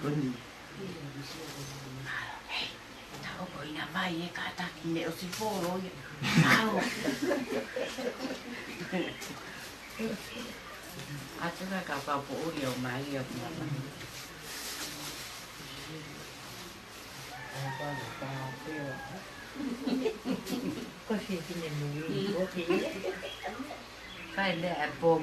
Tao ko ina mai e ka taki me o si foro ia. Tao. Atu ka ka po ori o mai ia. Così fine mi pochi. Fai le a bom.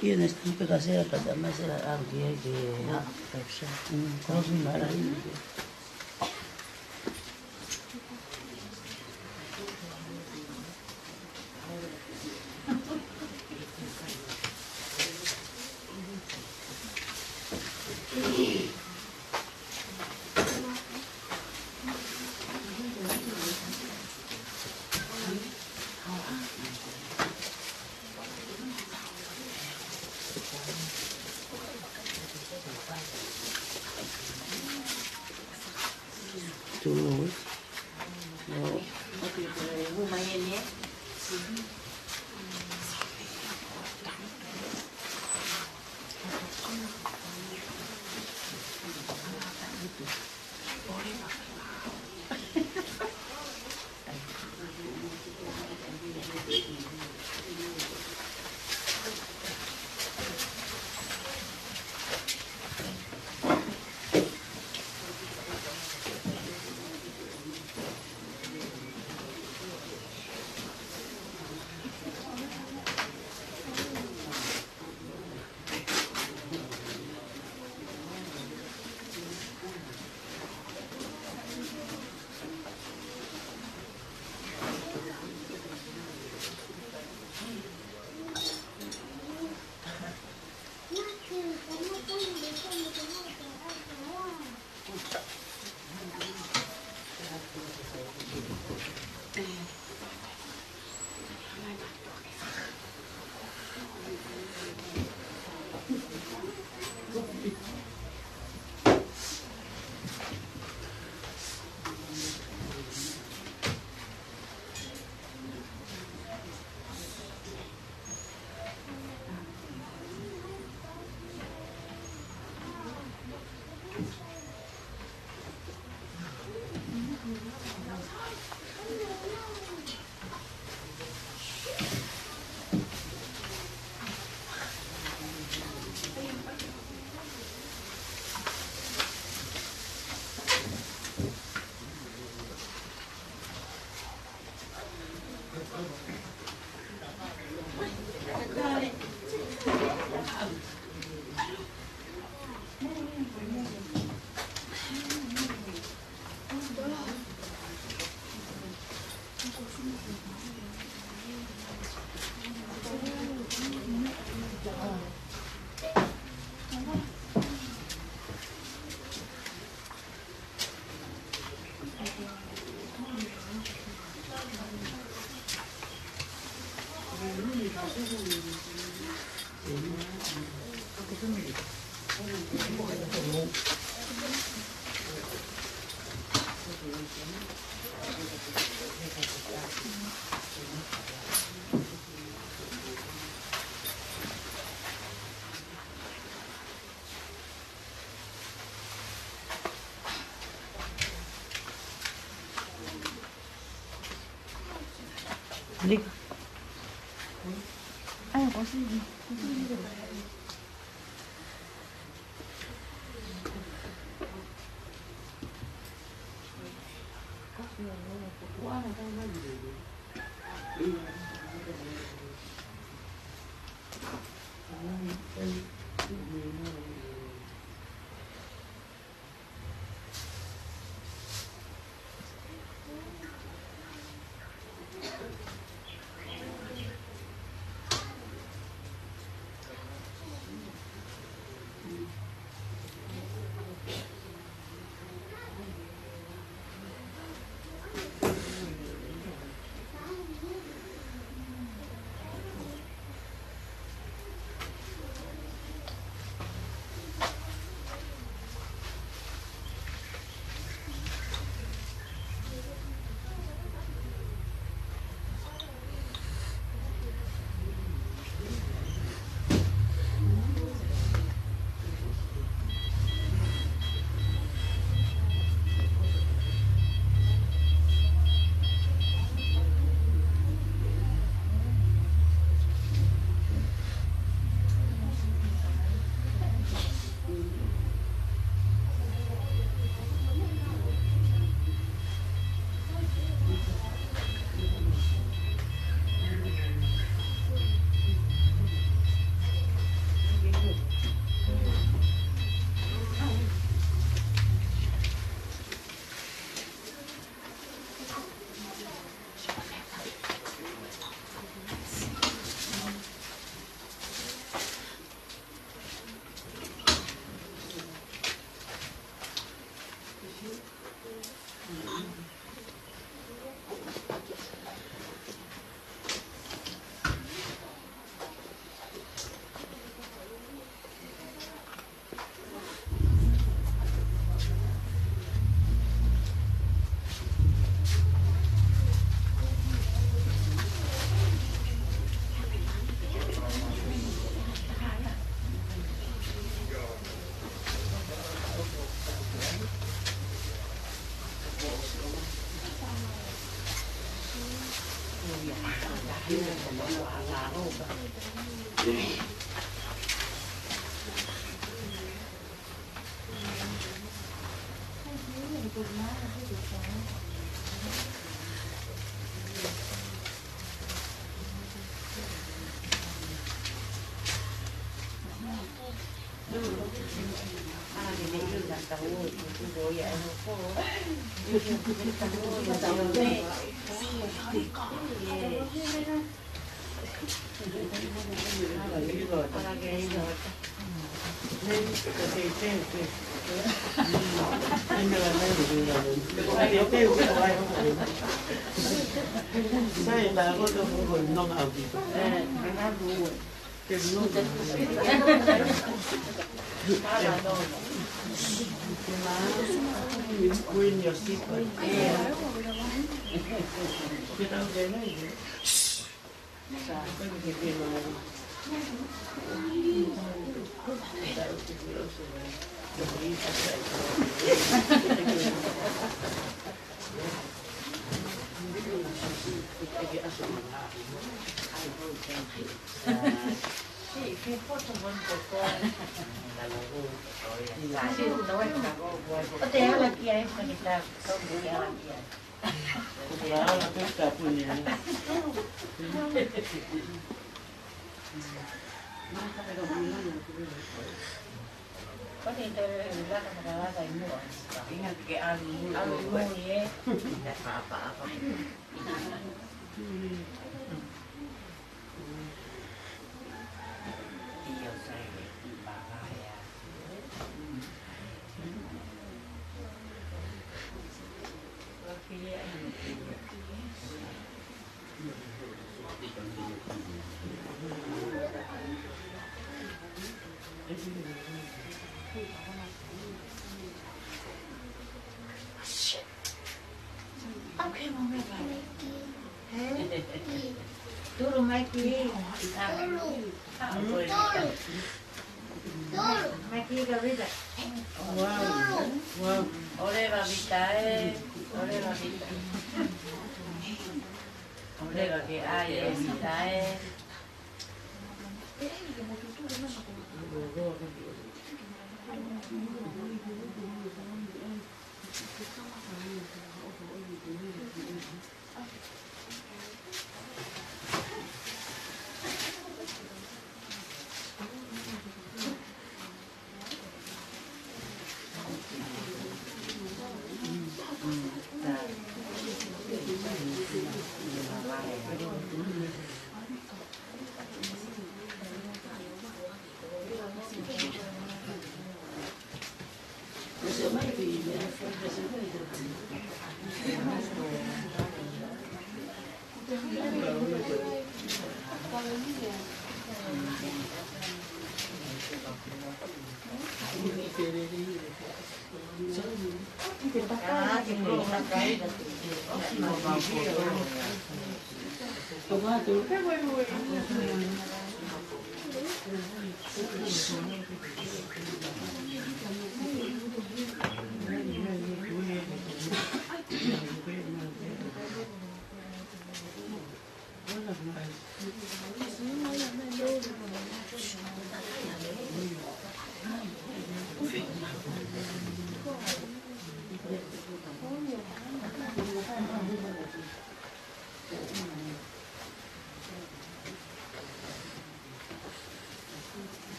Io ne sto per casera per da me se anche che cosa mi male.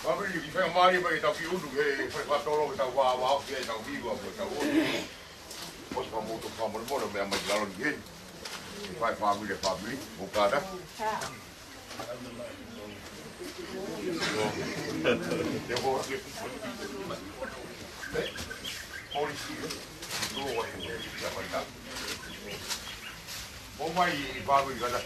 Pabili ki whai mari mai tau ki unu he whai whatoro ki tau wā ki e tau hiwa ko tau unu. Osi pa moto whamore mora mea mai laro ni he. Ki whai pabili, o kāra. Te hoa ki polisi e. Turo wa he kia whaita. O mai i pabili kata.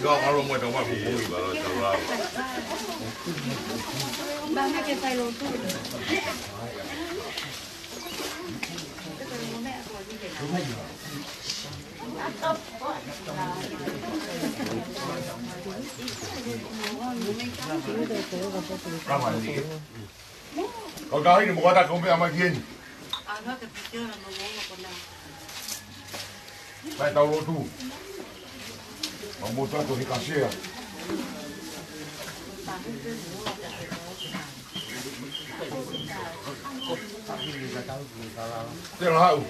Ikaw kalau mo tawa mo buhi ba tawa. Bakit kayo tayo luto? Kau dah ini bukan tak kau ambil gini. Ano te picture na mo ko na. Saya tahu tu. Mampu tu dikasih ya. Jangan tahu.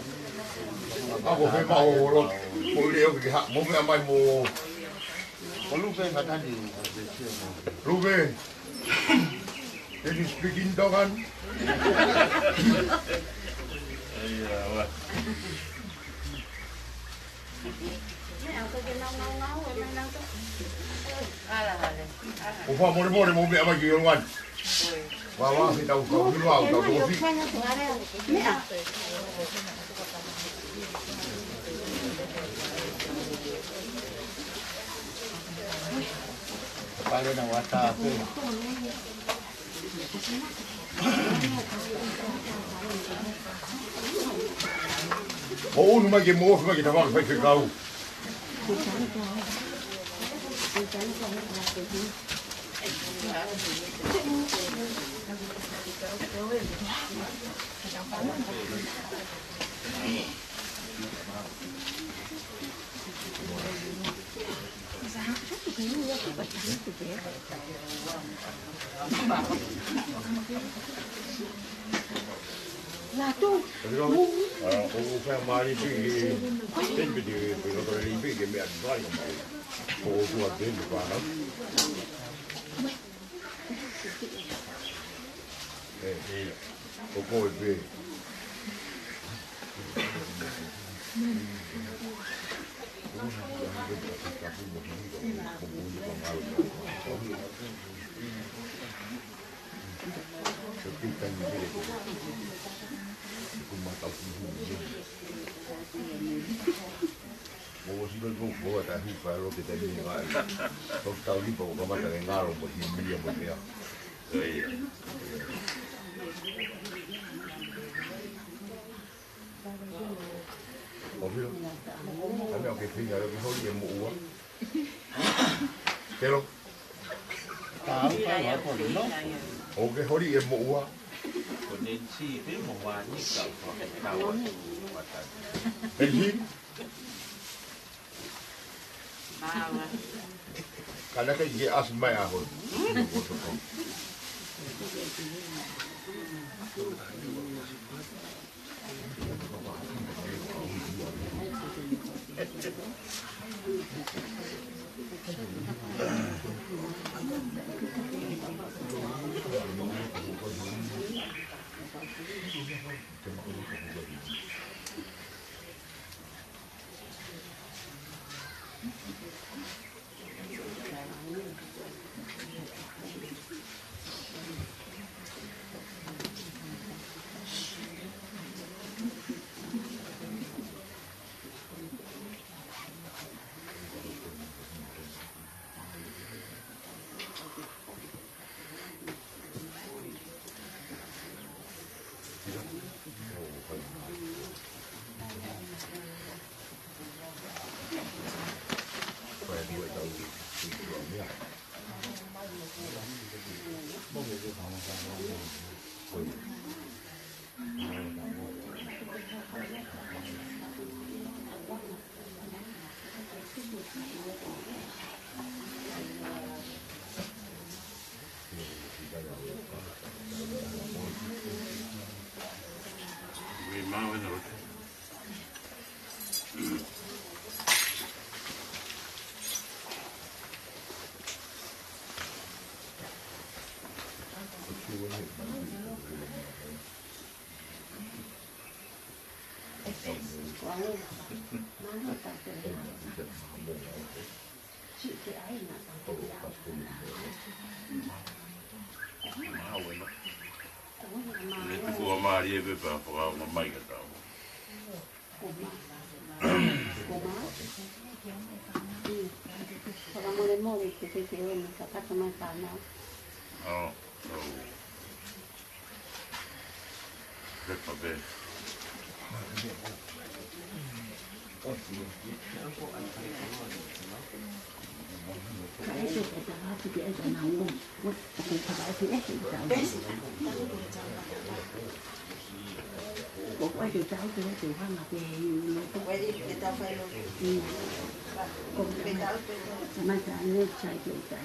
Aku memang orang boleh pergi hak, mau ambil mau. Kalau kan kata di Ruben. Jadi speaking tu kan. iya wah. Upah boleh mau ambil gini kan. Bawa kita tahu dulu tahu kopi. Kalau nak wata tu. Oh, nu mai kita fang sampai kau. Lah tu. Aku saya mari pergi, pergi kalau lebih ke biar balik. Kau buat dia bukan? Kau kau pergi. Bawa sibel pun bawa tahu kalau kita ni kan. Kau tahu ni bawa kamu tak dengar orang buat ini dia buat dia. Iya. Obvio. Kami okey pergi ada kau dia mau uang. Kelo. Tahu kan apa dulu? Okey kau dia mau uang. คนเอ็นซีที่เมื่อวานนี้เก่าวัดวัด Bensin. Bawa. Kadang kan dia asmai aku. Itu gua mari be pa pa mai ka tau. Kalau mau itu sih kata sama sana. Oh, so good for this. Cũng quay từ cháu từ từ Hoa Ngọc về Quay đi người ta phải luôn. cùng Người ta mà trả nên chạy từ chạy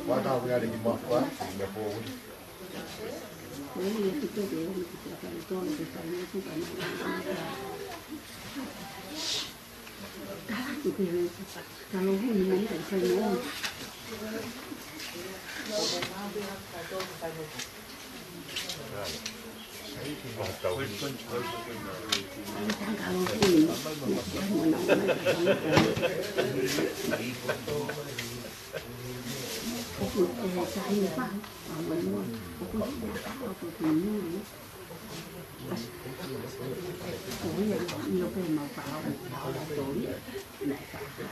Quá tao ra đi mất quá, mẹ cô. với những cái điều mà chúng ta phải cho để phải như chúng ta đã được cái kalau huni này phải nói nhiều cái màu pháo là tối lại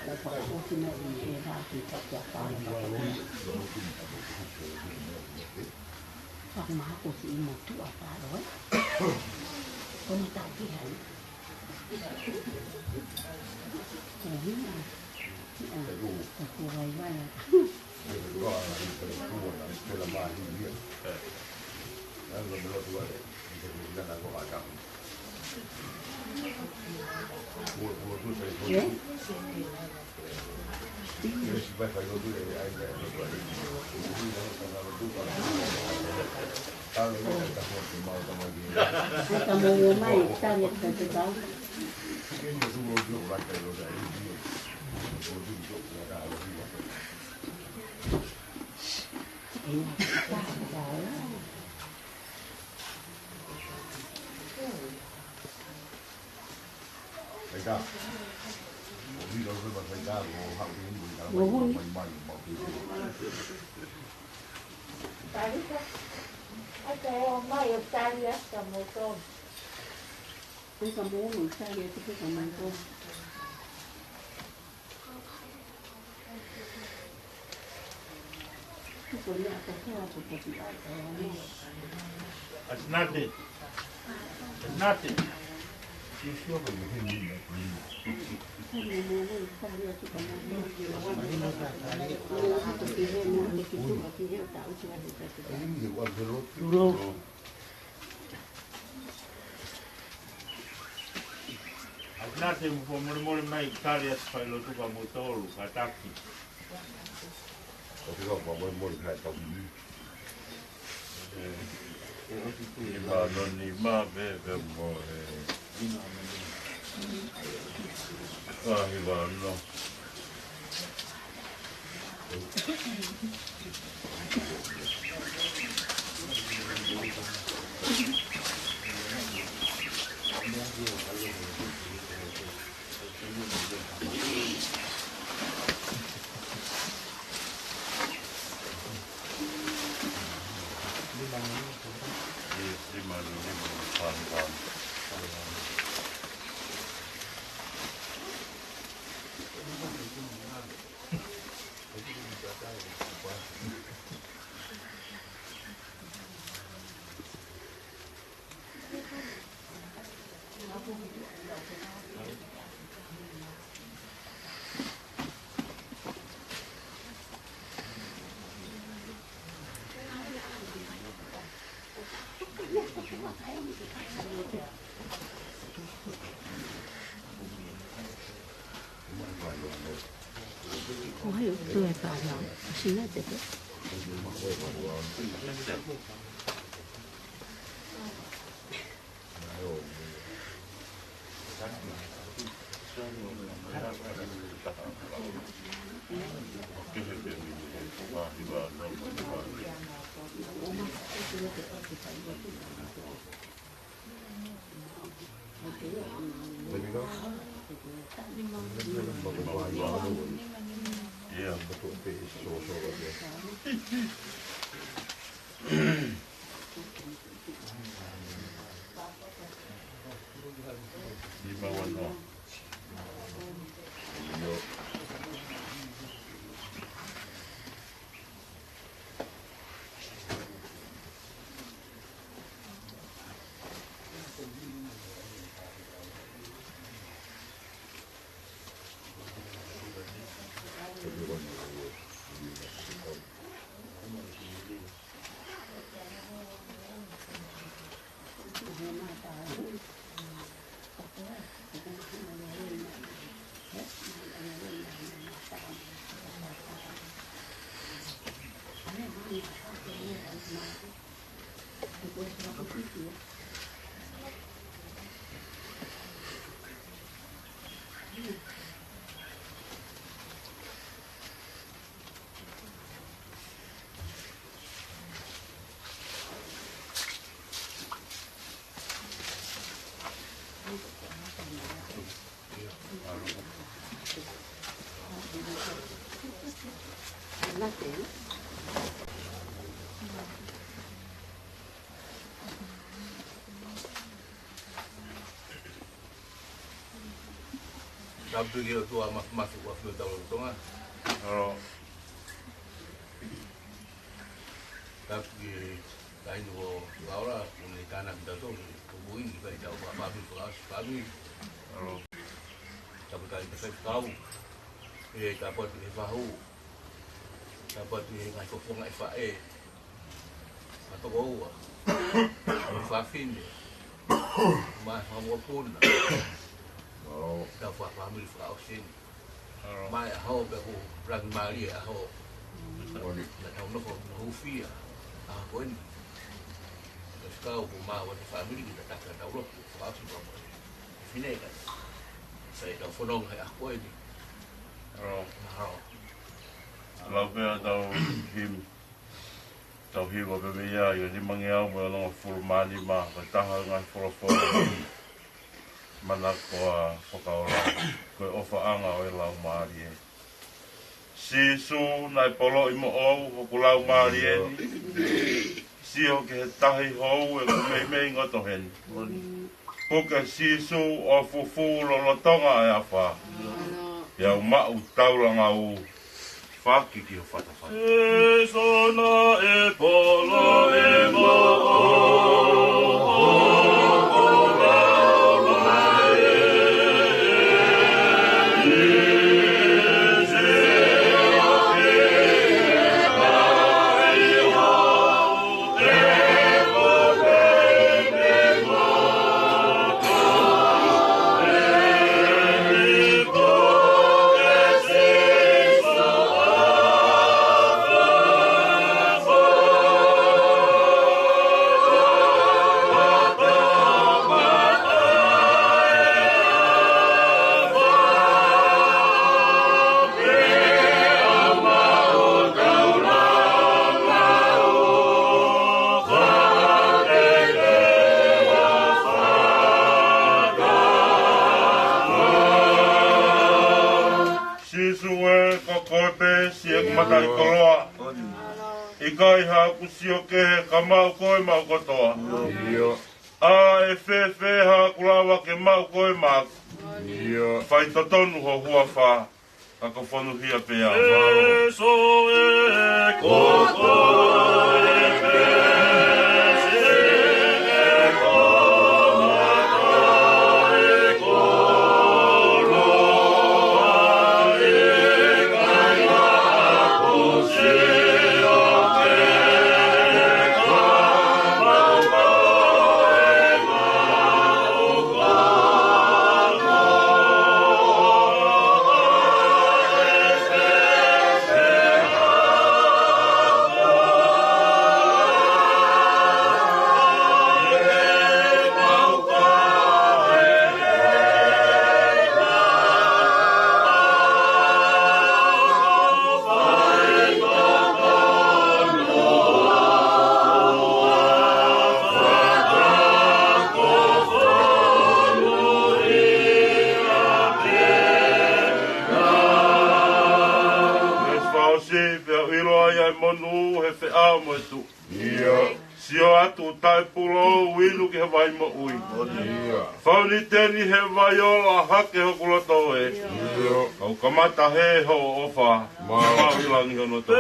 là pháo của này thì ra thì chắc pháo hoặc má của chị một chút ở phá đó có một tạo cái hẳn cô vay vay kamu mai kita lihat ke bawah Cái con bố mình sai vậy thì cái con mình cô. Cái con nhà có theo của chị ở It's nothing. It's nothing. You sure but you can leave it. cái nhà bố mình sai vậy thì con mình cô. Cái gì hết nữa thì cái chuyện gì hết tạo cho anh được. Duro. Nothing for more mai karias fai lo tu ka motolu ka taki. Có cái góc mà muốn khai tổng bí. Mà nó đi mà về cái mồ cái bà nó. Tôi phải làm xin nó được. Yeah, betul itu so dia. Tapi dia tu masuk waktu tahun Tonga. Tapi lain tu orang ni tanah kita tu tubuh ini kita tahu apa betul pagi. Tapi kalau kita tahu, dapat tahu, dapat ngaco pun FAE atau bau, FAFin, mas kamu pun. Dapat family Fakaola. Mai hau beku rang mari hau. Na tau no ko hufia. Ko ni. Kau mau family kita tak tahu Fakaola. Fine kan. Saya dah fonong aku ini. Laupea tau hiwa bebea ia di mangiau mo no fulmani ma taha ngai folo mana koa Fakaola koe ofa anga o e lau maari e. Sisu nai polo imo ou o ku lau maari e ni. Si o ke he tahi hou e ku mei ngoto hen. Puke sisu o fufu lo tonga e awha. Iau mau taulanga u whaki ki o whatawhata. E sona e polo e mo matai koloa. Ikai ha kusio ke he kamau koe mau kotoa. A e fe ha kulawa ke mau koe mau. Whai totonu ho hua wha. Ako whanu hia pea. E so e koko e pe. Sio atu tai pulo wilu ke vai mo ui. Fauni teni he vai ola hake ho kuloto e. Au kamata he ho ofa. Mau ilangi hono to.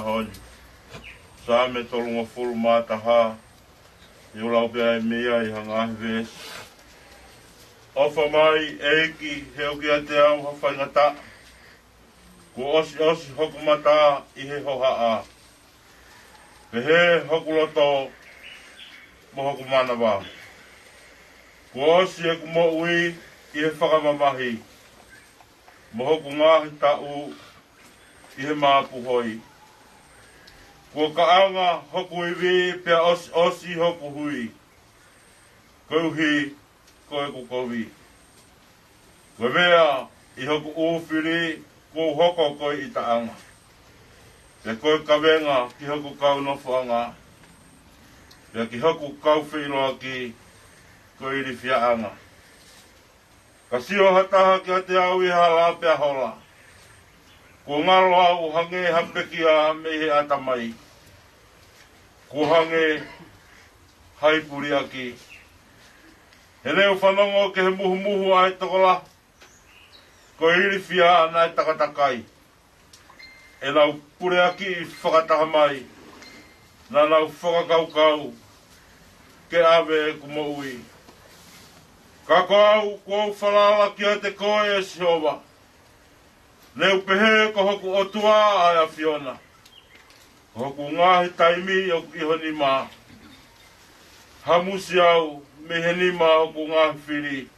honi. Sa me tolunga fulu mataha. Iu lau pia e mea I hanga ves. Ofa mai eiki heo ki a te au hawhaingata. Ko osi hoku mata I he hoha a. Pehe hoku loto mo hoku mana wā. Ko osi e ku mo ui I he whakamamahi. Mo hoku ngahi tau I he māpu hoi. Ko kaanga hoku iwi pia osi hoku hui. Kouhi koe ku kovi. Ko mea I hoku uwhiri ko hoko koe I taanga. Te koe kawenga ki hoku kau nofuanga. Te ki hoku kau whiloa ki koe iri whiaanga. Ka sio hataha ki a te au I hala pia hola. Ko ngalo au hange hampeki a me he atamai. Ko hange haipuri aki. He leo whanongo ke he muhu muhu ai tokola. Ko iri whia nai takatakai. E nau pure aki I whakataha mai. Nā nau whakakaukau. Ke awe ku mo ui. Ka ko au ko whalala ki a te koe e siova. Leu pehe ko hoku otua ai a Fiona. Ko hoku ngahi taimi o iho ni mā. Hamusi au me he ni mā hoku ngahi whiri.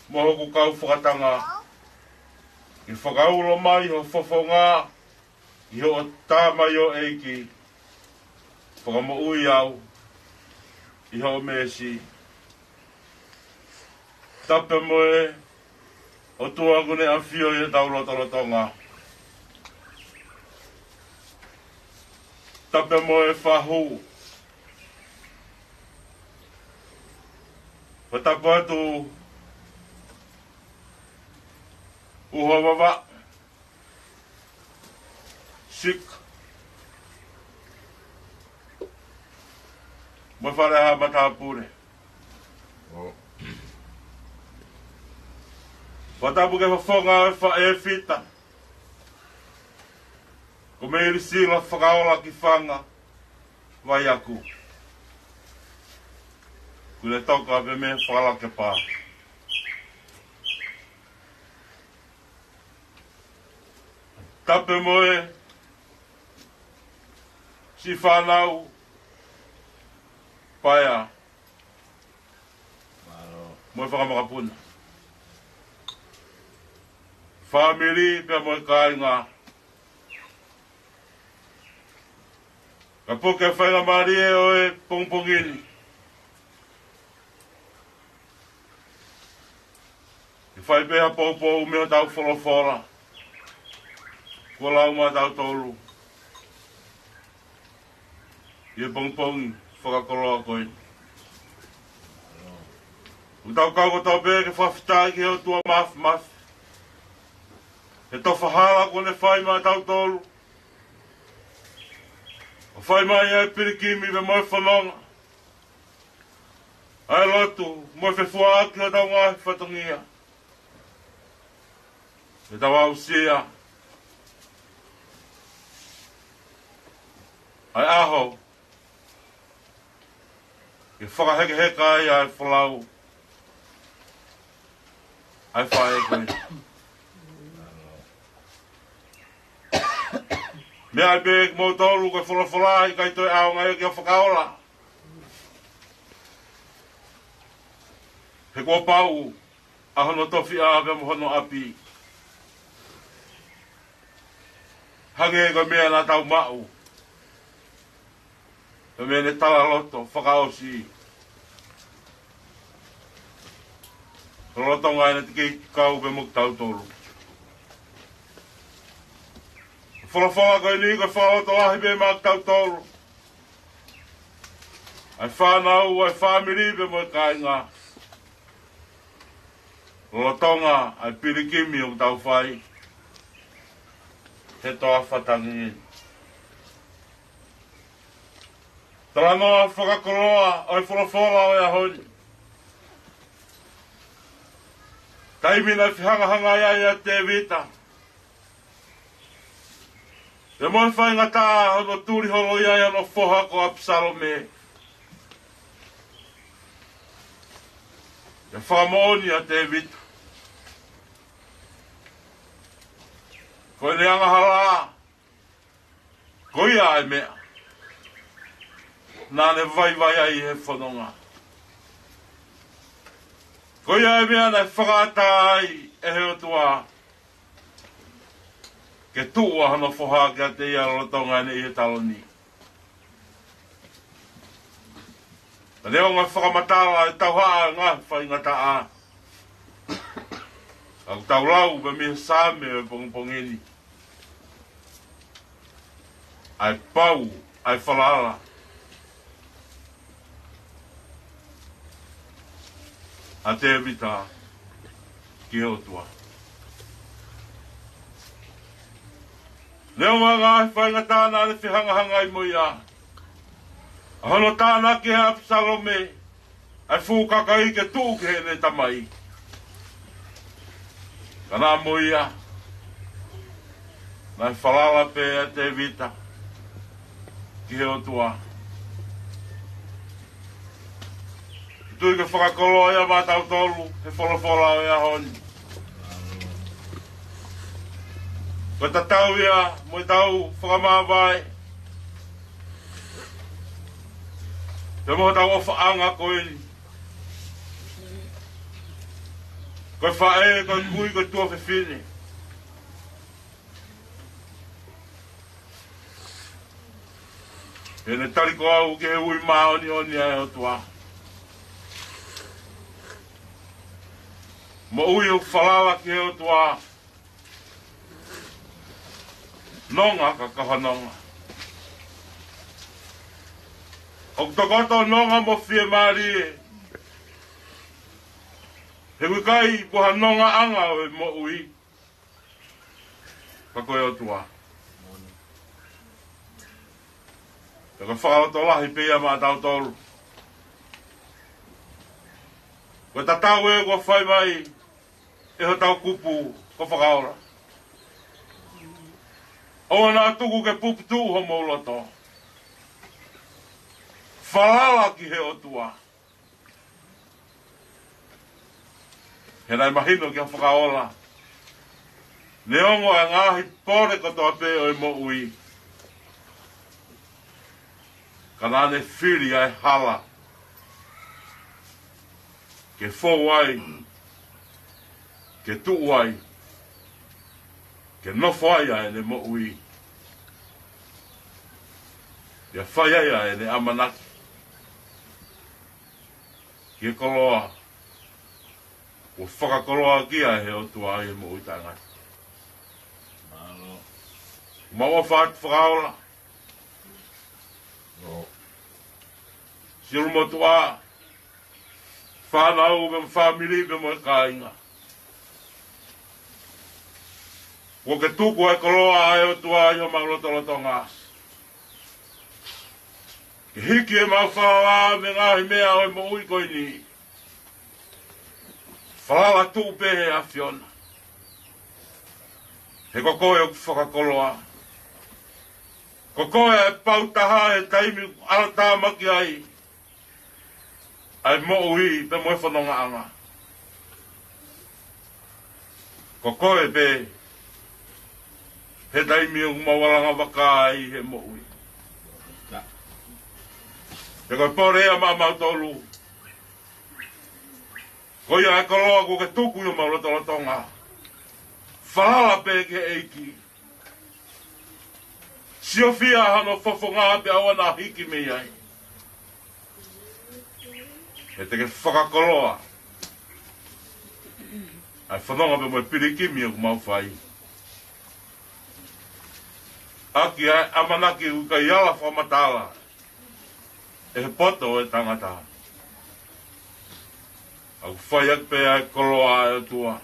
Mo hoku kau whakatanga. I whakaulo mai ho whawhonga. I ho o tāmai o eiki. Whakamo ui au. I ho o mesi. Tape moe. O tua kune a whio I tau lotolotonga. Tape moe whahu. Watapu atu uho wawa. Sik. Mo whare ha matapure. Watapu ke whafonga e whita. Ko Meilisila Fakaola ki Fanga Vaiaku. Kule toka pe me whala ke pā. Tape moe si whanau paia. Moe whakamakapuna. Family pe moe kāinga. Ka poke whainga marie o e pongpongini. I whai peha popo mea tau wholofora. Ko lau ma tau tolu. I e pongpongi whakakoloa koe. U tau kauko tau pe ke whawhitai ki heo tua mafi. He tofahala kone whai ma tau tolu. O whai mai e pirikimi me moe whanonga. Ai lotu, moe whewhua ki o tau ngahi whatongia. Me tau au sia. Ai aho. E whakaheke heka ai ai whalau. Ai whae koe. Me ai be mo tolu ko whala I kai toi au ngai ki a Fakaola. He kua pau a hono tofi a pe mo hono api. Hange ko mea na tau mau. E me ne tala loto whakaosi. Loto ngai na tiki kau pe muk tau tolu. Whalawhala koe ni koe whaloto ahi pe mak tau tolu. Ai whanau, ai whamiri pe moe kāinga. Lotonga, ai pirikimi o tau whai. He toa whatangi. Talanoa whakakoroa, ai whalawhala o ia honi. Taimina whihangahanga ia te vita. Te moi whai ngata hono tūri holo iai ano whoha ko Absalome. Te whamoni a te vitu. Koe ne anga hala. Koe ai mea. Nā ne vai ai he whanonga. Koe ai mea nei whakata ai e heo tua. Ke tua hana whoha kia te ia rotonga ne i he taloni. Ta leo ngai whakamatara e tauhaa ngā whai ngata a. Au tau lau me mihe sāme e pongpongeni. Ai pau, ai whalala. A te vita ki heo tua. Leo ngā whainga tāna le whihangahanga i moia. A hono tāna ki he Absalome, ai whūkaka i ke tū ke he ne tamai. Ka nā moia, nai whalala pe a te vita ki heo tua. Tui ke whakakolo ia mātau tolu, he wholofola o ia honi. Ko ta tau ia, mo tau whakamāwai. Te mo tau o whaanga koe ni. Koe whae, koe kui, koe tua whiwhine. E ne tariko au ke he ui maoni oni ai o tua. Mo ui o whalala ki heo tua. Nonga ka kahanonga. O tokoto nonga mo fie maari e. He wikai poha nonga anga o e mo ui. Ka koe o tua. Te ka whakaroto lahi pia maa tau tolu. Ko ta tau e ko whai mai. E ho tau kupu ko Fakaola. O nā tuku ke puputu ho mauloto. Whalala ki he o tua. He nai mahino ki a Fakaola. Ne ongo e ngahi pore kotoa pe o e mo ui. Ka nane whiri ai hala. Ke whowai. Ke tuuai. Ke nofai ai ne mo ui. Ke whai ai ne amanaki. Ke koloa. O whakakoloa ki ai he o tua ai mo ui tangai. Maua whaat Fakaola. Siru mo tua. Whanau me whamiri me mo e kāinga. Ko ke tuku e koloa ai o tua i o maulotoloto ngās. Ke hiki e mau whawa me ngahi mea o e mo ui koi ni. Whalala tūpe he a Fiona. He kokoe o whakakoloa. Kokoe e pautaha e taimi alata maki ai. Ai mo ui pe mo e whanonga anga. Kokoe pe he taimi o mawalanga waka ai he mo ui. Te koe porea ma mautolu. Ko ia e koloa ko ke tuku i o maulotolotonga. Whalala pe ke eiki. Siofia hano fofonga pe awa na hiki me iai. E te ke whakakoloa. Ai whanonga pe mo e pirikimi o mau whai. Aki ai amanaki uka iala whamatala. E he poto e tangata. Au whai ak pe ai koloa e tua.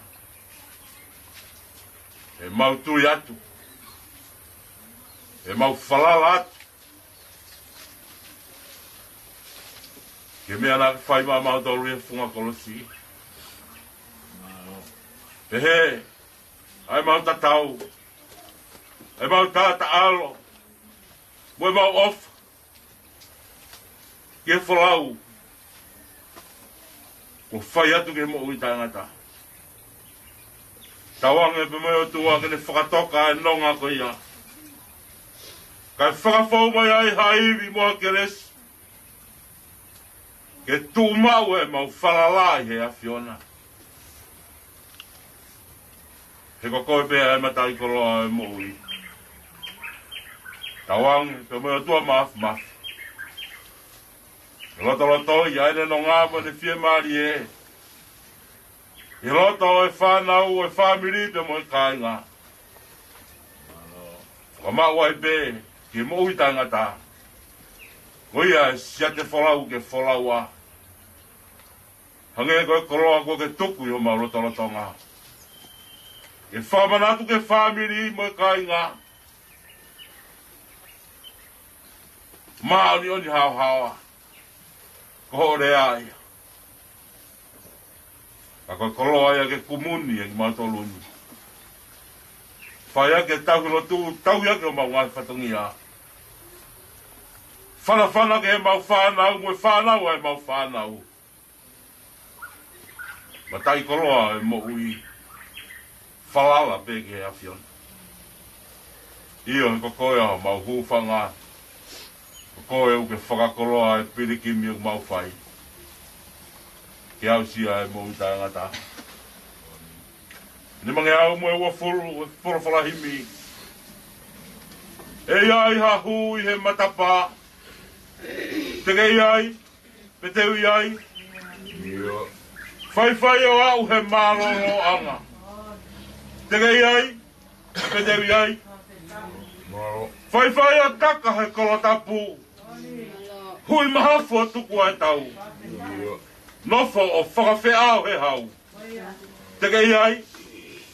E mau tui atu. E mau whalala atu. Ke mea nā whai mā mau tau ria whunga kolosi. E he, ai mau tatau. E mau tata alo. Mo mau off. Ke folau. Ko fai atu ke mo ui tangata. Tawang e pe mai o tua ke ne whakatoka e nonga ko ia. Kai whakafau mai ai haiwi moa ke res. Ke tū mau e mau whalalai he a Fiona. He kokoe pēa e matai koloa e mo ui. Tawang e pe mai o tua maf. Loto ia ene no ngāma ne fie mari e. I loto e whanau e whamiri pe mo i kāinga. Wa maua e pē, ki mo i tangata. Koia e sia te wholau ke wholau a. Hange koe koroa koe ke tuku i o mau loto ngā. E whamanatu ke whamiri mo i kāinga. Maa oni hao. Hore ai. Ka koe koloa ia ke kumuni e ki mautoluni. Whai ake tau ia ke o mau ngai whatongi a. Whana ke he mau whanau, mo e whanau e mau whanau. Ma tai koloa e mo ui. Whalala pe ke he awhion. Io he kokoe a mau hūwhanga. Koe u ke whakakoroa e pirikimi o mau whai. Ke au sia e mo i tangata. Ni mange au mo e ua furu whalahimi. E ai ha hui he matapa. Tege ai, pe teu ai. Whai o au he maroro anga. Tege ai, pe teu ai. Whai o taka he kolotapu. Hui maha fua tuku ai tau. Nofo o whakawhi au he hau. Teke iai,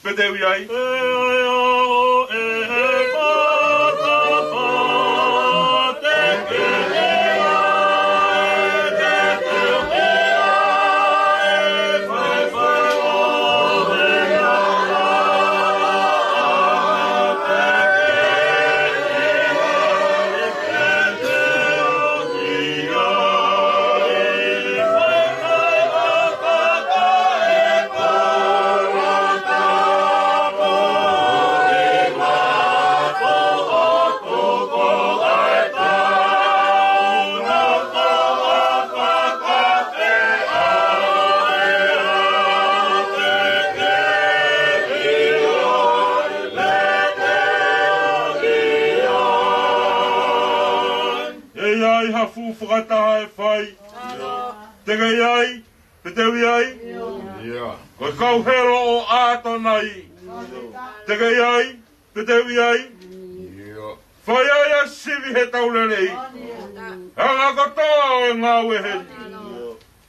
pete iai. E ai au e he patapa. Teke iai, teke iai. Whai o he whakataha e whai. Tega iai, te teu iai. Koe kauhero o āto nai. Tega iai, te teu iai. Whai ai a sivi he taurerei. Hanga katoa o e ngā weheni.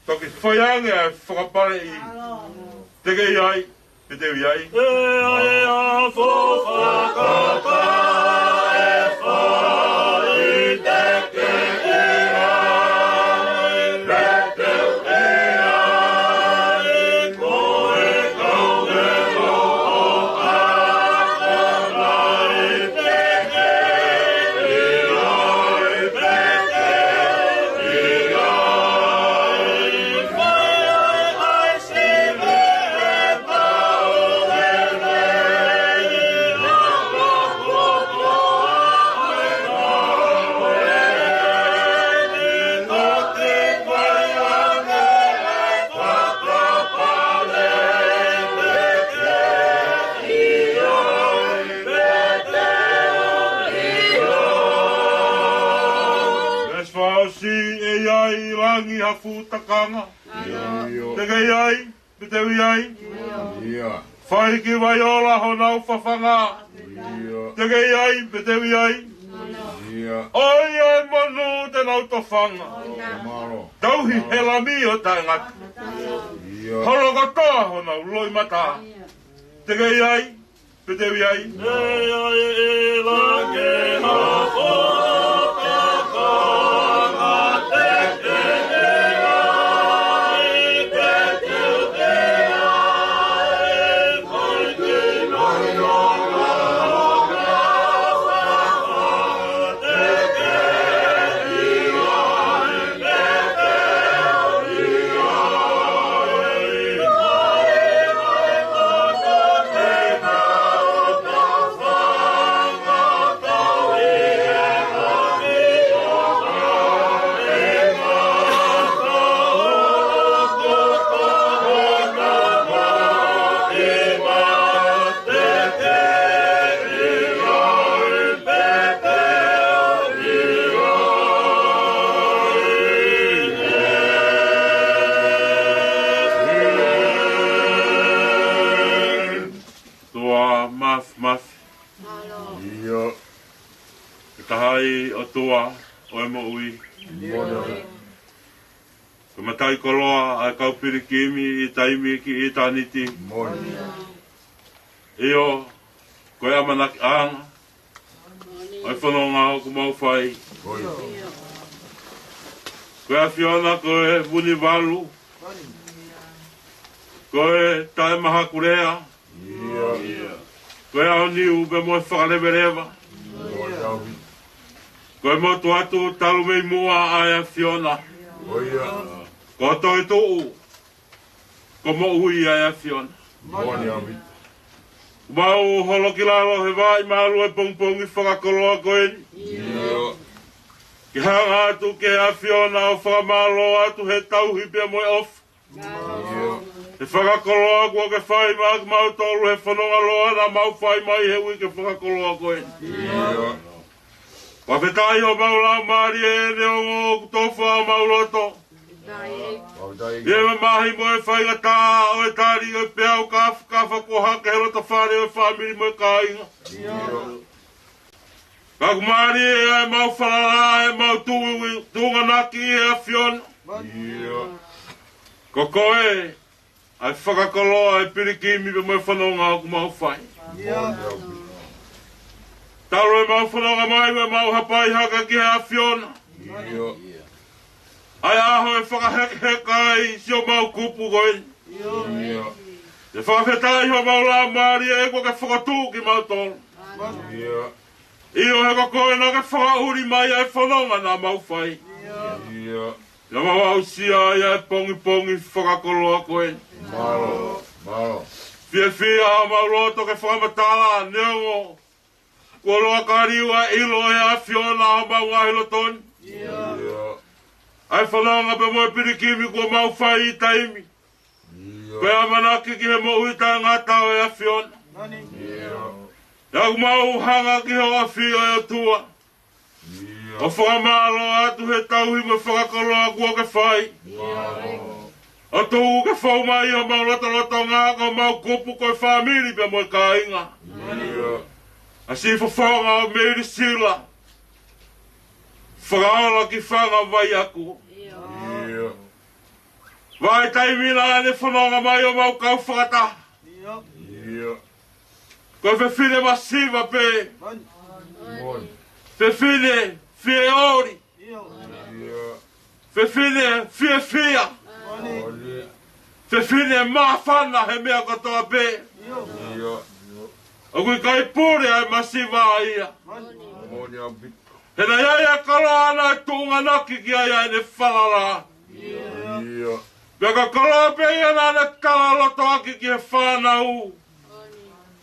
Toki whai ange a whakapare i. Tega iai, te teu iai. E ai a whakata e whai teke. Futakanga. Tega iai, te teu iai. Whai ki Vaiola ho nau whawhanga. Tega iai, te teu iai. Oi ai manu te nau to whanga. Tauhi he lami o tangata. Holo katoa ho nau loi mata. Tega iai, te teu iai. E ai e la ke ha maf maf. Ia. Ke tahai o tua o e mo ui. Ko matai koloa a kau pirikimi I taimi ki I taniti. Io, koe amanaki anga. Ai whanonga o ku mau whai. Koe a Fiona, koe Vuni Walu. Koe tae maha kurea. Koe au niu be moe whakalewereva. Koe motu atu talu mei mua ai a Fiona. Ko toi tuu. Ko mo ui ai a Fiona. Mau holo ki lalo he vai malu e pongpongi whakakoloa koeni. Ki hanga atu ke a Fiona o whakamalo atu he tauhi pia moe off. He whakakoloa kua ke whai maak mau tolu he whanonga loa na mau whai mai he ui ke whakakoloa koeni. Whawhetai ho mau lau maari e ne o ngō kutofa o mau loto. Ia mahi mo e whaingata o e tari o e peau kafa ko hake hero ta whare o e whamiri mo e kāinga. Kaku maari e mau whalala e mau tūnga naki e a Fiona. Ko koe ai whakakoloa e pirikimi pe mo e whanonga o ku mau whai. Taro e mau whanonga mai e mau hapai haka ki a Fiona. Ai aho e whakaheka ai si o mau kupu koe. E whakawhetai ho mau la maari e kua ke whakatū ki mau tolu. Io he koe na ke whakauri mai ai whanonga na mau whai. Ia mau au sia ai e pongi whakakoloa koe. Fia a mau roto ke whakamatala neongo. Kua loa kariwa ilo e a Fiona a mau ngahilo toni. Ai whanonga pe moe pirikimi kua mau whai I taimi. Koe a manaki ki he mo uita ngā tau e a Fiona. Ia mau hanga ki ho a whio e o tua. O whakamalo atu he tauhi mo whakakoloa kua ke whai. O tū ke whau mai o mau loto ngā ko mau kupu koe whamiri pe moe kāinga. A si whawhanga o Meilisila Fakaola ki Fanga Vaiaku. Vai taimina ne whanonga mai o mau kau whakata. Koe whewhine masiva pe. Whewhine whie ori. Whewhine whia. Whewhine mawhana he mea katoa pe. O kui kai pōre ai masiva a ia. He na iaia kala ana e tūnga naki ki aia ne whalala. Pea ka kala pe ia na ne kala loto aki ki he whanau.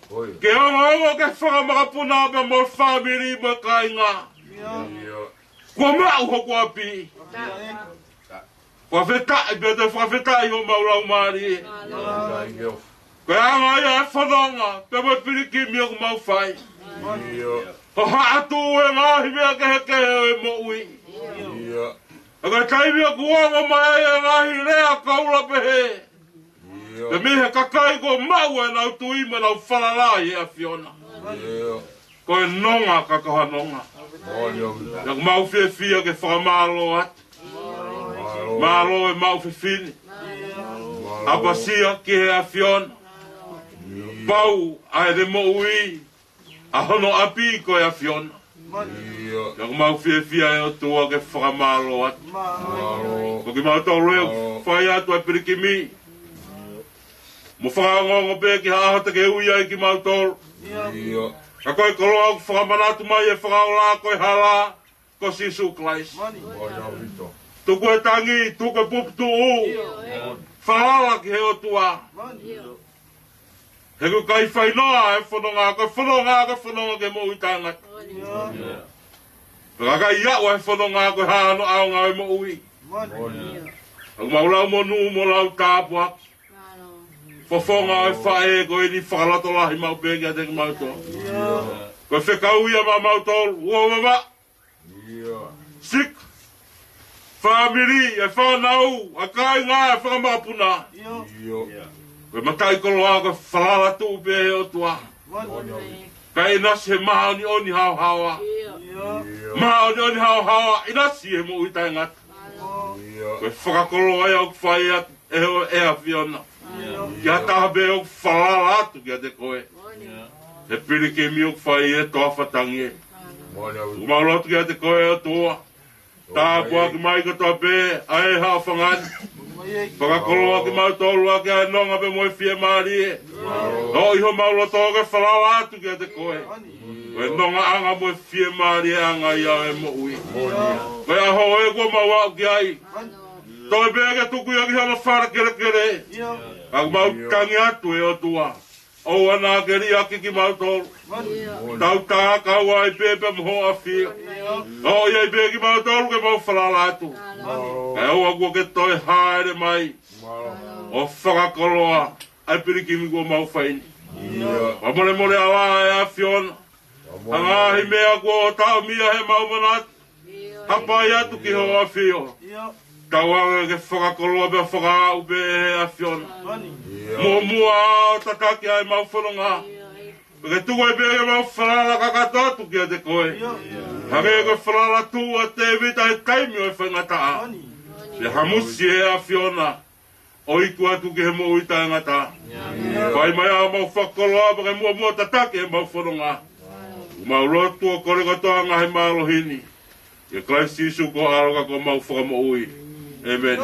Ke ongo ke whakamaka pe mo whamiri mo kāinga. Kua mau ho kua pi. Kua whetai pia te whawhetai ho maulau maari. Koe anga ia e whanonga pe mo pirikimi o ku mau whai. Ho haatu e ngahi mea ke heke e mo ui. A kai taimi a kuongo mai e ngahi rea kaula pehe. Te mihe kakai ko mau e nau tuima nau whalalai e a Fiona. Koe nonga kakaha nonga. Ia ku mau whia ke whakamalo atu. Malo e mau whiwhine. Apasia ki he a Fiona. Pau a e mo ui. A hono api ko e a Fiona. Ia ku mau whia e o tua ke whakamalo atu. Ko ki mau tau reo whai atu e pirikimi. Mo whakangongo pe ki hahata ke ui ai ki mau tolu. Ka koe koloa ku whakamanatu mai e whakaola koe hala ko sisu klais. Tuku e tangi, tuku e puptu u. Whaala ki he o tua. He ku kai whainoa e whanonga, koe whanonga ke mo ui tangata. Ka kai iau e whanonga koe hano aonga e mo ui. Aku maulau mo nu mo lau tāpua. Whawhonga e whae koe ni whakalato lahi mau pēki a teki mau tō. Koe whekau ia ma mau tōru, ua mama. Sik. Whamiri e whanau, a kai ngā e whakamapuna. Koe matai koloa koe whalala tū pē o tua. Ka ina se maha ni oni hao hawa. Maha oni oni hao hawa ina si e mo uita ngata. Koe whakakolo ai au whai atu e a whiona. Kia tahabe au whalala atu kia te koe. He piri ke mi au whai e toa whatangi e. Umaulotu kia te koe o toa. Tā kua ki mai katoa pē, ai hao whangani. Whakakolo aki mau tolu aki ai nonga pe moe fie maari e. O iho maulotu ke whalala atu kia te koe. Koe nonga anga moe fie maari e anga ia e mo ui. Koe aho e kua mau au ki ai. Toi pē ke tuku ia ki hala whara kere kere. Aku mau tangi atu e o tua. O ana ke ri aki ki mau tolu. Tau tā kau ai pē pe mho a fio. O ia i pē ki mau tolu ke mau whalala atu. E o aku ke toi haere mai. O whakakoloa. Ai piri kimi kua mau whaini. Wa mole mole awa e a fiona. Anga hi mea kua o tau mia he mau manatu. Hapai atu ki ho a fio. Tau anga ke whakakoloa pe whakau pe he a fiona. Mo mua o tataki ai mau whanonga. Ke tuko e pēke mau whalala kakatotu kia te koe. Hake e koe whalala tua te vita he taimi o e whangataa. Le hamusi e a fiona. O iku atu ke he mo uita e ngata. Pai mai a mau whakoloa pa ke mua tataki e mau whanonga. Mau rotu o kore katoa ngahe maalohini. E Christ Isu ko aroka ko mau whakamo ui. Amen.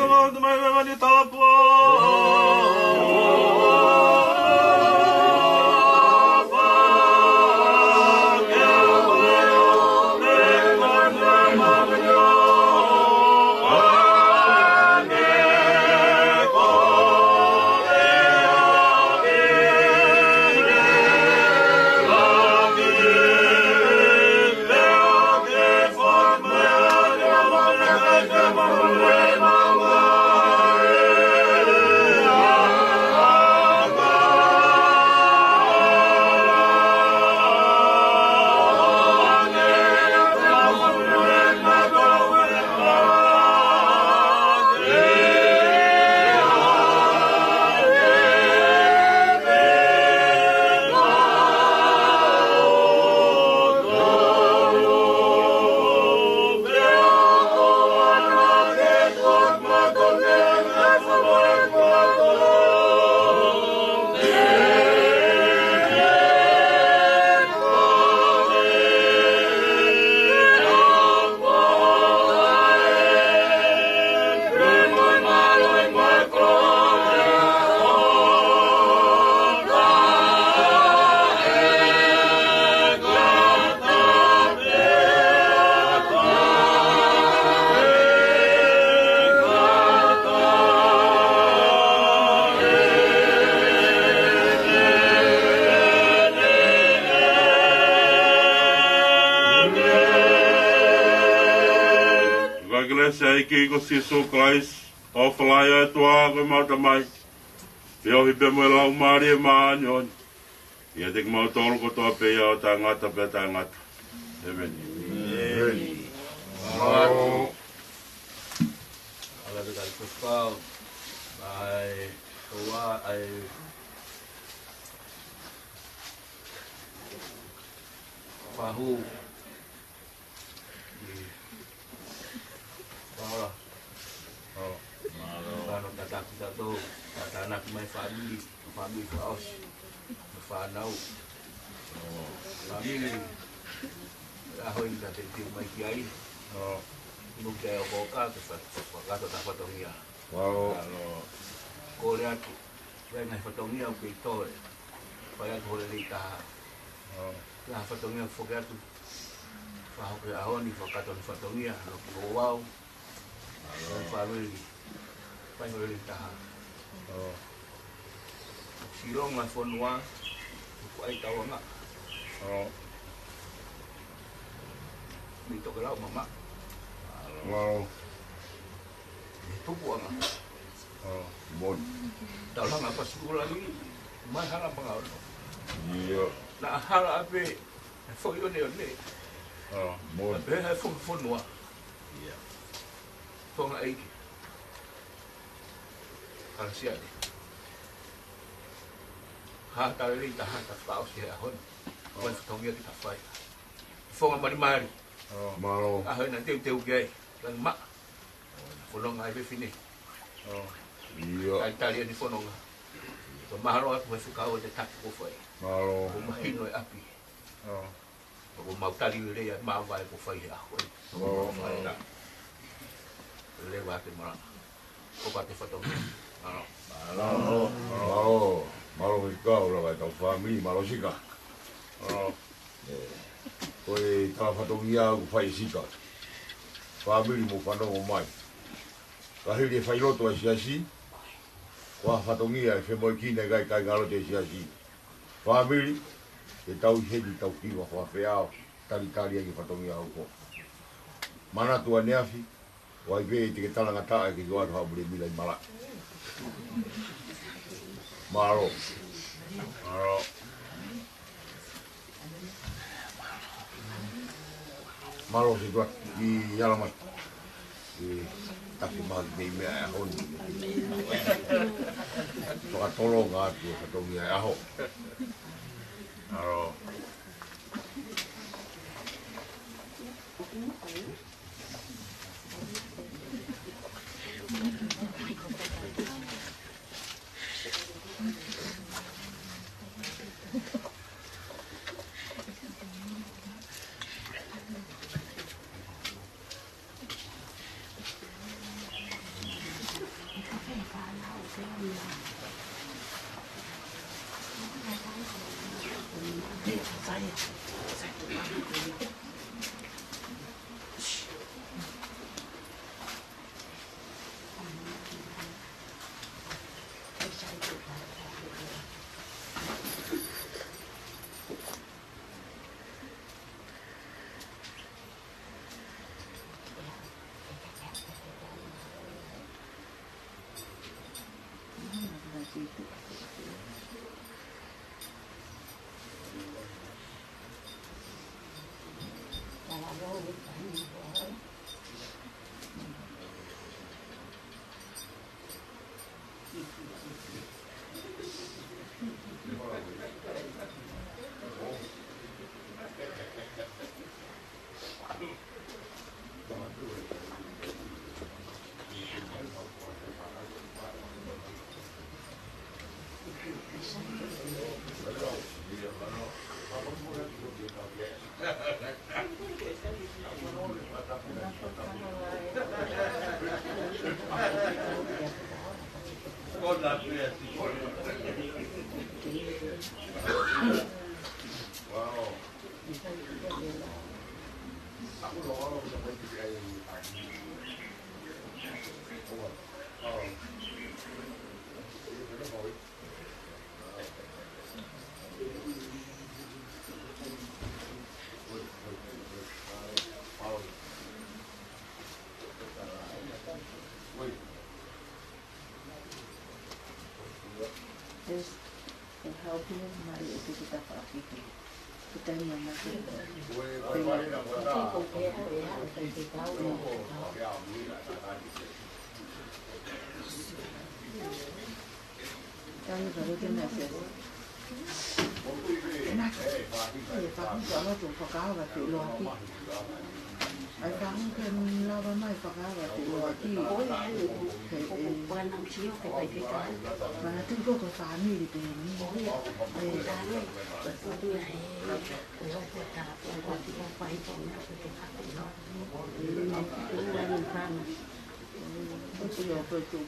Ki ko Jesus Christ o whalaia e toa koe mauta mai. Te ohi pe moe lau maari e maani. Ia te mau tolu ko toa pe ia o ta ngata pe ta ngata. Amen. Amen. Ala te kai kuspau. Ai toa ai Pahu. Ora. Oh, malo. Kata kita tu, kata anak mai family house. Fanau. Oh, family. Ahoy kita te mai kiai. Oh, nunca eu boca que faz kata ta fotonia. Wow. Alo. Korea tu. Vai na fotonia o peito. Vai a hore lita. Oh. La fotonia fogatu. Fa ho ke ahoni fokato fotonia no wow. Family. Family taha. Oh. Silong la fonwa. Ku ai tahu nga. Oh. Mito kelau mama. Wow. Itu buang. Oh, bon. Dalam apa sekolah ni? Mahal apa kau? Iya. Nah hal apa? Foyo ni. Oh, bon. Apa fonwa? Iya. Tonga aiki. Kalsia ni. Hata ri ta hata ka o se ahon. Wan tongia ki ta fai. Fonga mari. Malo. Ah na teu gai. Kan ma. Fonga ai be fini. Iya. Ai tali ni fonga. Ko maharo aku suka o de tak ko fai. Malo. Ko mahino api. Ko mau tali re ya mau vai ko fai ahon. Malo. Le va ke mara. Ko pa te foto. Malo ke kau la vai tau family malo sika. Koe tala whatongia ku whai sika. Family mo whanongo mai. Kahiri e whai roto ai siasi. Kua whatongia e whemoi kine kai ngaro te siasi. Family, e tau hedi tau kiwa kua whiao. Tari ai ki whatongia au ko. Mana tua neafi. Wai pe te ke talanga tae ki kuatu haumure mila i mala. Malo. Malo se tua ki yalamat. Tapi magi mei mea ahon. Toka tolonga atu e whatongia e aho. Helping Mari itu kita praktik. Kita yang masih Kami baru kena sih. Enak. Ya, Fanga kalau tu Fakaola tu lagi. Ai Fanga kan lava mai Fakaola tu lagi. Bukan sih, kayak gitu. Mana tu kau ke family di sini. Betul ya. Kalau kita kalau pakai punya kita Itu ya betul.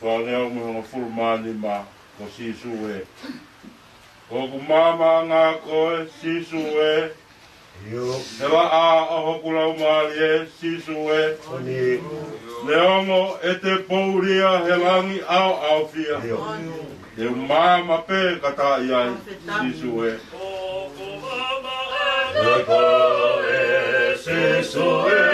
Whanea mo fulmani ma ko sisu e. Ko ku mama ngā koe sisu e. He wa a oho kulau maari e sisu e. Leongo e te pouria he langi au au fia. He mama pe kata iai sisu e. Sisu e, sisu e.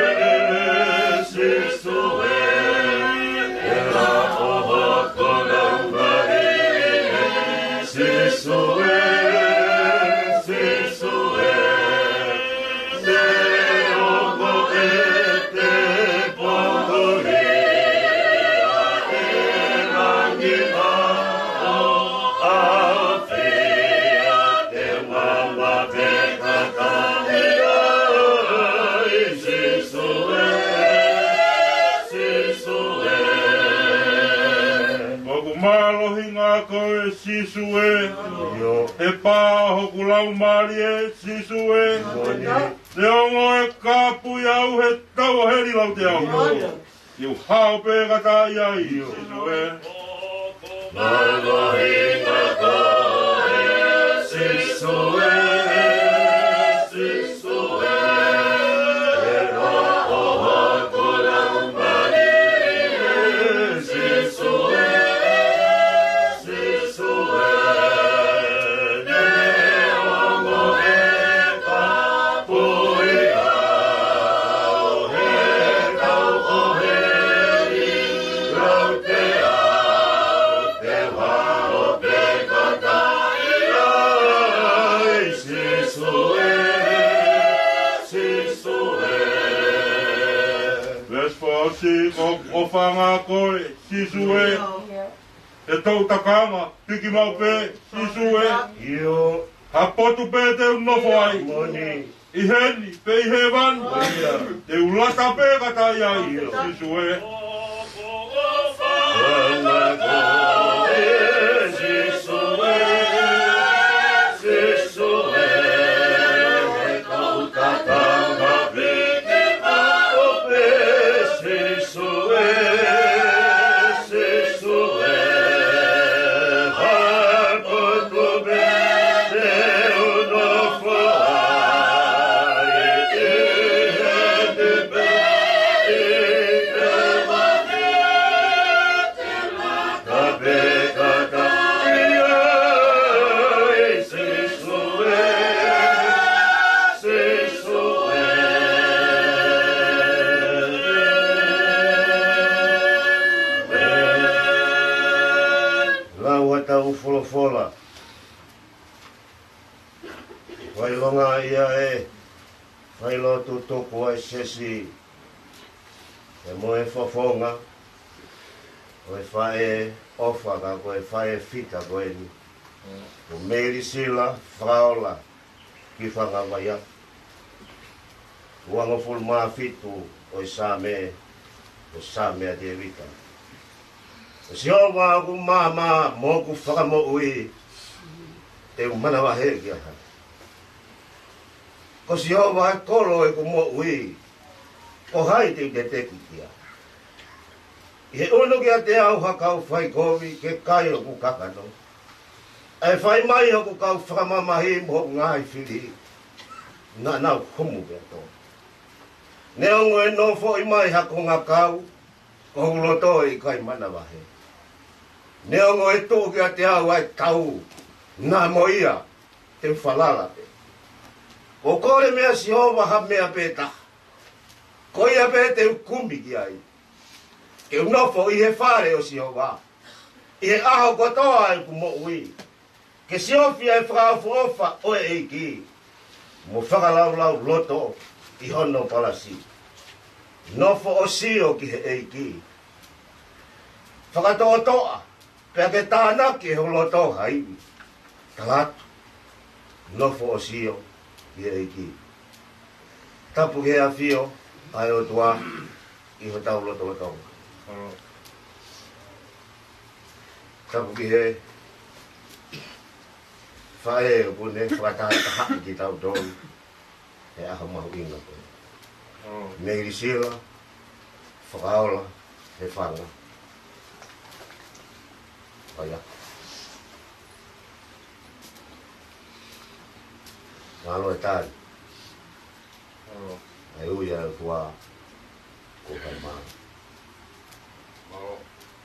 Sisu e, e pā hoku lau maari e sisu e, te ongo e kāpu i au he tau heri lau te au. Iu hao pē kata i ai, sisu e. Mai ngā koe, sisu e, sisu e. E rā o hoku lau maari e sisu e. Yeah. si o whanga koe, sisue. E tau takanga, piki mau pe, sisue. Io. Ha potu pe te unofo ai. Moni. I heni, pe i he van. Te ulata pe katai ai, sisue. Wanga koe, sisue. Sisue. E tau takanga, piki mau pe, sisue. Fola. Vai longa ia e. Vai lo tu toko ai sesi. E moe fofonga. Oe fae ofa ka koe fae fita koe ni. O Meilisila Fakaola. Ki Fanga Vaiaku. Uango ful maa fitu oe same. O same a te vita. Si o wa ku mama mo ku whaka mo ui te umana wa he kia ha. Ko si o wa kolo e ku mo ui ko hai te teki kia. I he ono kia te au hakau whai kovi ke kai o ku kakano. E whai mai o ku kau whakamamahi mo ngai whiri. Nga nau humu kia tō. Ne ongo e nofo i mai hako ngā kau ko huloto i kai mana wa he. Ne ongo e tō kia te au ai tau, nā moia, te whalala pe. Ko kore mea si hova ha mea pe ta. Ko ia pe te ukumi ki ai. Ke unofo i he whare o si hova. I he aho kotoa ai ku mo ui. Ke si ofi ai whakaafu ofa o e eiki. Mo whakalau loto i hono palasi. Nofo o sio ki he eiki. Whakatoa toa. Pea ke tāna ki he loto haiwi. Talatu. Nofo o sio ki he eiki. Tapu ke a fio ai o tua i ho tau loto loto. Tapu ki he whae o pune whakatata haki ki tau tōi. He aho mahu inga koe. Meilisila Fakaola he Fanga Vaiaku. Malo e tāri. Ai uia e tua ko kai maa.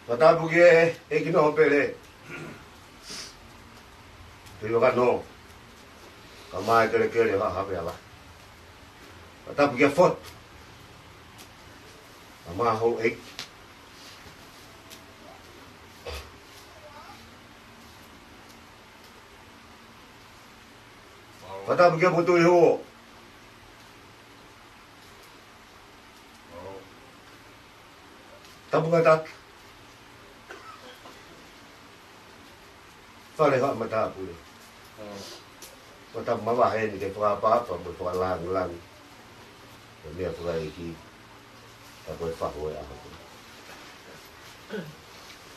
Patapu ki e kino pere. Pio ka no. Ka mai kere kere ha hape ala. Patapu ki a fot. Ka maa hou eik. Patapu ki a putu i huo. Tapu ka tak. Whare hoi matapu e. Patapu mawahe ni ke whakapapa mo whakalang. O mea whakai ki. Ta koe whaho e aho.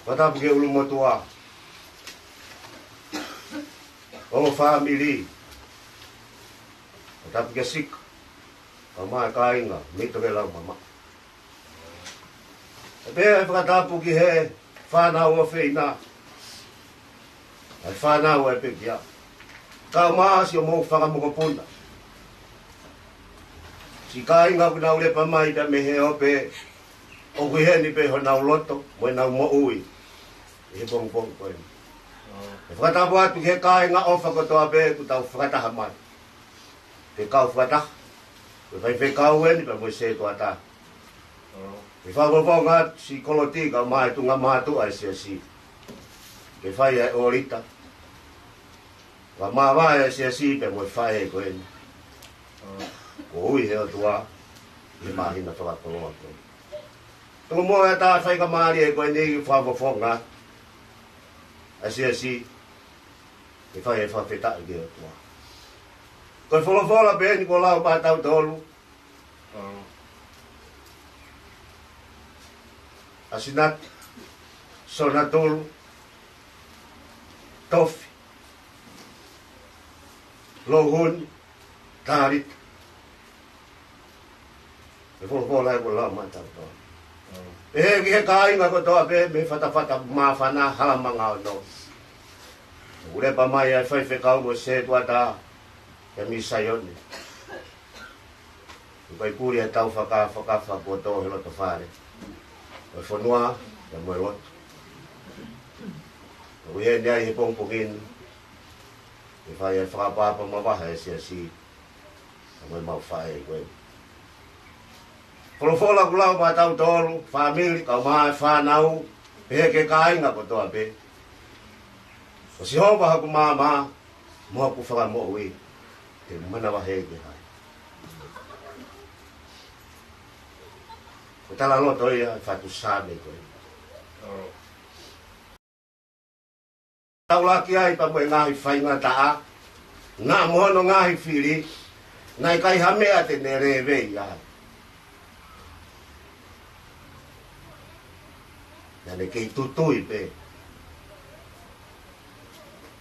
Patapu ke ulu motua. O family. Patapu ke sik. Ka mai ka inga. Mito ke lau mama. Pea e whakatapu ki he whanau o whina. Ai whanau e pekia. Ka maasi o mou whakamunga. Si ka inga ku nau lepa mai ta me he ope. O kui he ni pe ho nau loto. Mo nau mo ui. E he bong koe. E whakatapu atu ki he ka inga o whakotoa pe ku tau whakataha mai. Pe kau whakataha. Pe whai whekau e ni pe mo se toa ta. Ke whakawonga si koloti ka mai tunga matu ai si. Ke whai e orita. Wa mawa e si pe mo whai e koe. Ko ui heo tua. He mahina whakatoloa koe. Tunggu mo ta fai ka mari ko ni fa fonga. Asi. E fai fa feta ge to. Ko fola ben ko la ba tau tolu. Asinat sonatul tofi lohun tarit e fola ko la ma tau tolu. Ke kai nga ko to be me fata ma fana halamanga no. Ure pa mai ai fai fekau mo se tuata ke mi sayone. Kai puri tau faka po to helo to fare. O fonua ya mo lot. O ye dia he pong pongin. E fai fa pa ma ba ha si. Mo mau fai ko. Fola kula ba tau tolu, family ka ma fa nau, pe ke kai nga ko to abe. O si ho ba ku mama, mo ku fa mo we. Te mana ba he ke hai. Ko tala lo to ya fa tu sabe ko. Tau la ki ai pa mo ngai fai nga ta. Na mo no ngai fili. Nai kai ha me ate ne re ve ya. Nane kei tutui pe.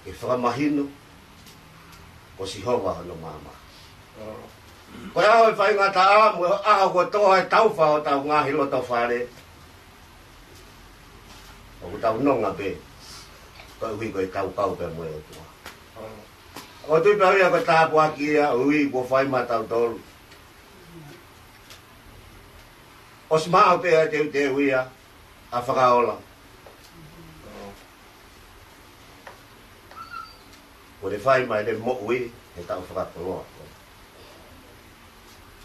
E whakamahino. Ko si hoa no mama. Ko e aho e whai ngā taa mo aho ko toa e tau whao tau ngā hilo tau whare. O ku tau nonga pe. Ko ui ko e tau kau pe mo e tua. O tui pe hia ko tāpu aki ea ui ko whai ma tau tolu. O si maa pe a te uia. A Fakaola. Ko le fai mai le mo ui e tau Fakapoloa.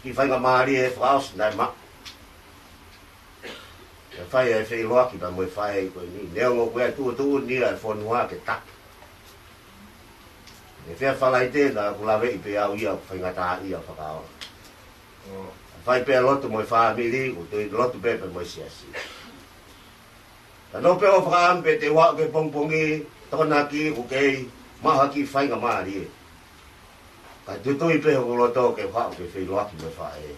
Ki fai ngā maari e Fakaos nai ma. E fai e whai loa ki pa mo e fai koe ni. Neo ngō koe tu ni a whonua ke tak. E whea whalai tēnā ku lawe i pe au ia whai ngā tā ia Fakaola. Fai pe lotu mo e whaamiri u tui lotu pepe mo e siasi. No pe o whakaampe te wā ke pongpongi tona ki u kei maha ki whainga maari. Ka tutui pe o loto ke whao ke whi loaki me whae.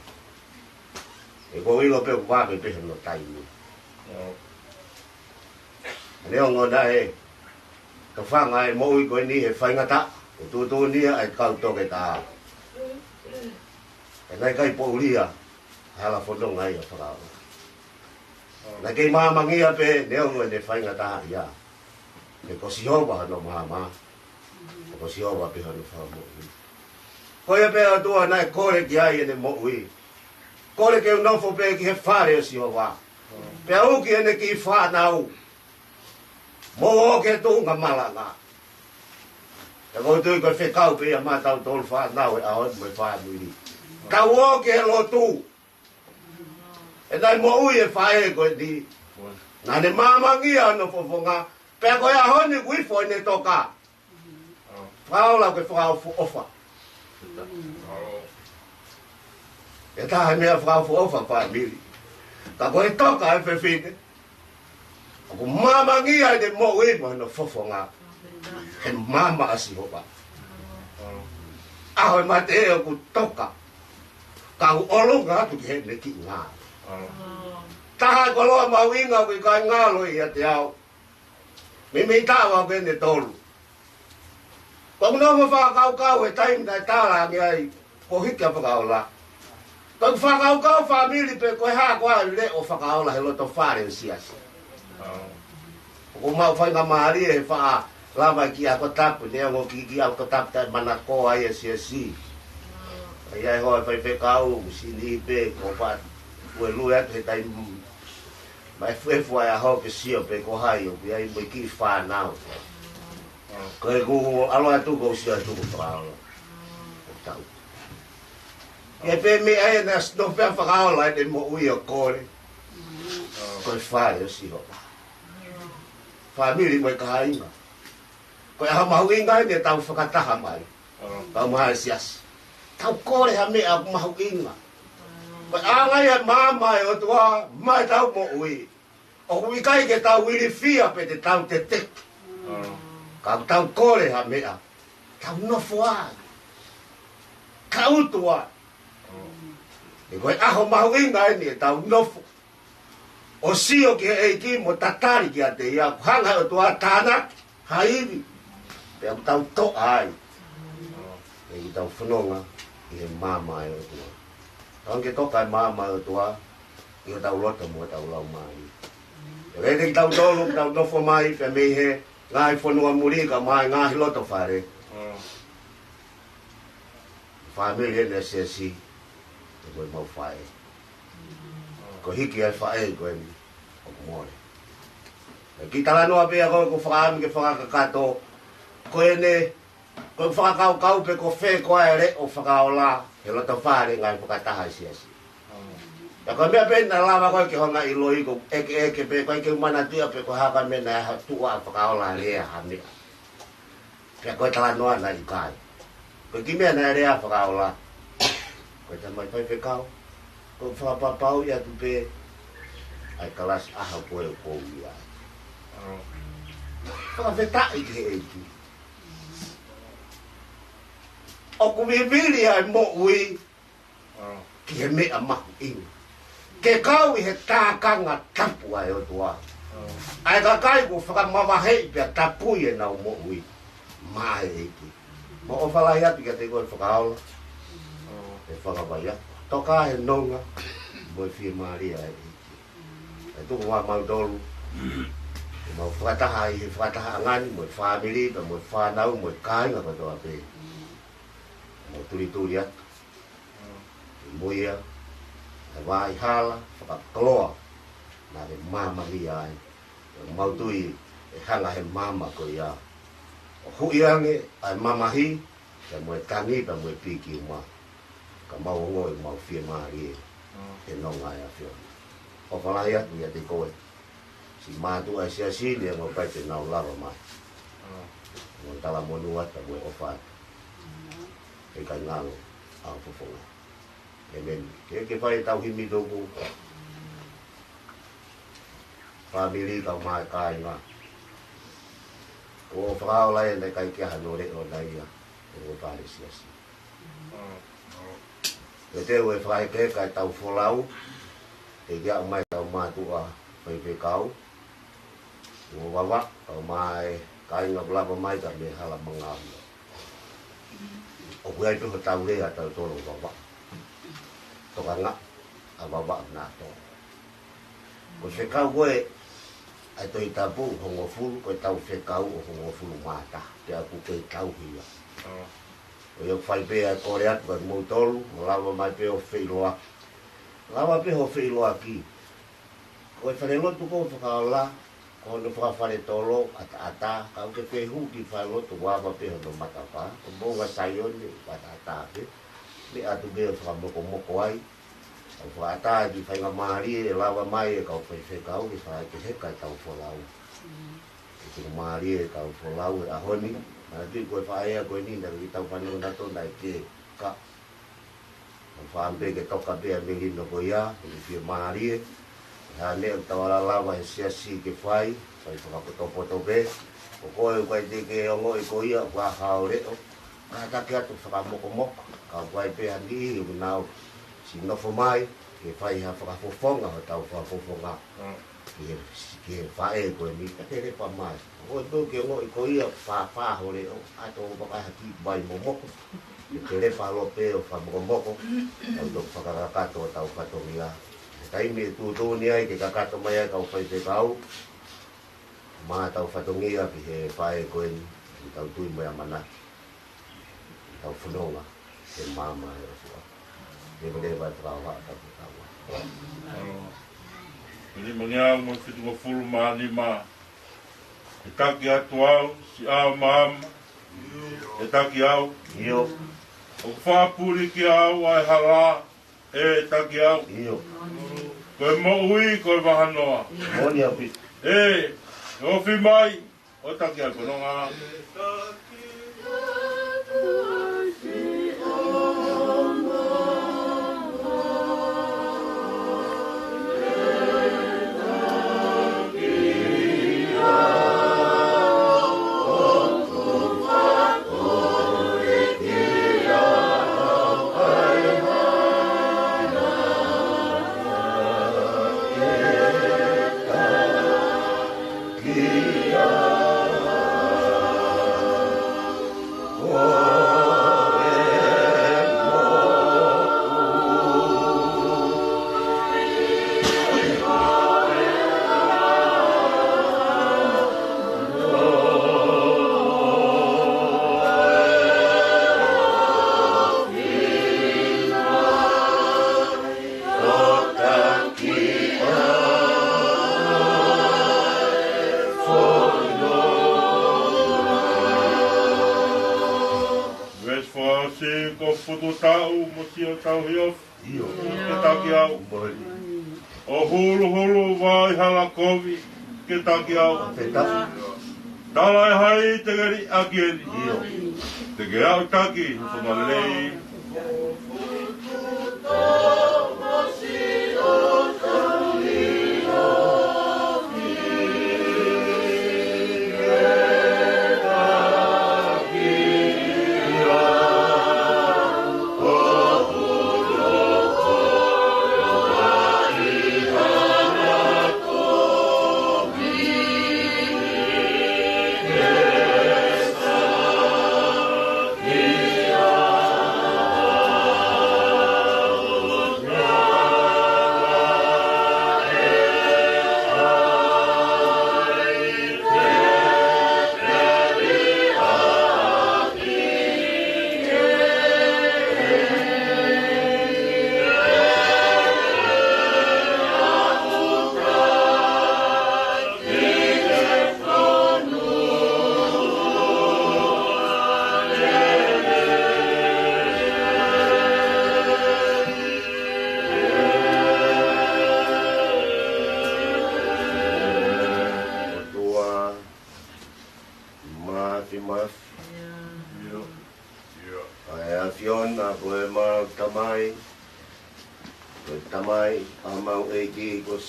E ko ilo pe o wāpe pe no taimi. Neo ngona e ka whanga e moui koe ni he whainga ta. E tutu nia e kau toke ta. E nai kai po uria hala whononga i a whakao. Na kei māmangia pe neo ngoi ne whainga taha ia. E ko si hoba no mama. E ko si hoba pe hanu wha mo'i. Ko ia pe atua nai kore ki ai ene mo'i. Kore ke unofo pe ki he whare o si hoba. Pe au ki ene ki whanau. Mo o ke tunga malanga. E ko tui ko whekau pe ia mātau tolu whanau e ahon mo e whanui. Ka o ke lotu. E nai mo ui e whae koe di. Nā ne māmangia no fofonga. Pea koe ahoni wifo ne toka. Whaola koe whao fu ofa. E taha mea whao fu ofa whaamiri. Ka koe toka e whewhine. Ako māmangia ne mo ui mo no fofonga. He mama asi hopa. Aho e mate e ku toka. Ka u olunga atu ki he ne ki ngā. Taha ko loa mawinga ko kai ngalo i te au. Me tawa ko ne tolu. Ko no mo fa kau e taim dai tala ngi ai ko hika Fakaola. Ko fa kau family pe ko ha ko le o Fakaola he lo to fare sias. Ko mau fa nga mari e fa lava ki a ko tapu ne ngo ki a ko tap ta manako ai siasi. Ai ho fa pe kau sini pe ko fa Ue lui atu he tai mai fuefua e aho ke sio pe ko hai o ai mo ki whanau. Ko e ku alo atu ko sio atu ko Fakaola. Tau. E pe me ai na no pe Fakaola e mo ui o kore. Ko e whare o sio. Famili mo e kahainga. Ko e ha mahuinga e tau whakataha mai. Tau maha sias. Tau kore ha me a mahuinga. Ko ala ya mama o tua mai tau mo ui. O ui kai ke tau wili fia pe te tau te te. Ka tau kore ha mea. Tau no fua. Ka utua. E koe aho mahu inga ni e tau nofu. O sio ke e ki mo tatari ki a te ia. Hanga o tua tāna haiwi. Pe au tau to ai. E i tau whanonga i he mama e o tua. Tau ke toka e mama e o tua. I o tau lota mo tau lau mai. E rei tau tolu, tau nofo mai, pe mei he ngai whanua murika mai ngai loto whare. Family e nesesi. E koe mau whae. Ko hiki ai whae koe ni. O kumore. E ki tala noa pia koe ko whakaami ke whakakato. Koe ne, koe whakakau kau pe ko whē koe re o whakaola. He loto whare ngai whakataha siasi. Ja koe mea pena lama koe ke honga ilo iko eke pe koe ke umana tia pe koe haka mena e tua whakaola rea hamea. Pea koe tala noa na i kai. Koe ki mea na rea whakaola. Koe ta mai pai whekau. Koe whakapapau ia tu pe. Ai kalas aha koe o kou ia. Whakawhetai ke eiki. O kumiviri ai mo ui. Ki he mea mahu inga. Ke kau i he tākanga tapu ai o tua. Ai ka kai ku whakamawahei pia tapu i e nau mo ui. Mai eiki. Mo o whalai api ka te koe whakaola. E Fanga Vaiaku. Toka he nonga. Moi fie Maria e eiki. E tuku wā mautolu. E mau whakataha i he whakataha angani. Moi whamiri, pa moi whanau, moi kāinga katoa pe. Mo turi atu. Muia, e wai hala, whakakloa, nā he mama hi ai. E mautui, e hanga he mama ko ia. O hui ange, ai mama hi, e moe tangi, pa moe piki uma. Ka mau ngoi, mau fie maari e. E nonga e a fio. O whalai atu ia te koe. Si mātu ai sia sili, e mo pai te nau lava mai. Mo tala monu ata, moe ofat. E kai ngalo, au pufonga. Amen. Ke whai tau himi tōku. Family kau mai kai ngā. O whakaola e nei kai kia hano re o nei ia. E o pāre siasi. E te ue whakai ke kai tau wholau. E kia mai tau mātua whai whekau. O wawa. Tau mai kai ngā blaba mai ka me hala mangāma. O kuai tuha tau rea tau toro wawa. Toka ngā, a wawa nā tō. Ko whekau koe, ai toi tapu hongo furu, koe tau whekau o hongo furu māta, te aku kei tau hia. O iau whai pēa kore atu kai mou tolu, o lawa mai pēo wheiloa. Lawa pēo wheiloa ki. Koe wharelotu ko whakaola, ko no whakawhare tolo, ata, kau ke whehu ki whailotu, wawa pēo no matawha, o monga saioni, ata pe. Me atu bea whakamoko ai. Au whaata ki whainga maari e lawa mai e kau whai whekau ki whaai ke heka e tau wholau. E tino maari e tau wholau e ahoni. Mana tui koe whaea koe nina ki tau whanau nato nai ke ka. Au whaampe ke toka bea me hino ko ia, e whia maari e. Ha nea tawala lawa he siasi ke whai, whai whakapotopoto be. O koe ukai te ke ongo e ko ia, whakao reo. Katake atu whakamoko. Kau wai pēha ni i nau si nofo mai, ke whai ha whakafofonga ho tau whakafofonga. Ke whae koe ni, te repa mai. O tō ke ngoi ko ia whāwhāho reo, ato o whakaha ki wai momoko. Te repa lo pēo whamokomoko, tau tō whakarakato o tau whatongia. Te taimi e tūtōni ai, ke kakato mai ai kau whai te kau. Mā tau whatongia pi he whae koe ni, tau tui mai amana. Tau whanonga. Ke mama e o sua. Ke mene vai trawa ka te tawa. Ni mangiau mo fitu mo fulu ma lima. E taki atu au, si au mama. E taki au. Io. O whapuri ki au ai hala. E taki au. Io. Koe mo ui, koe wahanoa. Moni api. E, o fi mai. O taki au kono ngā. se ko putu tau mo tia tau hio. Io. Ke taki au. O hulu vai hala kovi ke taki au. Peta. Tala e hai te gari akieri. Io. Te ke au taki, whama lei.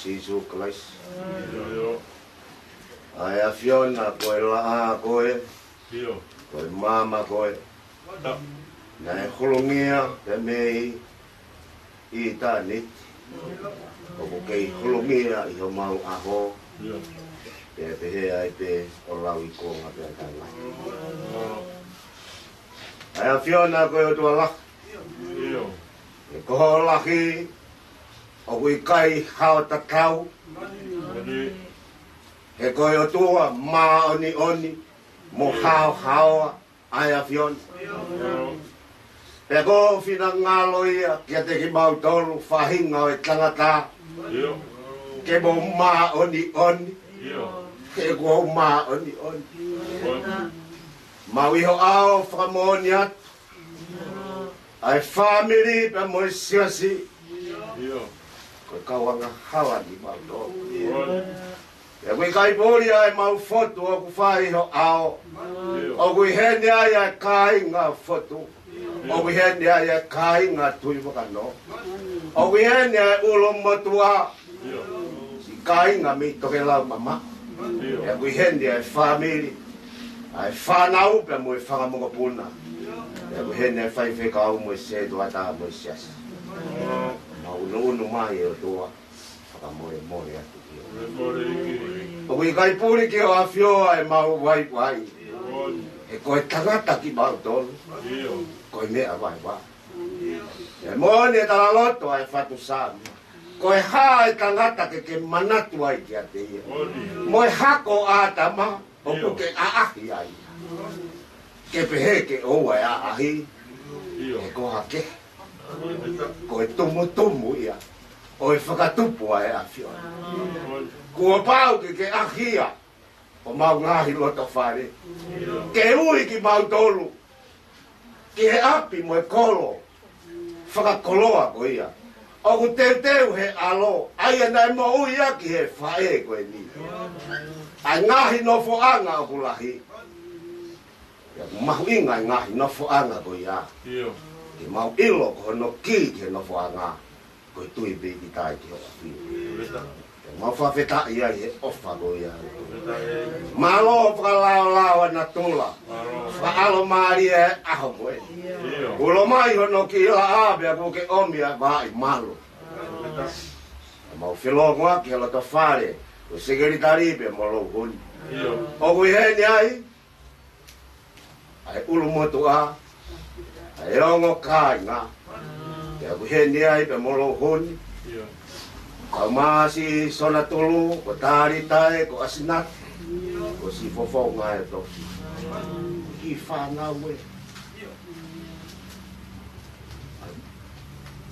Jesus Christ. Ai a Fiona koe la koe. Koe mama koe. Nai holongia te mei I ta nit. Ko kei holongia I ho mau aho. Te pehe ai te o lau I konga te tanga. Ai a Fiona koe o tua lak. E koho laki o kui kai hao takau. He koe o tua maa oni mo hao ai a Fiona. He ko whina ngalo ia kia te ki mau tolu whahinga o e tangata. Ke mo maa oni. Ke ko maa oni. Mau iho ao whakamoni atu. Ai family pe mo siasi. Ko kawanga hawa ni mau tolu. E kui kai pori ai mau foto o ku whai ho ao. O kui hene ai ai kai ngā foto. O kui hene ai ai kai ngā tui wakano. O kui hene ai ulo motua. Si kai ngā mi toke lau mama. E kui hene ai family. Ai whanau pe mo e whangamonga puna. E kui hene ai whaiwheka au mo e se tua tā mo e siasa. Mau unu mai e o tua. Whakamoe atu. O kui kai puri ki o a whioa e mau wai. E koe tangata ki mau tolu. Koe mea wai. E mone e tala loto ai whatu sāmi. Koe hā e tangata ke manatu ai ki a te ia. Moe hako ātama o puke aahi ai. Ke pehe ke oua e aahi. E koha ke. Koe tumu ia. O e whakatupu ai a whioa. Kua pau ke ahia. O mau ngahi loto whare. Ke ui ki mau tolu. Ki he api mo e kolo. Whakakoloa ko ia. O ku teu he alo. Ai anai mo ui aki he whae koe ni. Ai ngahi nofo anga o ku lahi. Ia ku mahu inga ngahi nofo anga ko ia. Ki mau ilo ko no ki he nofo anga. Koe tui beki tai ki hoa whiu. Mau whawheta ia he ofa ko ia. Malo whakalao na tula. Whaalo maari e aho koe. Ulo mai hono ki ila abea ko ke omia vai malo. Mau whilo ngoa ki hala to whare. O segeritari pe mo lo honi. O kui heni ai. Ai ulu motu a. Ai ongo kai ngā. Ia ku heni ai pe molo honi. Kau masi sona tulu, ko tari tae, ko asinat. Ko si fofo ngai toki. Ki whanga ue.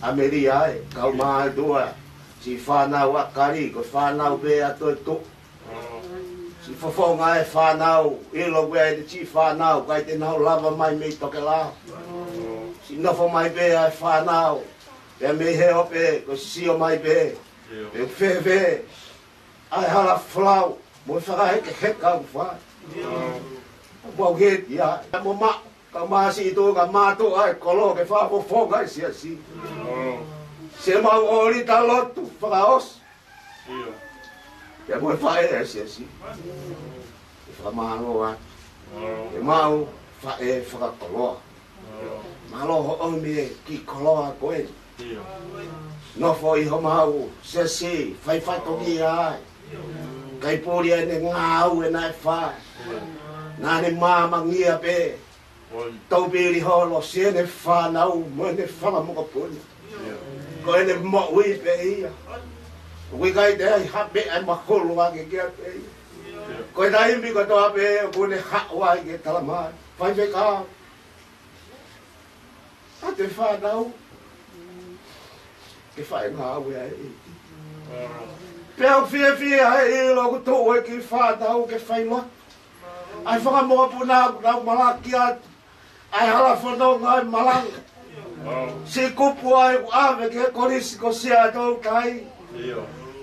Ameri ai, kau mai dua. Si whanau akari, ko whanau bea toi tu. Si fofo ngai whanau, ilo wea te si whanau, kai te nau lava mai mei toke lao. Si nofo mai be ai whanau. Pea me he ope, ko sio mai be. Pea whewe. Ai hala flau. Mo whakaheke heka u whai. Mo heti ai. Mo ma. Ka maasi ito ka mato ai kolo ke wha mo whonga i sia si. Se mau ori ta lotu whakaos. Pea mo whae e sia si. Whamahango ai. E mau whae whakakoloa. Malo ho ome ki koloa koe. Nofo i ho mau se si whai whatongi ai. Kai pori e ne ngāu e nai whae. Nā ne māmangia pe. Tau piri holo se ne whanau mo ne whanamoka puni. Ko e ne mo ui pe ia. Ui kai te ai hape ai makolo ake kia pe ia. Ko e taimbi ko toa pe ko ne hawa i ke talamai. Whai whekau. A te whanau. Ke whae ngāu e ai. Pea fie ai e loku tō e ki whanau ke whailot. Ai whakamoa puna nau malaki atu. Ai hala whanau ngai malanga. Si kupu ai ave ke korisi ko sia tau kai.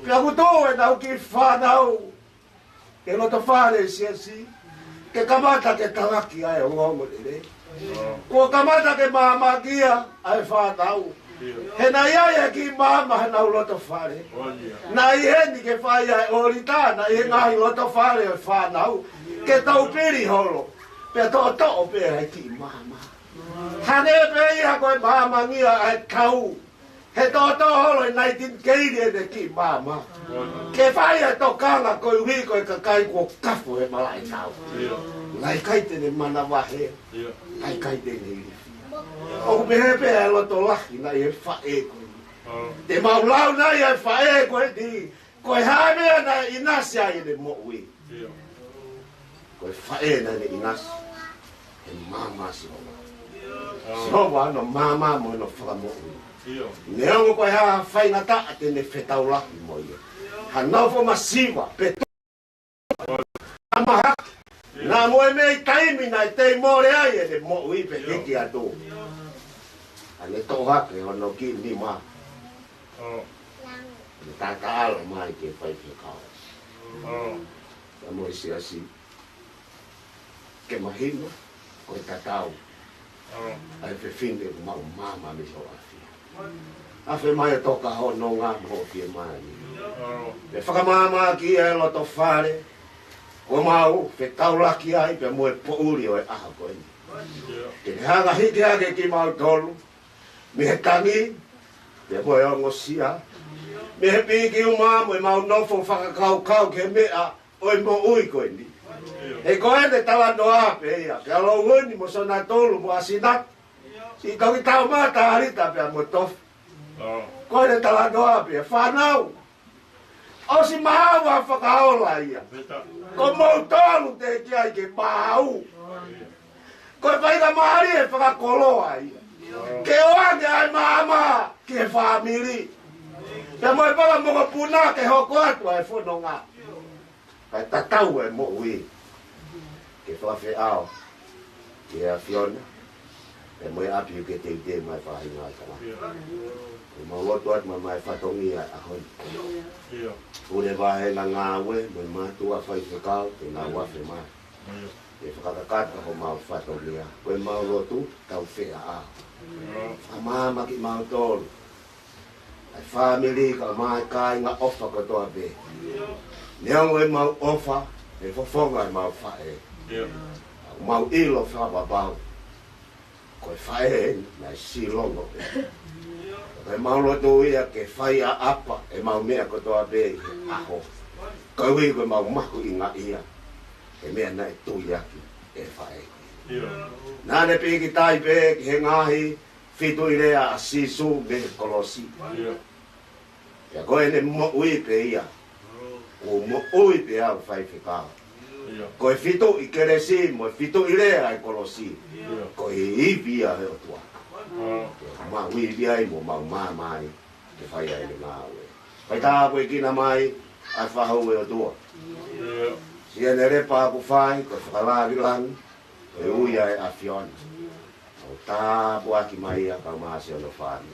Pea ku tō e nau ki whanau. Ke loto whare sia si. Ke kamata ke talaki ai o ngongo lere. Ko kamata ke māmakia ai whanau. He na iaia ki mama he nau loto whare. Na i heni ke whai ai orita, na i ngahi loto whare o whanau. Ke tau piri holo. Pea tō tō pe ai ki mama. Hane pe ia koe mama ngia ai kau. He tō tō holo i nai tin keiri e ki mama. Ke whai ai tō kanga koe hui koe ka kai kua kafu he malai tau. Lai kai tene mana wahe. Lai kai tene iri. O mehe pe e loto laki na e whae koe. Te maulau na e whae koe di. Koe haemea na inasi ai ne mo ui. Koe whae na ne inasi. He mama si homa. Si homa ano mama mo no whakamo ui. Neongo koe haa whaina ta a tene whetau laki mo ia. Ha naufo masiwa pe to. Amahaki. Nā moe mei taimi nai tei more ai e ne mo ui pe hiki a tō. Ane tō hake ono ki ni mā. Ne tāka ala mai ke whai whekau. Ka moe si asi. Ke mahina, koe tatau. Ai whe whine ku mau māma me so awhia. A whe mai a toka ho no ngā mo fie mai ni. Me whakamāma ki e loto whare. Ko mau, whe taulaki ai, pe moe pouri o e aha koe ni. Ke ne hanga hiki ake ki mau tolu. Me he tangi, pe moe ongo sia. Me he piki uma, moe mau nofo whakakau ke mea, oi mo ui koe ni. He koe te tawa noa pe ia, ke alo uni mo sona tolu mo asinat. Si toki tau mata harita pe mo tofu. Koe te tawa noa pe, whanau. O si mahawa Fakaola ia. Ko mau tolu te ki ai ke mau. Ko whaika maari e whakakoloa ia. Ke oane ai mama, ke whamiri. Te moe pala mongo puna ke hoko atu ai whono ngā. Kai tatau e mo ui. Ke whawhi ao. Ke a Fiona. Te moe api ke te ite mai whahi ngā kama. Ke mau lotu atu mai whatongi ai ahoi. Ure wahe na ngā ue, mai mātua whai whekau, te ngā wafe mai. E whakakakata ho mau whatongi a. Koe mau lotu, tau whea a. Whamama ki mau tolu. Ai whamiri ka mai kai ngā ofa katoa be. Neongo e mau ofa, e whafonga e mau whae. Mau ilo whababau. Koe whae nai silongo pe. Koe mau lotu ia ke whai a apa e mau mea katoa be i aho. Koe hui koe mau maku i ngā ia. E mea nai tui aki e whae. Nāne piki tai pe ki he ngahi whitu i rea a sisu me kolosi. Ia koe ne mo ui pe ia. O mo ui pe au whai whikao. Koe whitu i keresi mo whitu i rea i kolosi. Koe i via he o tua. Ma ui via i mo mau mai ke whai ai le ngā ue. Pai tā koe kina mai ai whahau e o tua. Sia ne repa aku whai koe whakalari langi. E ui ai a Fiona. O Ta bua ki mai a ka masio no whāni.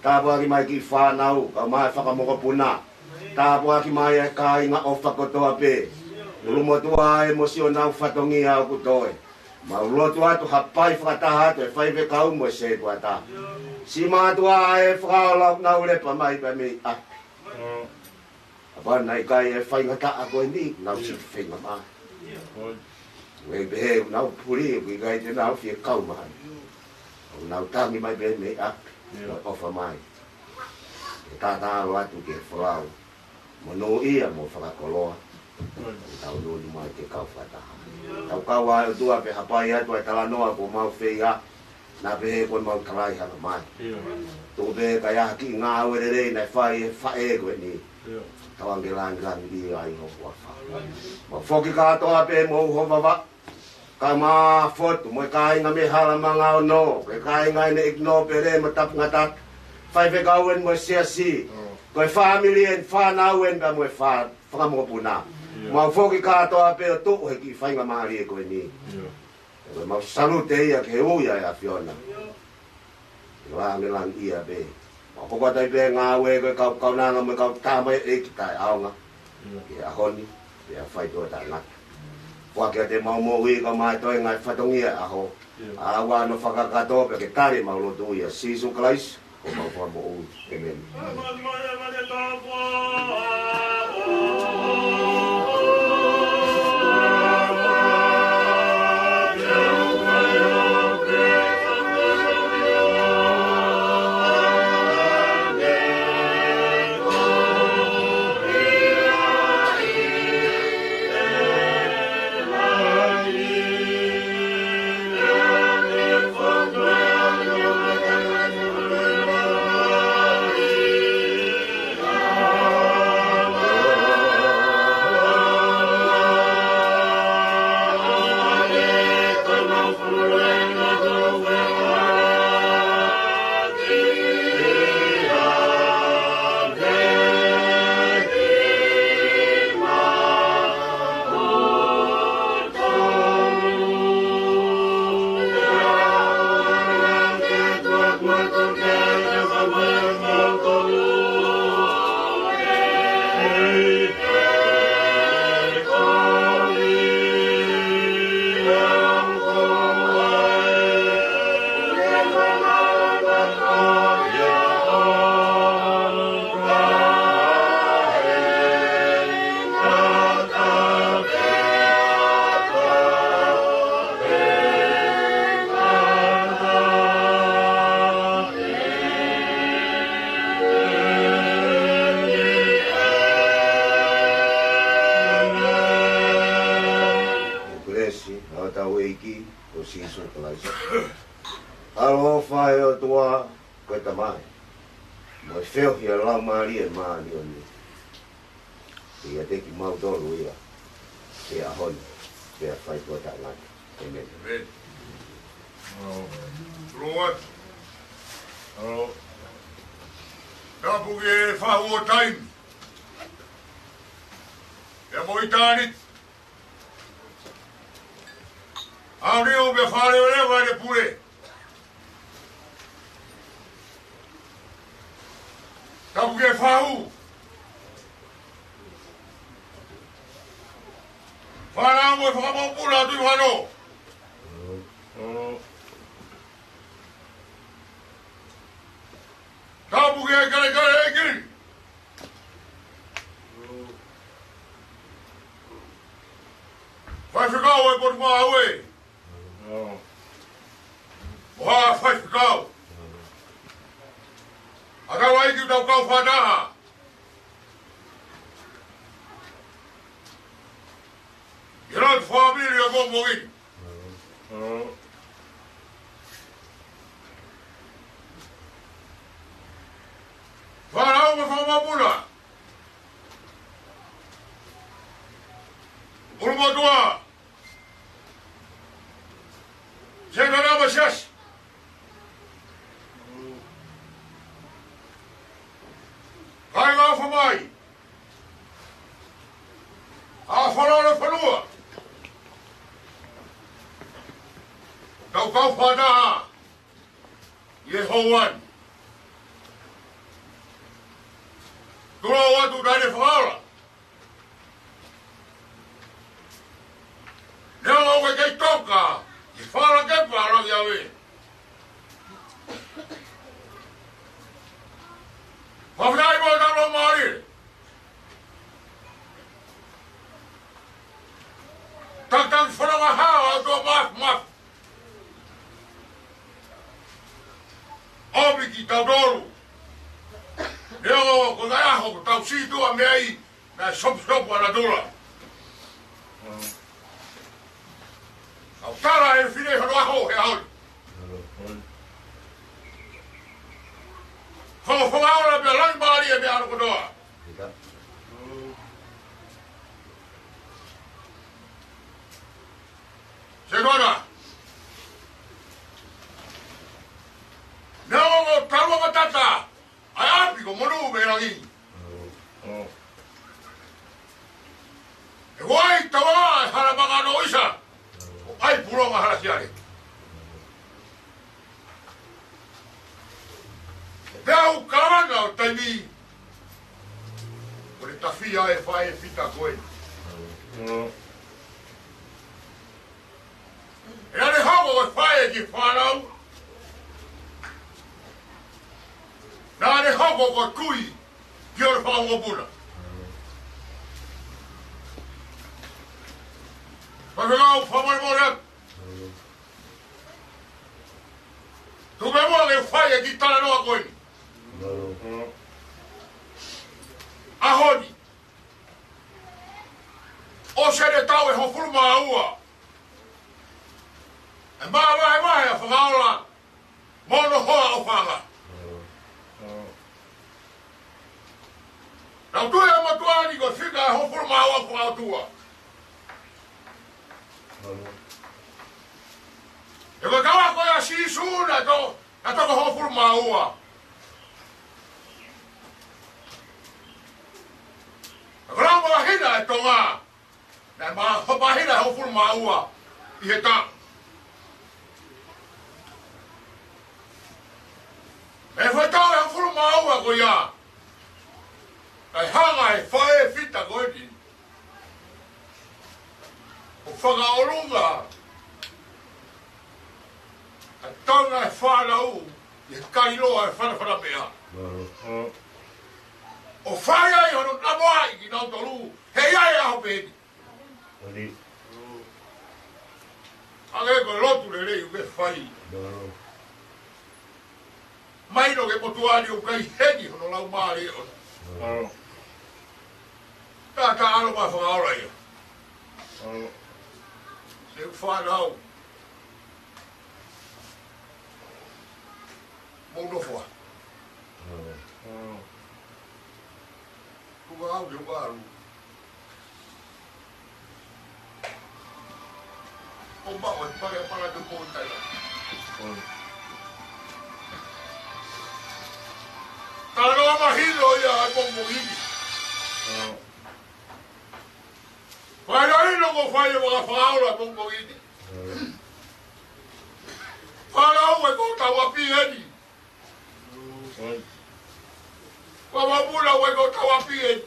Ta bua ki mai ki whānau, ka mai whakamoko puna. Ta bua ki mai e ka inga o whakotoa pē. Ulumotua e mosio nau whatongi au kutoe. Ma ulotu atu hapai whakataha atu e whaive kau mo se puata. Si mātua e whakaola nau lepa mai pa me api. Apa nai kai e whaingata a koe ni, nau si whainga mai. Wei behe nau puri, kui kai te nau fie kau mai. Nau tangi mai behe me api, nau ofa mai. E tātā alo atu ke whakau. Mo no ia mo whakakoloa. Tau nunu mai ke kau whataha. Tau kau ai o tua pe hapai atu ai talanoa ko mau whea. Nā pehe kon mau kalai hana mai. Tō pehe kai aha ki ngā uerere nei whai e whae koe ni. Tau angelang i ai ho kua wha. Ma whoki katoa pe mo hova wa. Ka mā whotu mo e ka inga me hala manga o no. Ke ka inga ine igno pe re ma tap ngatat. Whai whe kauen mo e sea si. Koe family en whānauen ka mo e whakamopuna. Mau whoki katoa pe o tō he ki whainga maari e koe ni. Mau salute ia ke uia e a Fiona. Angelang ia pe. Mau pokotai pe ngā ue koe kau nanga me kau tāmai e ki tai aonga. Ke a honi, pe a whai toa tā ngata. Whakia te mau mo ui ka mai toi ngai whatongia aho. Awa no whakakatoa pe ke tare mau lotu ia. Sisu Christ, ko mau wha mo ui. Amen. Alo whae o tua koe ta mai. Moi wheo hi a lau maari e maani o ni. Ia teki mau tolu ia. Te a honi. Te a whai kua ta ngani. Amen. Amen. Lord. Tapu ke whahu o time. Ia moi tānit. Aureo me whare o lewa ne pure. Tapu ke whahu. Whanau mo e whakamopura tui whano. Tapu ke kare kare e kiri. Whai whikau e potu maa ue. Wha whai whikau. Aka wai ki tau kau whanaha. Iran familia ko mogi. Whanau me whamapuna. Urumatua. Senarama sias. Kai ngā whamai. A whanau whanua. Tau kau whanaha. Ye hoan. Tula watu dane Fakaola. Neo we kei Tonga. Ye Fakaola ke paro ya we. Wafai mo na lo mari. Tang whananga hao to maf. Omi ki tau doru. Reo ko nai aho ko tau si tua mei na sop ana dura. Au tara e whine hono aho he aho. Fakaola me lang mari e me ano kodoa. Senora. Nao talua matata. Ai api ko monu me rangi. E wai tawa hala mga no isa. Ai puro nga hala siare. Deu kalanga o taimi. Ore tafia e fai e fita koe. E ane hongo e whae ki whanau. Nā ane hongo ko kui ki ore whakangopuna. Whakangau whamai moreak. Tume moa e whae ki tala noa koe. Ahoni. O sere tau e hofuru maa ua. E mai a Fakaola mono hoa o whanga. Nau tue a matuani ko whika e hofuru maa ua whakautua. E ko kawa koe a sisu na toko hofuru maa ua. E ko rau mga hina e Tonga. Na mga hina e hofuru maa ua. I he ta. E foi tau e hofuru maa ua ko ia. Ai hanga e whae fita koe ni. O whakaolunga. A Tonga e whanau. I kailoa e whanawhana mea. O whae ai hono namoa i ki nau tolu. Hei ai aho pēni. Age ko lotu le rei uke whai. Maino ke motuani o kai heni hono lau maari o. Ta alo ma Fakaola ia. Se whanau. Mouno fua. Kuka au te waru. O mau e pare te pontai. Tanoa mahilo ia ai pomogini. Vai aí no go fai o Fakaola pomogini. Fala o go tawa pieni. Kwa mula o go tawa pieni.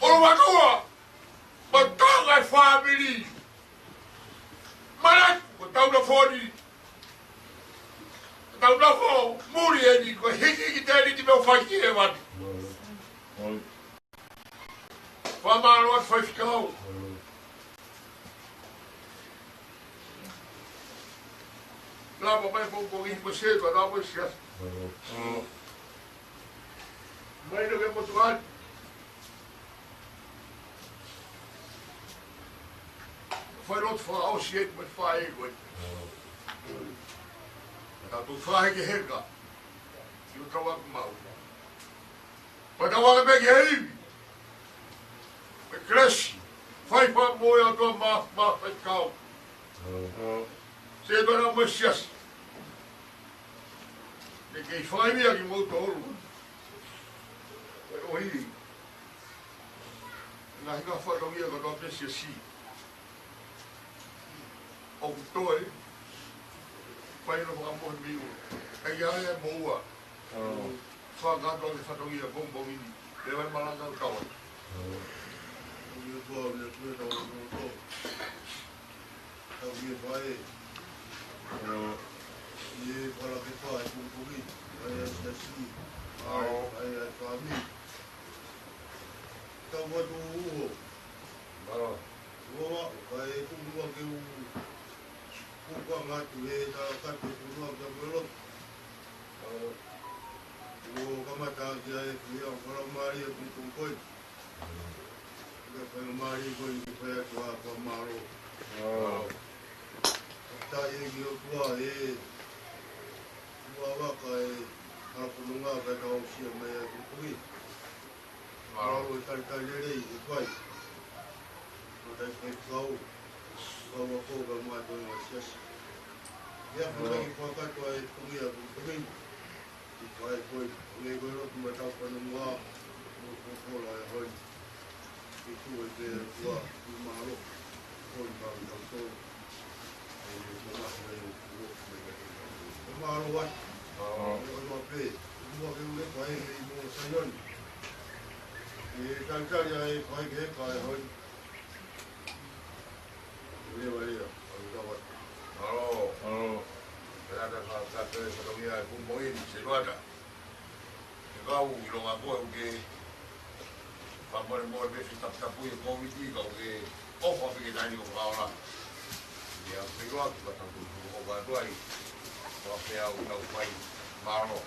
O matua. Batanga family. Malat o tawa fodi. Tau na fo, muri e ni ko hiki ki tēni ti meu whaki e wani. Whamaro at whaifikau. Lama mai pōpō i mo seto a nāmo i sias. Mai no ke motuani. Whai rotu whakao si etu mai whae e koe. Ka tu whahe ke heka. I o tawaku mau. Pa tawaku me ke heivi. Me kresi. Whai wha moe a tua whai kau. Se dona mo sias. Ne kei whai mea ki mouta olu. O hiri. Nga hika whakawia ka toa pesi a si. O kutoe. pai no mga mo ni u ai ai mo wa fa ga do le fa do ia bom bom ni le vai malanga ka wa ni bo le tu do do ta vi vai ni para que fa ai un poquito ai assim ai fa mi ta wa do Wah, baik pun dua kau buka mati dah kat semua belum. Kamu tahu dia yang kalau mari pun tungkoi. Kalau mari pun kita tua kamaru. Tak ini tua tua wakai aku nunggu kata usia maya tungkoi. Malu kali ini tua. Kau aku bermuat dengan sias. Dia mulai fokus tuai punya punya. Tuai koi, ni koi lo tu macam penunggu, kau lah koi. Itu dia tua, malu, koi bang tu. Malu wat. Malu apa? Semua kau koi ni mau sayon. Ni kalau dia koi koi. Ini balik ya, kalau kalau ada satu sebelumnya kumpuin siapa kau bilang aku ke pamer mau besi tak pun komiti kau ke apa kita ni kau lah dia perlu kita tunggu kau berdua ini kau saya udah main malu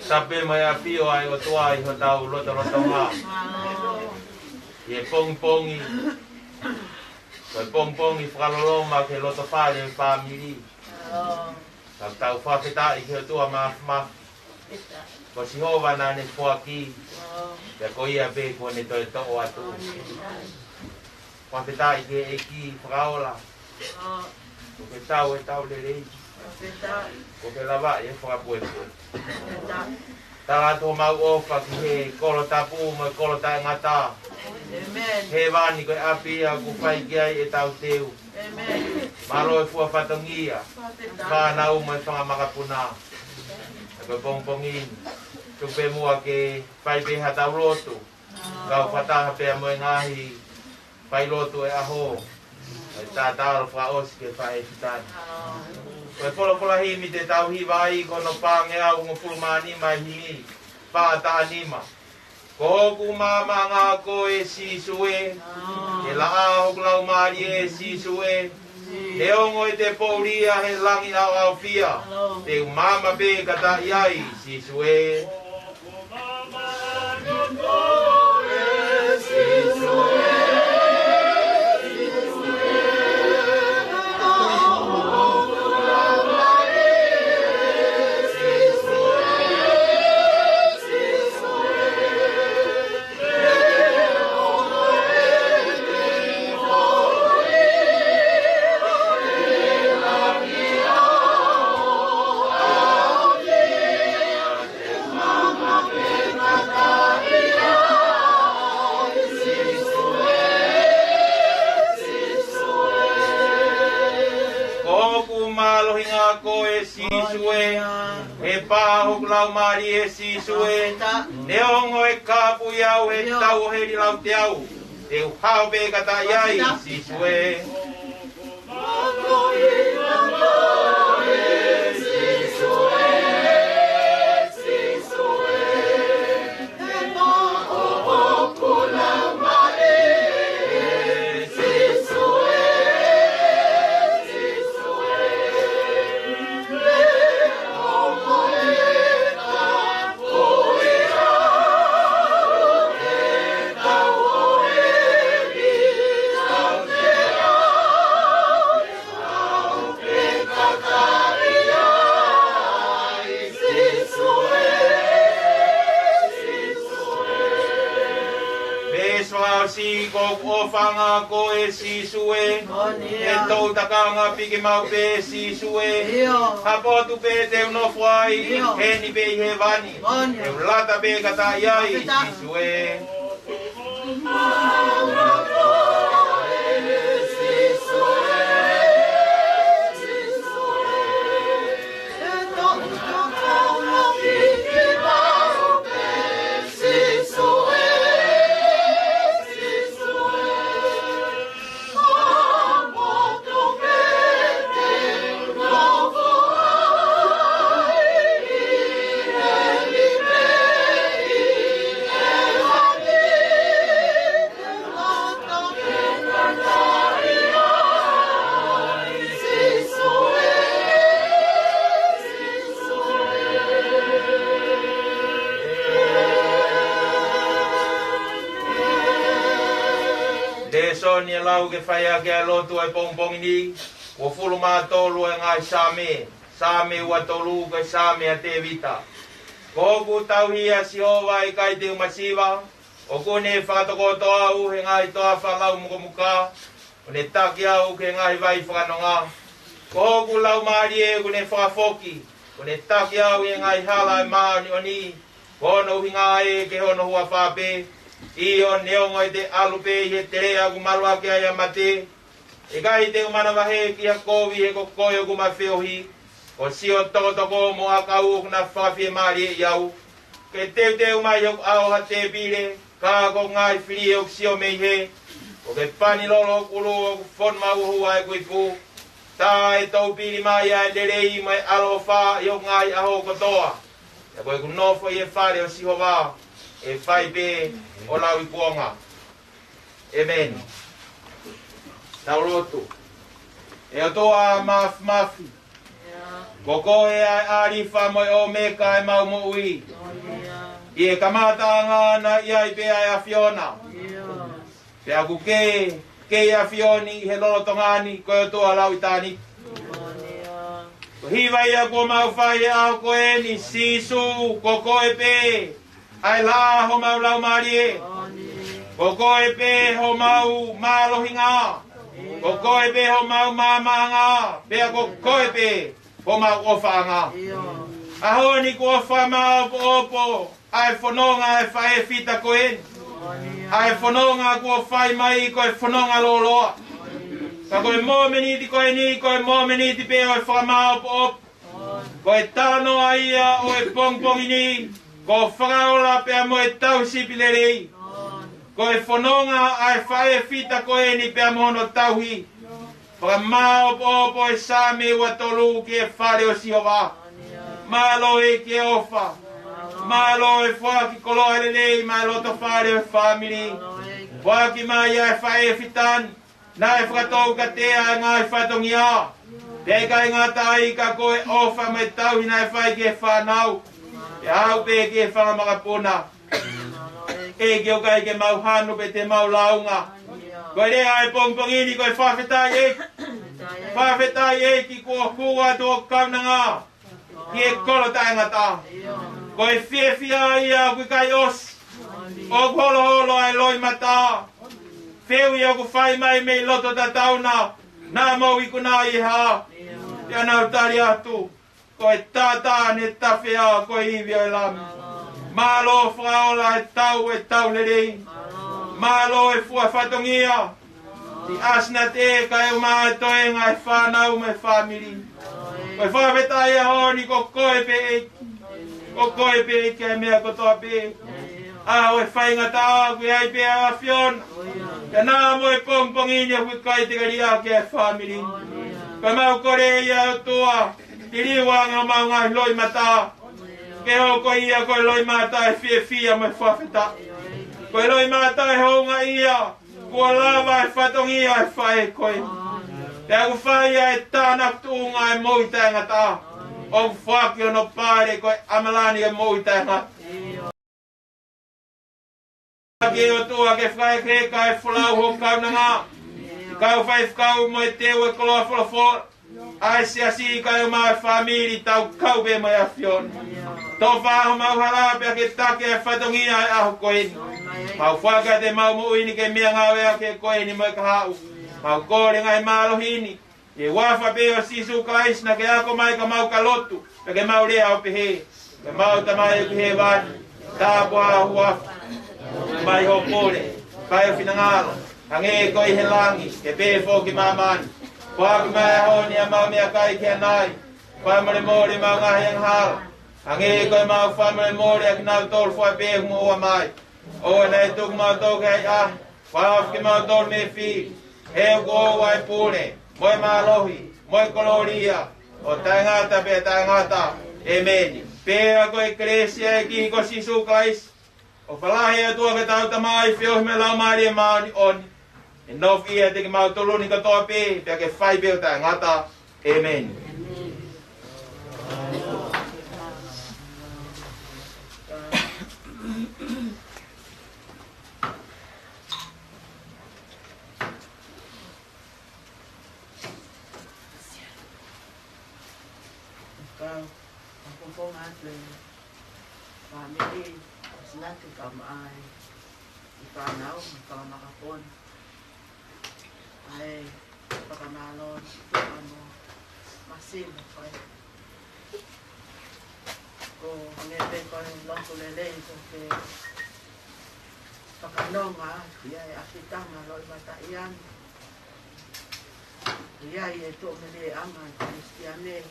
Sape mai apio ai o tua i ho tau roto ngā. Ie pongpongi. Koe pongpongi whakaloloma ke loto whare o whamiri. Tau whawhetai ke o tua maf. Ko si hova nā ne whaki. Ia ko ia be ko ne toi to'o atu. Whawhetai ke eki Fakaola. Ko ke tau e tau le rei. Ko ke lawa e whakapuepu. Tanga tō mau ofa ki he kolo tapu mai kolo tai ngata. He wani koe api a ku whai ki ai e tau teu. Maro e fua whatongia. Whanau mai whangamakapuna. E koe pongpongin. Tupe mua ke whai beha tau rotu. Kau whataha pia moe ngahi. Whai rotu e aho. E tā tāro whaosi ke whai e whitani. Koe pola hi mi te tau hi vai kono pānge au ngofulmani mai hi pāta anima. Ko hoku māma ngā ko e sisue, e la aho lau mari e sisue, te ongo e te pouria he langi au au fia, te umama be kata iai sisue. Ko e sisue, e pāhok lau mari e sisue, ne ongo e kāpu iau e tau heri lau te au, te uhau pe kata iai sisue. Si ko o fanga ko e sisue e tau takanga piki mau pe sisue hapo tu pe te uno fuai he ni pe he vani e ulata pe kata iai sisue. Ni lau ke whai ake a lotu e pongpongi ni, o fulu mā tolu e ngai same ua tolu ke same a te vita. Ko ku tau hia si hoa i kai te umasiwa, o kone whakatokoto au he ngai toa whalau muka, o ne taki au ke ngai vai whakanonga. Ko ku lau maari e kone whakafoki, o ne taki au e ngai hala e maani o ni, Kono hinga e ke hono hua whape. I o neongo i te alupe i he te rea ku marua ke ai amate. E kai te umana wahe ki ha kovi he ko koyo ku mawheohi. O sio toko mo a kau na whawhi e maari e iau. Ke te umai au au ha te pire. Ka ko ngai whiri e o sio mei he. O ke pani lolo kuru o ku whon mau hua e kui pu. Tā e tau piri mai a e lerei mai alo wha i o ngai aho kotoa. E koe ku nofo i e whare o siho wā. E whai pē o lau i puonga. Amen. Tau rotu. E o toa mafi. Koko e ai arifa moi o meka e mau mo ui. I e kamata ngana i ai pē ai a Fiona. Pe aku ke a Fioni he lolo tongani koe o toa lau i tāni. Ko hiwa ia kua mau whai e au koe ni sisu koko e pē. Ai la ho mau lau maari e. Koko e pē ho mau mālohinga. Koko e pē ho mau māmaanga. Pea koko e pē ho mau ofaanga. Aho ni kua wha mau opo. Ai whanonga e whae fita koe. Ai whanonga kua whai mai koe whanonga loloa. Ka koe mōmeniti koe ni koe mōmeniti pē o e wha mau opo. Koe tāno a ia o e pongpongi ni. Ko Fakaola pea mo e tau sipilerei. Ko e whanonga ai whae fita koe ni pea mohono tauhi. Whaka mao po e sāme ua tolu ki e whare o sihowa. Malo e ki e ofa. Malo e whaki koloa lelei mai loto whare o family. Whaki mai ai whae fitan. Na e whakatou ka tea e ngai whatongi a. Peka e ngata ai ka koe ofa me tauhi na e whae ki e whanau. E au pe ke whanga makapuna. E ke o kai ke mau hanu pe te mau launga. Koe rea e pongpongini koe whawhetai e. Whawhetai e ki kua kua tō kaunanga. Ki e kolo taingata. Koe whiawhia ia kui kai os. O holo holo ai loi mata. Whiu ia ku whai mai mei loto ta tauna. Nā mau i kuna i ha. Ia nau tari atu. Koe tātā ne tawhea koe iwi o lami. Malo Fakaola e tau lerei. Malo e fua whatongia. Ti asna te ka e uma e toenga e whanau me family. Koe whawhetai e honi ko koe pe eki. Ko koe pe eki e mea kotoa pe. Aho e whainga tā kui ai pe a Fiona. Ka nā mo e pongpongini a kui kai te kari a ke e family. Koe mau kore ia o toa. Tiri wanga o mau ngai loi mata. Ke ho ko ia koe loi mata e fia me whawheta. Koe loi mata e honga ia. Kua lava e whatongia e whae koe. Te aku whaia e tānak tuunga e moitanga tā. O whaki o no pāre koe amalani e moitanga. Ke o tua ke whae kreka e whalau ho kaunanga. Kau whae whakau mo e teo e koloa whalafora. Ai se asi kai o mai family tau kau be mai a Fiona. Tō whaho mau harapea ke take e whatongia e aho koe. Mau whaka te mau muini ke mea ngawea ke koe ni mai ka hau. Mau kore ngai malohini. E wafa pe o sisu kais na ke ako mai ka mau ka lotu. Pe ke mau rea o pehe. Ke mau tamai o pehe wani. Tāpo a huafa. Mai ho kore. Pai o finangalo. Hange koe he langi. Ke pe fōki mamani. Whaki mai honi a mau mea kai kia nai. Whamare mori mau ngahi ang hala. Hange koe mau whamare mori a kinau tolu whai pehu mo ua mai. Oe nei tuku mau tau kei ah. Whawki mau tolu me whi. Heu ko o wai pune. Moi malohi. Moi koloria. O taingata pe taingata. Amen. Pea koe kresia e kihi ko sisu kais. O whalahi a tua ke tauta mai whiohi me lau maari e maoni oni. E no fia te ke mau toluni ka toa pe, pia ke whai peo ta ngata. Amen. Kau, aku pun ada family, senang kamai, ikanau, kalau makapun. Ai, pagkamalon, ito ano, masin, okay. ko ngebe ko loko lele ko ke pakanonga ia e akitanga loi mataian ia e to mele anga kristiane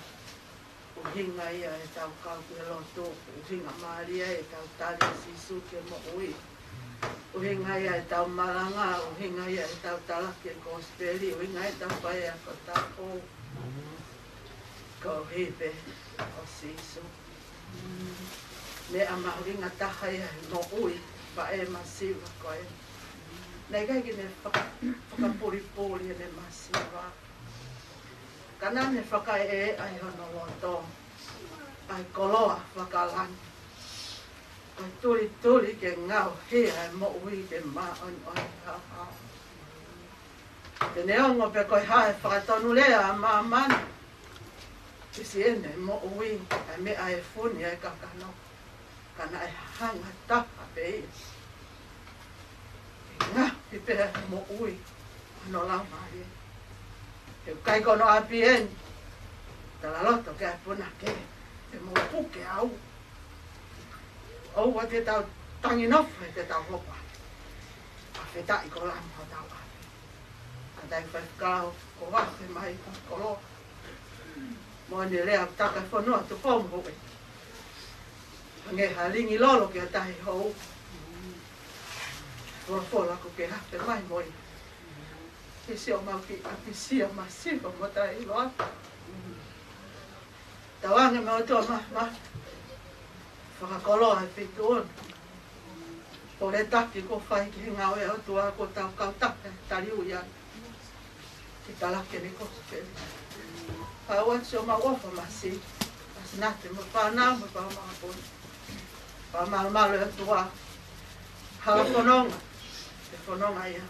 uhinga ia e tau kau ke loto uhinga maria e tau tali sisu ke mo ui uhinga ia e tau malanga uhinga ia e tau tala ke gospeli uhinga e tau pai a ko tako ko hipe o sisu me ama uhinga taha ia mo ui pa e masiva ko e nei kai ke ne whakapuri-puri e ne masiva kana ne whaka e ai hono loto ai koloa whakalani ai turi ke ngau he ai mo ui ke ma on ha te neongo pe koi hae whakatonu lea ma mani kisi ene mo ui ai me ai funi ai kakano kana ai hanga taha pe ia ngā i pēr mo ui ano lau mai e kai kono api en tala loto ke ai puna ke e mo puke au au a te tau tangi nofu e te tau hopa a wheta i ko lam ho tau api a tai whaikau ko wahe mai ko lo mo ni lea taka whanua tu pomu hoi nge halingi lolo ke a tahi hou Fola ko ke hape mai moi. Ke si o mau ki apisia masiva mo tai loa. Tawanga me o toa ma. Whakakoloa e whituon. Po le taki ko whai ki ngau e o tua ko tau kautake tariu ian. Ki talake ni ko speli. Hawa si o mau ofa masi. Asinate mo whanau mo whamahapon. Whamahamalu e tua. Hala kononga. Te whanonga ia,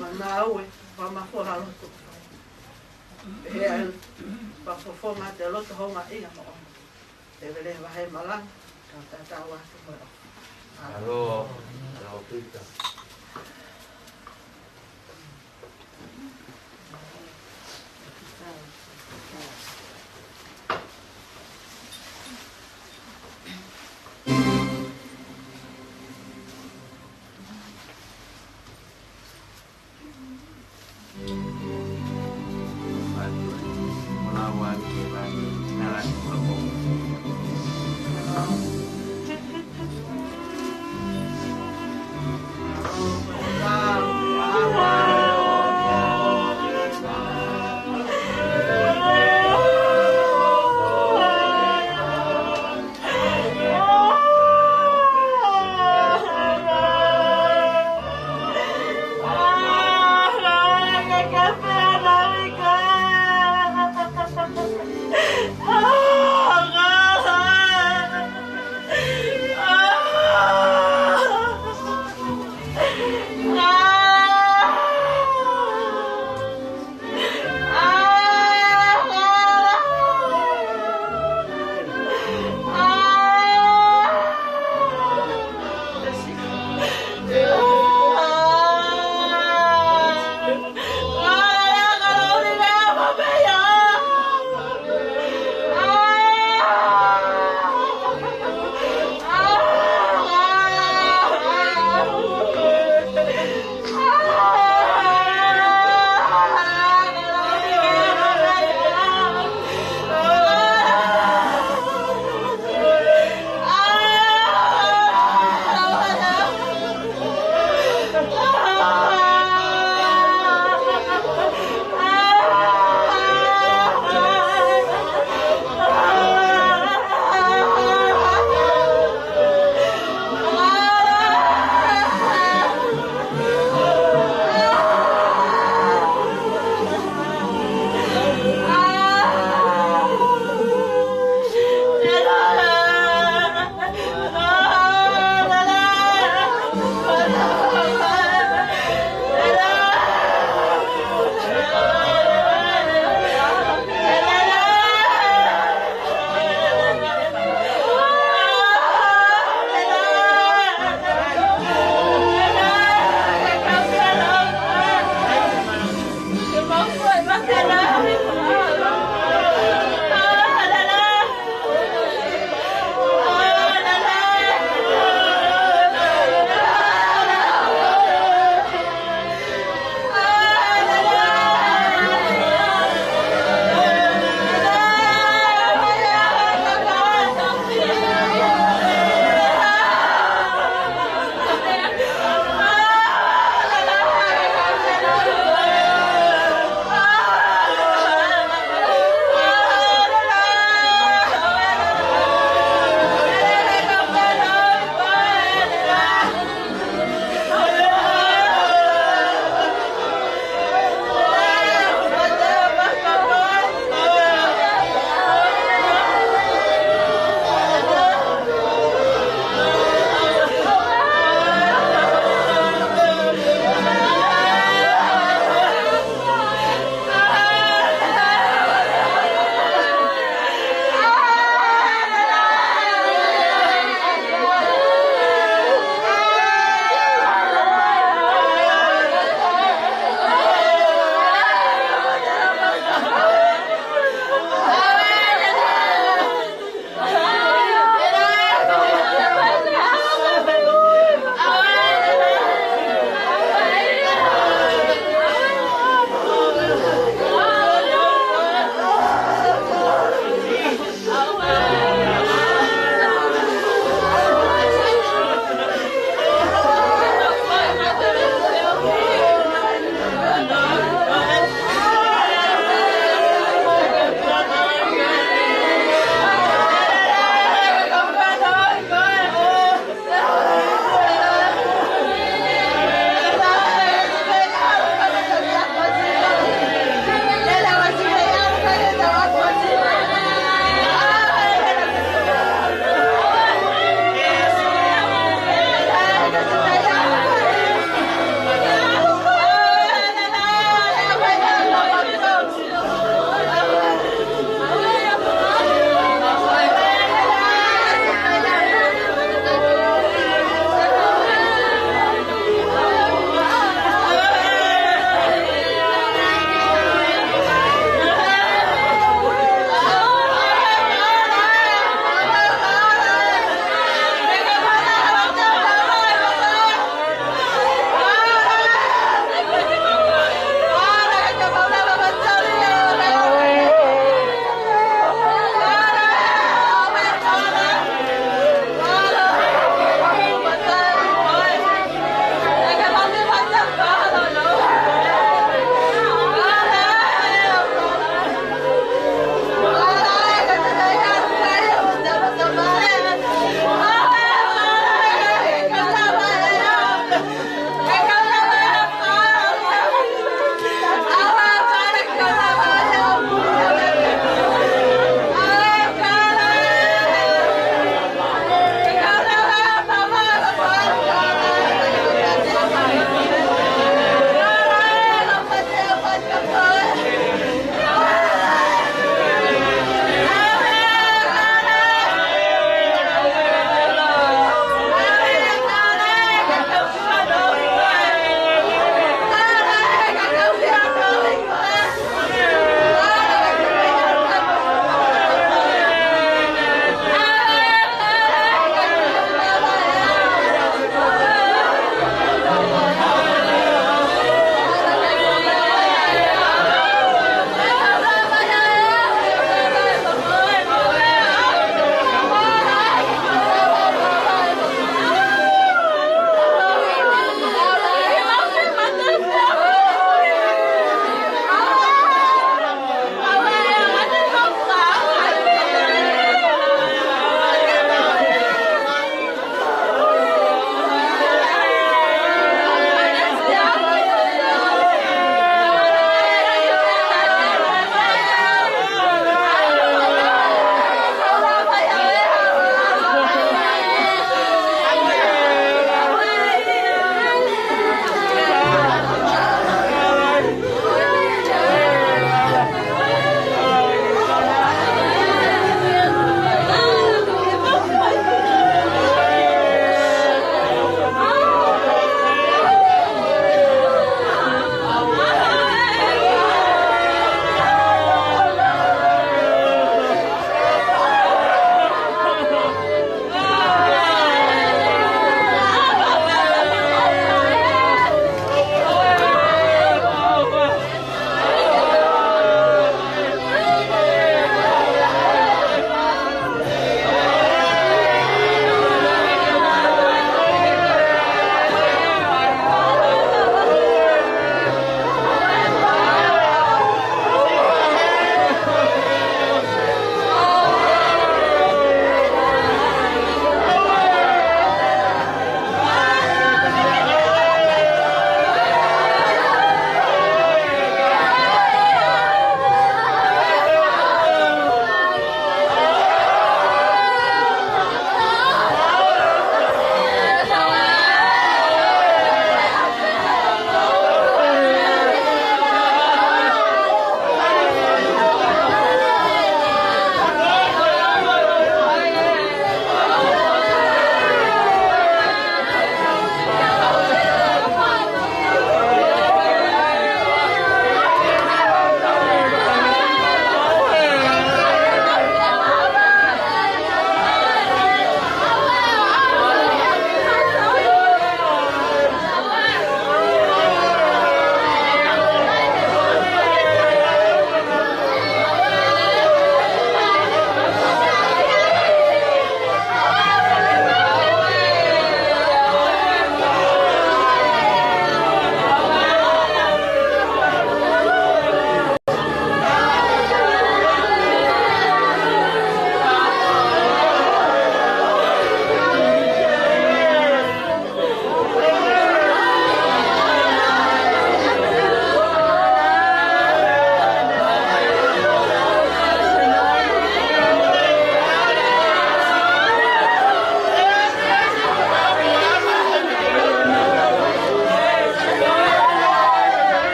mana aue, whamawhora loto. He ai, whawhonga te loto honga ia mo ono. Te wele wahe malanga, tau tatau atu moro. Alo, Peter.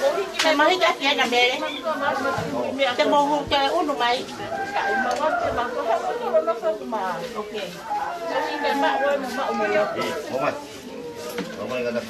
Oi, que mai ka kia na mere. Te mo hu te unu mai. Okay. Jadi ke mak wo mak umur. Omat. Omai kata.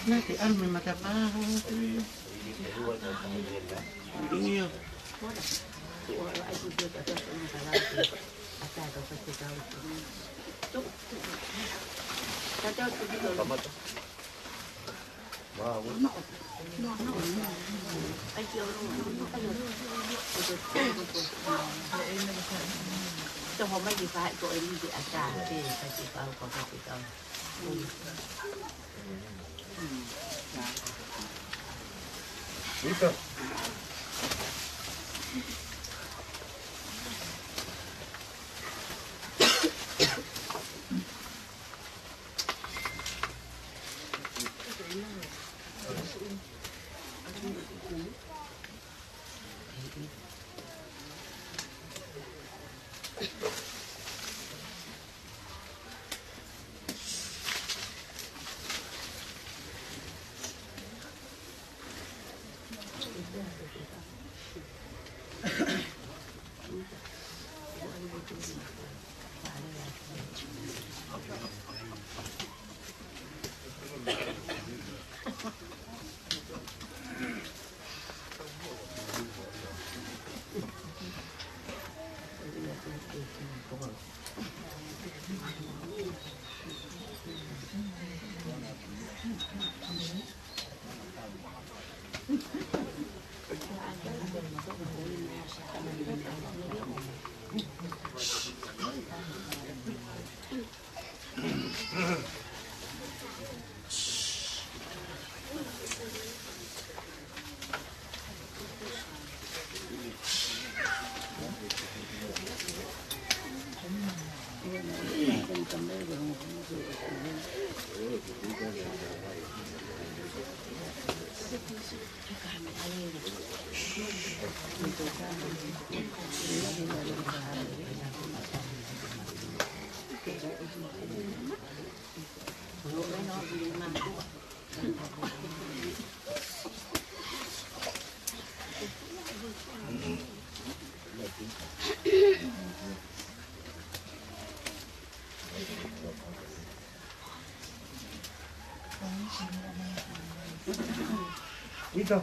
Nanti almi mata paho. Iya. cho họ mấy cái phải của em thì ăn cả thì phải chỉ vào có cái đâu Itu. Itu.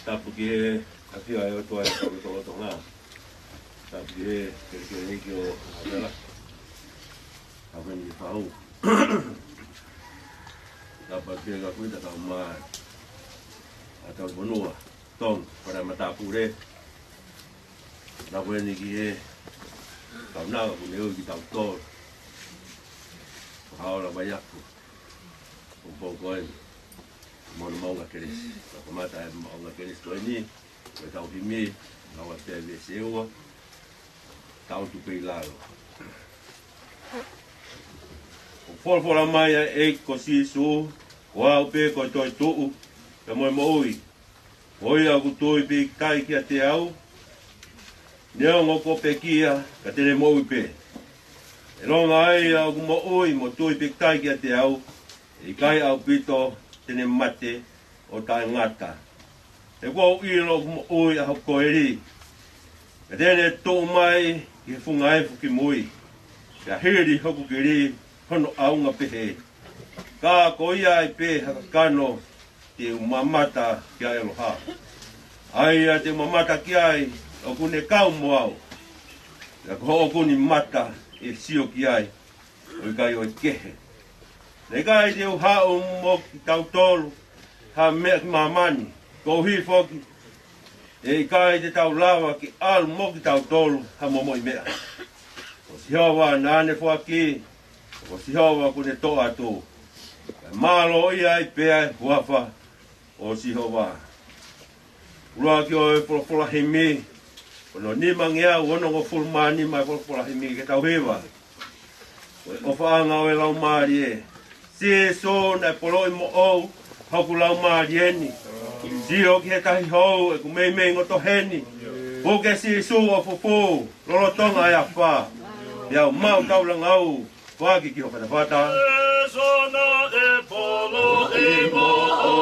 Tapu ke afia e toa e ko Tonga. Tapu ke ni ko ala. Apa ni fau. Tapu ke ga kuita ka ma. Atau bonua tong para matapu re. Tapu ni ki e ka na ko ne o ki tau to. Fanga Vaiaku. Pokoi mon maunga keresi. Ko mata e maunga keresi ko ni. Ko tau himi na wa te ve seua. Tau tu pe lalo. O fora mai e ko si su. Wa pe ko toi tu. Ka mo moi. Oi a ku toi pe kai ki te au. Neo ngoko pe kia ka tene moi pe. E ronga ai a ku mo oi mo toi pe kai ki te au. I kai au pito tene mate o tai ngata. E wau i lo mo oi a hoko eri. Ka tene tō mai ki funga e fuki mui. Ka hiri hoku ki ri hono aunga pehe. Ka ko ia i pe haka kano te umamata ki a eloha. Ai a te umamata ki ai o kune kau mo au. Ka ko kuni mata e sio ki ai o i kai o i kehe. Nei kai te uha o mo ki tau tolu, ha mea ki mamani, ko hi foki. E kai te tau lawa ki alu mo ki tau tolu, ha momoi mea. O si hawa nane fuaki, o si hawa kune toa tō. Malo ia i pea huafa, o si hawa. Ura ki o e polopola he me, ono nimangi au, ono ko fulmani mai polopola he me ke tau hewa. O whaanga o e lau maari e. Se so na polo mo o hoku lau marieni si o ki he tahi hou e ku mei ngoto heni o ke si so o fofo lolo tonga ya fa ya mau kau langau waki ki ho kata fata so na e polo e mo o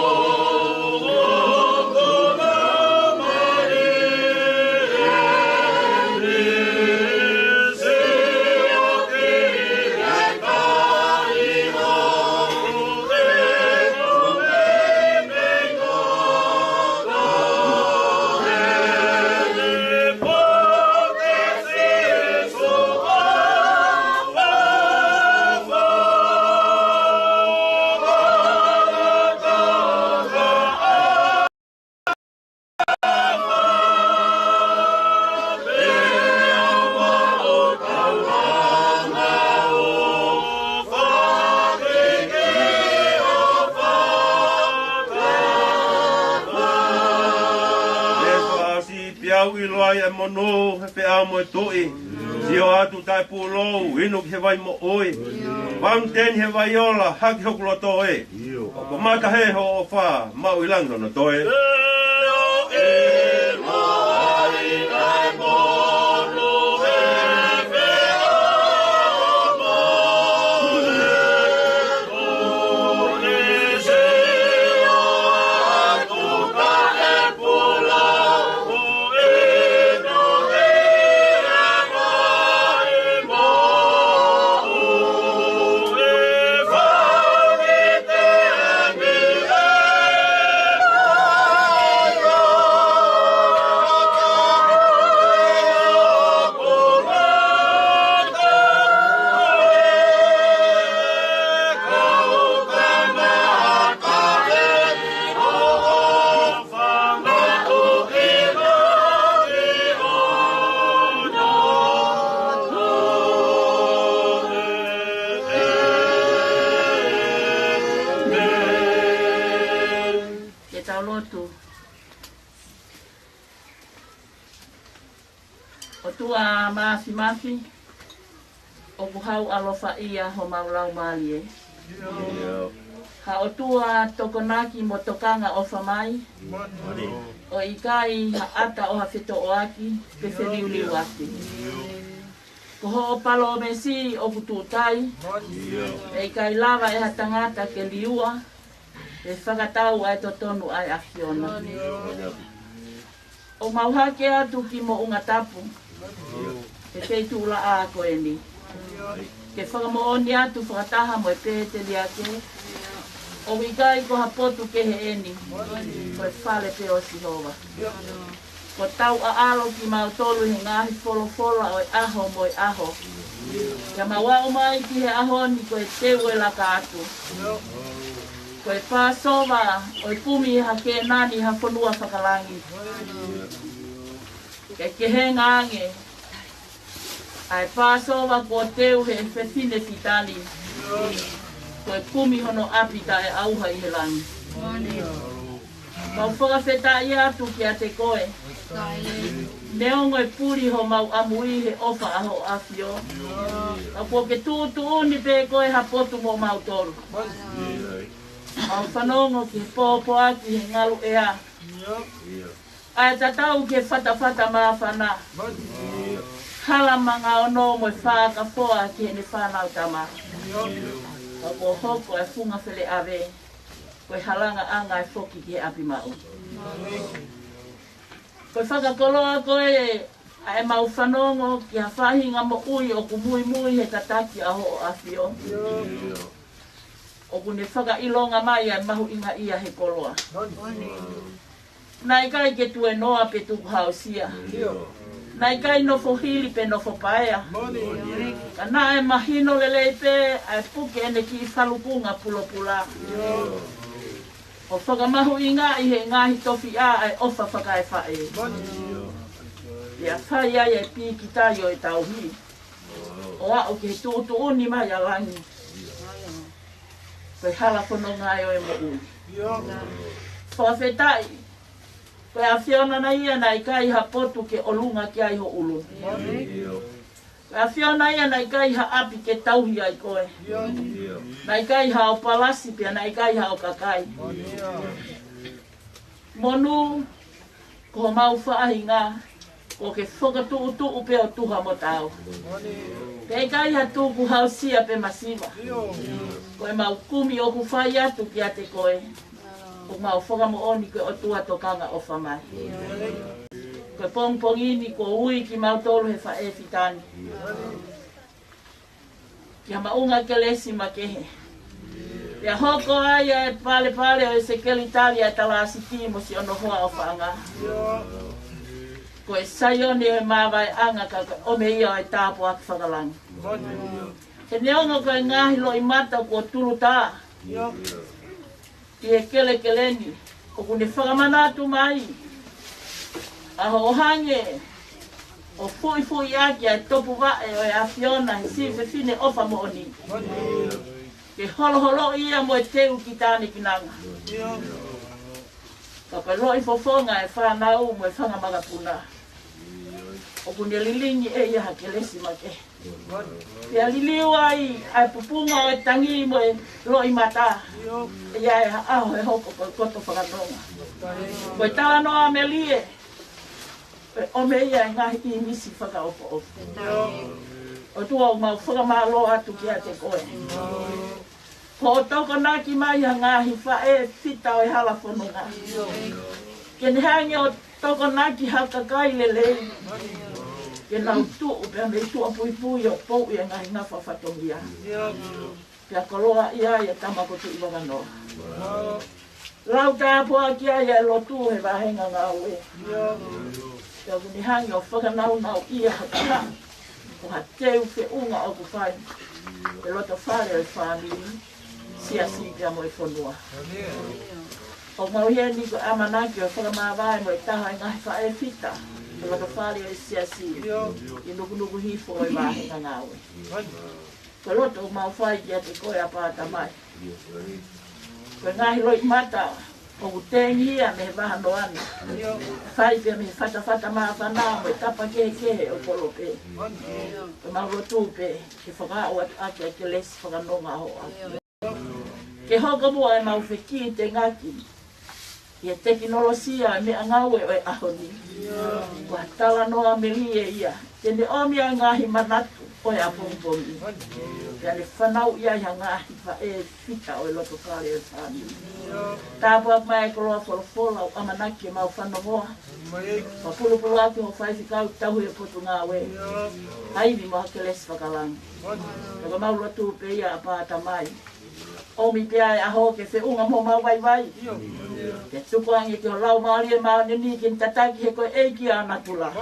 mono he pe amo e toi si o atu tai pulo inu ki he vai mo oi mountain he vai ola haki hoku lo toe o ko mata he ho o fa mau ilango no toe Mafi o kuhau alofa ia ho maulau mali e. Ha o tua tokonaki mo tokanga o whamai. O ikai ha ata o ha whito o aki pe whiliu aki. Ko ho o palo o mesi o kututai. E ikai lava e ha tangata ke liua. E whakatau ai totonu ai akiona. O mauhake atu ki mo unga tapu. E pei tūla a koe ni. Ke whakamooni atu whakataha mo e pēte li ake. O wikai ko hapotu ke he eni. Ko e whale pe o Sihova. Ko tau a alo ki mau tolu he ngahi wholofola o e aho mo e aho. Ia mawao mai ki he aho ni ko e teu e laka atu. Ko e pāsova o e pumi ha ke nani ha whanua whakalangi. Ke he ngange. Ai pāsova ko teu he whewhine fitani. Koe kumi hono apita e auha i he langi. Mau whakawheta i atu ki a te koe. Neongo e puri ho mau amui he ofa aho afio. A po ke tūtu uni pe koe ha potu mo mau toru. Mau whanongo ki he pōpo aki he ngalu e a. Ai tatau ke whata maa whana. Hala manga ono mo e whaka whoa ki he ne whanau tama. A po hoko e funga whele awe. Koe halanga anga e whoki ki he api mau. Koe whakakoloa koe e mau whanongo ki ha whahinga mo ui o ku mui he tataki aho o awhio. O ku ne whakailonga mai e mahu inga ia he koloa. Nai kai ke tue noa pe tuku hausia. Nai kai nofo hili pe nofo paea. Ka na e mahino lelei pe e puke ene ki whalupunga pulopula. O whakamahu inga i he ngahi tofi a e ofa whaka e whae. Ia whai ai e pi ki taio e tauhi. O au ke he tūtu uni mai a langi. Koe hala whono ngai o e mo ui. Whawhetai. Koe a whiona na ia na i kai ha potu ke olunga ki ai ho ulu. Koe a whiona ia na i kai ha api ke tauhi ai koe. Na i kai ha o palasi pia na i kai ha o kakai. Monu, ko mau whaahinga, ko ke whakatu upe o tuha mo tau. Ke i kai ha tūku hausia pe masiva. Koe mau kumi o ku whai atu ki a te koe. O mau whakamo oni koe o tua tokanga o whamai. Koe pongpongini ko ui ki mau tolu he whae fitani. Ki ha maunga ke lesi ma kehe. Ia hoko ai e pale o e se keli tali e tala asiti mo si ono hoa o whaanga. Ko e saioni e mawai anga ka ome ia o e tāpo aki whakalangi. He neongo koe ngahi lo i mata ko tulu tā. I e keleni. O kune whakamanatu mai. Aho o hange. O fui aki e topu wae o e awhiona he si whine ofa mo oni. Ke holo ia mo e teu ki tāne ki nanga. Ka koe loi fofonga e whanau mo e whanga magapuna. O kune lilingi e ia ha ke lesi ma ke. Pia liliu ai pupunga o e tangi mo e loi mata. E ia e aho e hoko koe koto whakanonga. Koe tala noa me lie. O me ia e ngahi i misi whakaopo opo. O tua o mau whakamalo atu ki a te koe. Ko o toko naki mai ha ngahi whae fita o e hala whanonga. Ke ne hangi o toko naki haka kai lelei. Ke nau tuu pia me tua pui o pou i a ngahi ngafa whatongia. Pia koloa ia i a tamakotu i wakanoa. Lau tāpua ki a ia e lotu he wahenga ngā ue. Pia kuni hangi o whakanau ia haka. O ha teu whe unga o ku whai. E loto whare o e whamiri. Sia pia mo e whanua. O mauheni ko amanaki o whakamawai mo e taha i ngahi whae fita. E loto whare o e sia I nukunuku hifo o e wahenga ngāwe. Ko loto o mau whai ki a te koe a pāta mai. Ko ngahi loi mata. O kutengi ia me waha no ana. Whai pia me whata maa whanau mo e tapa kehe o kolope. Ko mau rotu pe. Ke whakao ake a ke lesi whakanonga ho ake. Ke hoko mua e mau wheki te ngaki. I e teknolosia me angaue o e ahoni. Kua tala noa me lie ia. Tene omia ngahi manatu o e apongpongi. Pea le whanau ia ia ngahi whae fita o e loto kare o whani. Tāpua mai koloa wholofola o amanaki e mau whanomoa. Wapulupulu ake ho whaifikau tahu e potu ngā we. Haimi moha ke lesi whakalangi. Taka mau lotu pe ia a pāta mai. Omi pia e aho ke whiunga mo mau vai. Ke tukuangi ke o lau maori e mau nini ki tataki he koe eiki ana tula.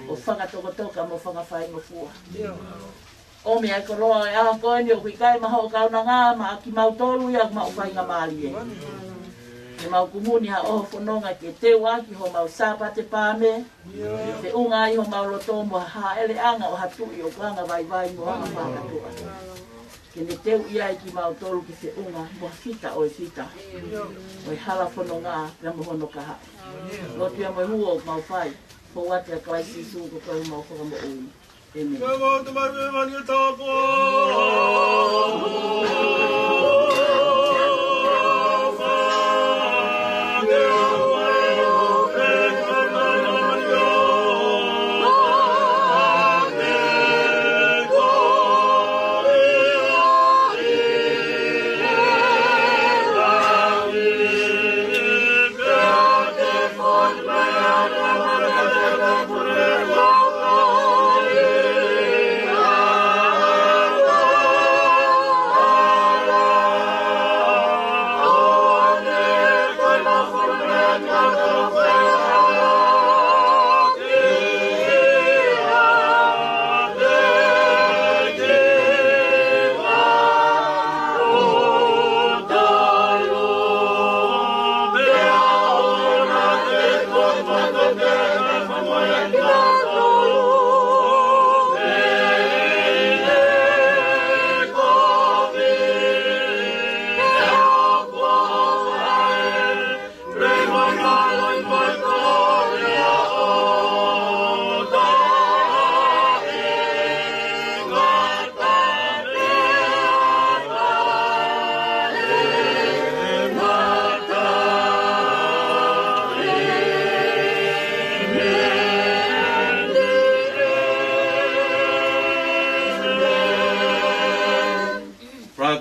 O whakatokotoka mo whangawhai mo fua. Omi e koroa e aha koe ni o kui kai maho kauna ngā ma ki mau tolu ia ma o whainga maari e. E mau kumuni ha oho whanonga ke te waki ho mau sāpate pāme. Whiunga i ho mau loto mo ha ele anga o hatui o Fanga Vaiaku mo hanga whakatua. Ke ne teu ia i ki mau tolu ki se unga, mua fita o e fita. O e hala whono ngā, pia mohono kaha. Lo tia mai hua o mau whai, po wate a klaisi su ko tau mau whaka mo ui. Amen. Ka mau te mai me mani o tāko.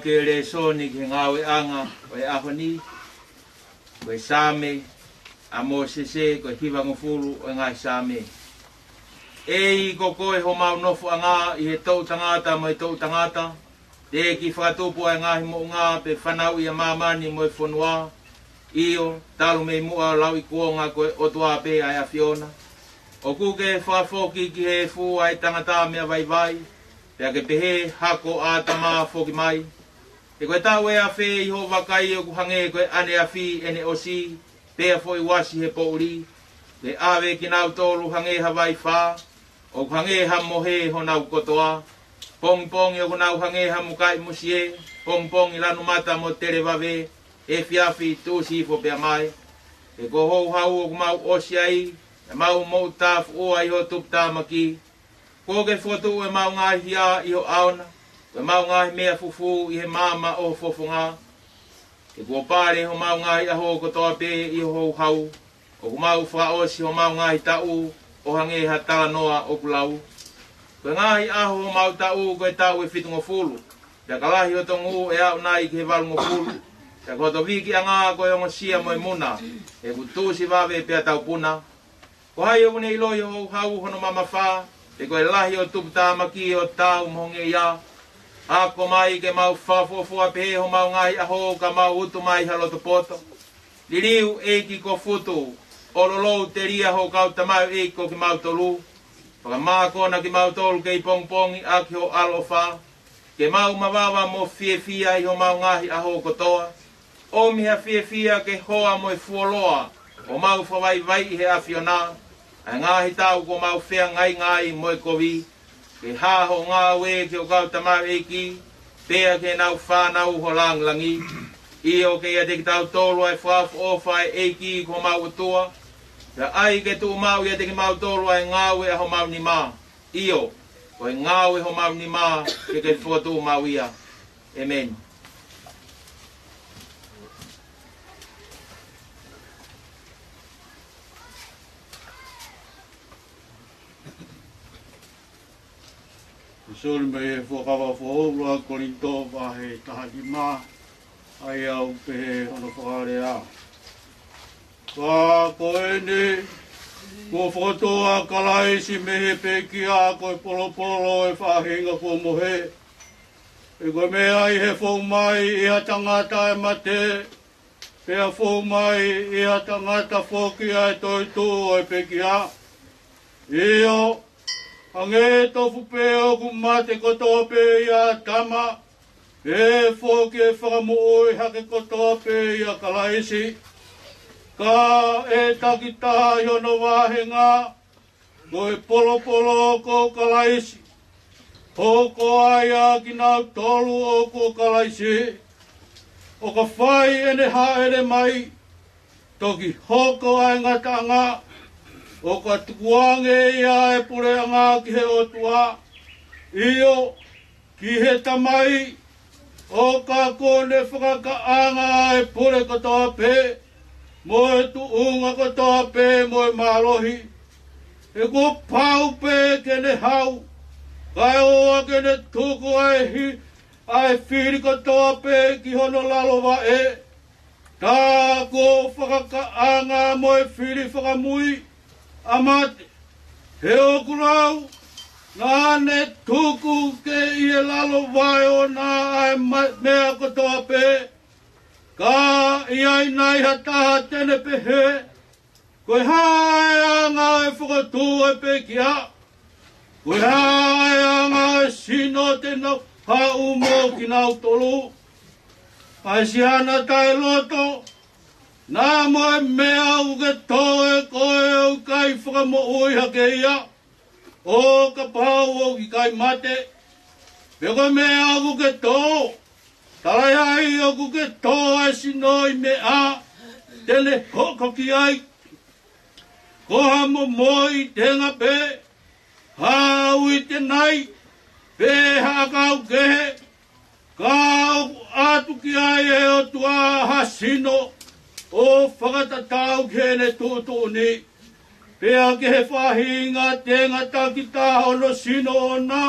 Ke le soni ki ngawe anga o e ahoni ko e same a mo sese ko e hiwa ngofuru o e ngai same e i ko koe ho mau nofu anga i he tau tangata mo e tau tangata te ki whakatupu a ngahi mo ngā pe whanau i a mamani mo e whanua io talu me mua lau i kuonga ko e otua pe ai a Fiona o kuke whafoki ki he fu ai tangata mea vai vai pea ke pehe hako a tama foki mai e koe tau e a whē i ho wakai o kuhange koe ane a whi ene o si, pēa fo i wasi he pouri, le awe ki nau tōru hange hawai whā, o kuhange ha mohe ho nau kotoa, pongi pongi o kunau hange ha mukai musie, pongi pongi lanu mata mo tere wawe, e whiawhi tūsi fo pēa mai, e ko hou hau o kumau osi ai, e mau mou tāfu oa i ho tup tāmaki, ko ke fotu e mau ngai hia i ho aona, Ko mau ngahi mea fufu i he mama o fofonga. Ke kua pare ho mau ngahi aho kotoa pe i ho hau. O ku mau whaosi ho mau ngahi tau o hange ha tala noa o kulau. Ko ngahi aho ho mau tau ko e tau e fitungo fulu. Pea kalahi o tongu e au nai ki he valungo fulu. Pea koto viki anga ko e ongo sia mo e muna. E ku tūsi wawe pea tau puna. Ko hai o kune iloi ho hau hono mama wha. E ko e lahi o tupu tāmaki o tau mohonge ia. Ako mai ke mau whafofua pe ho mau ngai aho ka mau utu mai haloto poto. Liriu eiki ko futu. Ololou te ria ho kau tamau eiko ki mau tolu. Paka mākona ki mau tolu kei pongpongi aki ho alofa. Ke mau mawawa mo fia i ho mau ngahi aho kotoa. O miha fia ke hoa mo e fuoloa. O mau whawai vai i he awhiona. A ngahi tau ko mau whea ngai mo e kovi. Ke haho ngā we ki o kau tamau eki, pēa ke nau whānau ho langlangi. Io ke ia te ki tau tolu ai whaafu o whai eki ko mau atua. Ka ai ke tu mau ia te ki mau tolu ai ngāwe a ho mau ni mā. Io, ko e ngāwe ho mau ni mā ke whatu mau ia. Amen. Sori me e whakawa whaoura korinto wahe tahaki mā. Ai au pe he hono whakare a. Ka koene, ko whakatoa kalaisi me he peki a koe polo e whahinga ko mohe. E koe mea i he whau mai i a tangata e mate. Pea whau mai i a tangata whoki a e toi tū o e peki a. Io, ange tofu pe o ku mate kotoa pe ia tama. E whoki e whakamu oi hake kotoa pe ia kalaisi. Ka e takitaha i ono wahenga. Ko e polo ko kalaisi. hoko aia ki nau tolu o ko kalaise, o ka whai ene haere mai, toki hoko ai ngatanga, o ka tukuange ia e pure anga ki he otua, io ki he tamai, o ka kone whakakaanga e pure katoa pe, mo e tuunga katoa pe mo e malohi, e ko pau pe kene hau, kai oa kene tuku ai whiri katoa pe ki hono lalowa e, tā ko whakakaanga mo e whiri whakamui, amate, he oku rau, nāne tuku ke i e lalo vai o nā ai mea katoa pe, ka i ai nai hataha tene pehe, koe hae anga e whakatū e pe kia, koe hae anga e sino te nau hau mo ki nau tolu, ai si ana tai loto, nā moe mea uke tō e koe au kai whakamo ui hake ia, o ka pau o ki kai mate, pe koe mea uke tō, tarai ai o kuke tō ai sinoi me a, tele hoko ki ai, koha mo moi tenga pe, hau i te nai, pe hakau kehe, ka atu ki ai e o tua hasino, o whakatatau kene tūtūni, pea ke he whahinga tenga takita ono sino o nā,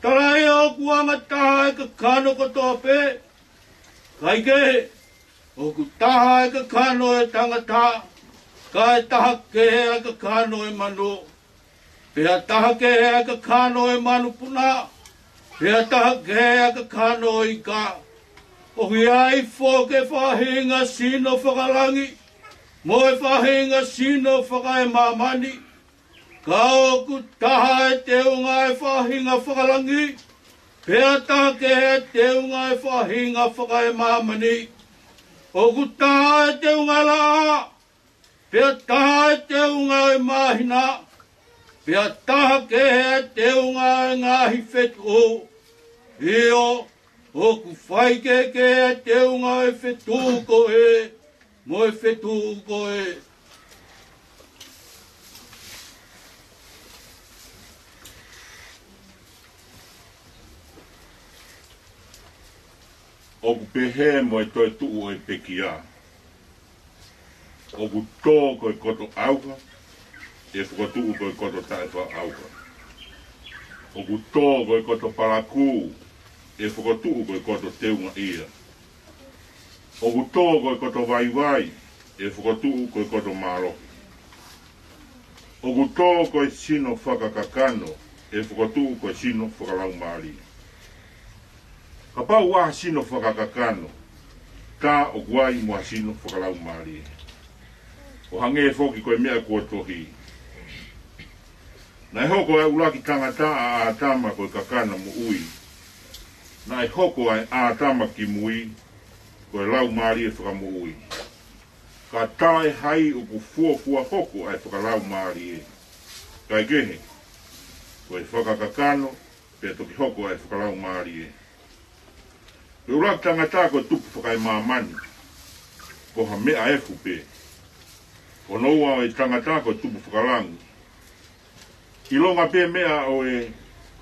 tarai o kuanga taha e ka kano katoa pe, kai ke, o ku taha e ka kano e tangata, kai taha ke e ka kano e manu, pea taha ke e ka kano e manu puna, pea taha ke e ka kano i ka, o hui ai fo ke whahinga sino whakalangi, mo e whahinga sino whakae mamani, ka o ku taha e te unga e whahinga whakalangi, pea taha ke e te unga e whahinga whakae mamani, o ku taha e te unga la, pea taha e te unga e mahina, pea taha ke e te unga e ngahi whetu, io, o ku whai ke e te unga e whetu ko e, mo e whetu ko e. O ku pehe mo e toi tuu e pekia. O ku tō koe koto auka, e whakatuu koe koto taewa auka. O ku tō koe koto paraku, e whakatuu koe koto teunga ia. O ku tō koe koto waiwai, e whakatuu koe koto maro. O ku tō koe sino whakakakano, e whakatuu koe sino whakalau maari. Ka pau waha sino whakakakano, tā o guai mua sino whakalau maari. O hange e whoki koe mea kua tohi. Na e hoko e ulaki tangata a ātama koe kakana mo ui. Na e hoko e ātama ki mui, koe lau maari e whakamo ui. Ka tae hai o ku fuafua hoko e whakalau maari e. Kai gehe, koe whakakakano, pe toki hoko e whakalau maari e. Pe ulaki tangata koe tupu whakai mamani, ko ha mea e fupe. Ko noua e tangata koe tupu whakalangu. Ilonga pe mea o e,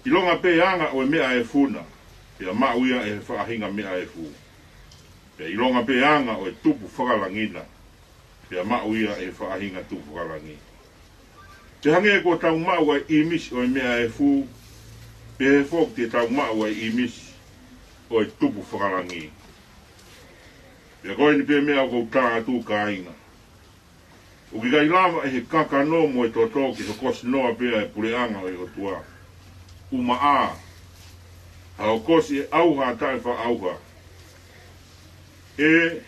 ilonga pe anga o e mea e funa, pia mauia e whaahinga mea e fu. Pia ilonga pe anga o e tupu whakalangina, pia mauia e whaahinga tupu whakalangi. Te hange ko tau maua e imisi o e mea e fu, pe he fok te tau maua e imisi o e tupu whakalangi. Pia koe ni pe mea ko tā atu ka inga. O ki kai lava e he kaka no mo e toto ki he kosi noa pea e pureanga o e o tua. Uma a. Ha o kosi e auha tae wha auha. E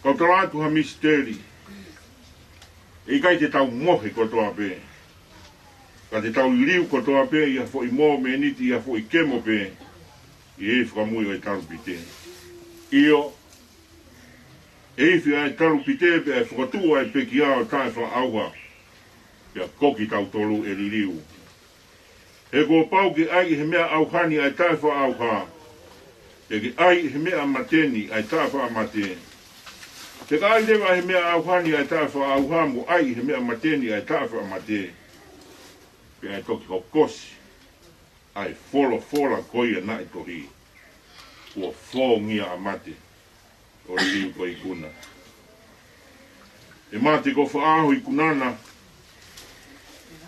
kautaratu ha misteri. E kai te tau mohe kotoa pe. Ka te tau liu kotoa pe ia fo i mō me niti ia fo i kemo pe. I e whakamui o e tarupite. Io e iwi ai taru pite pe e whakatua e peki ao tae wha auha. Pea koki tau tolu e ririu. E ko pau ki ai he mea au hani ai tae wha au ha. E ki ai he mea mateni ai tae wha mateni. Te ka ai lewa he mea au hani ai tae wha au ha mo ai he mea mateni ai tae wha mateni. Pe ai toki ho kosi. Ai fola koia na i tohi. Ua fōngia a mate. O liu ko i kuna. E mate ko whaahu i kunana.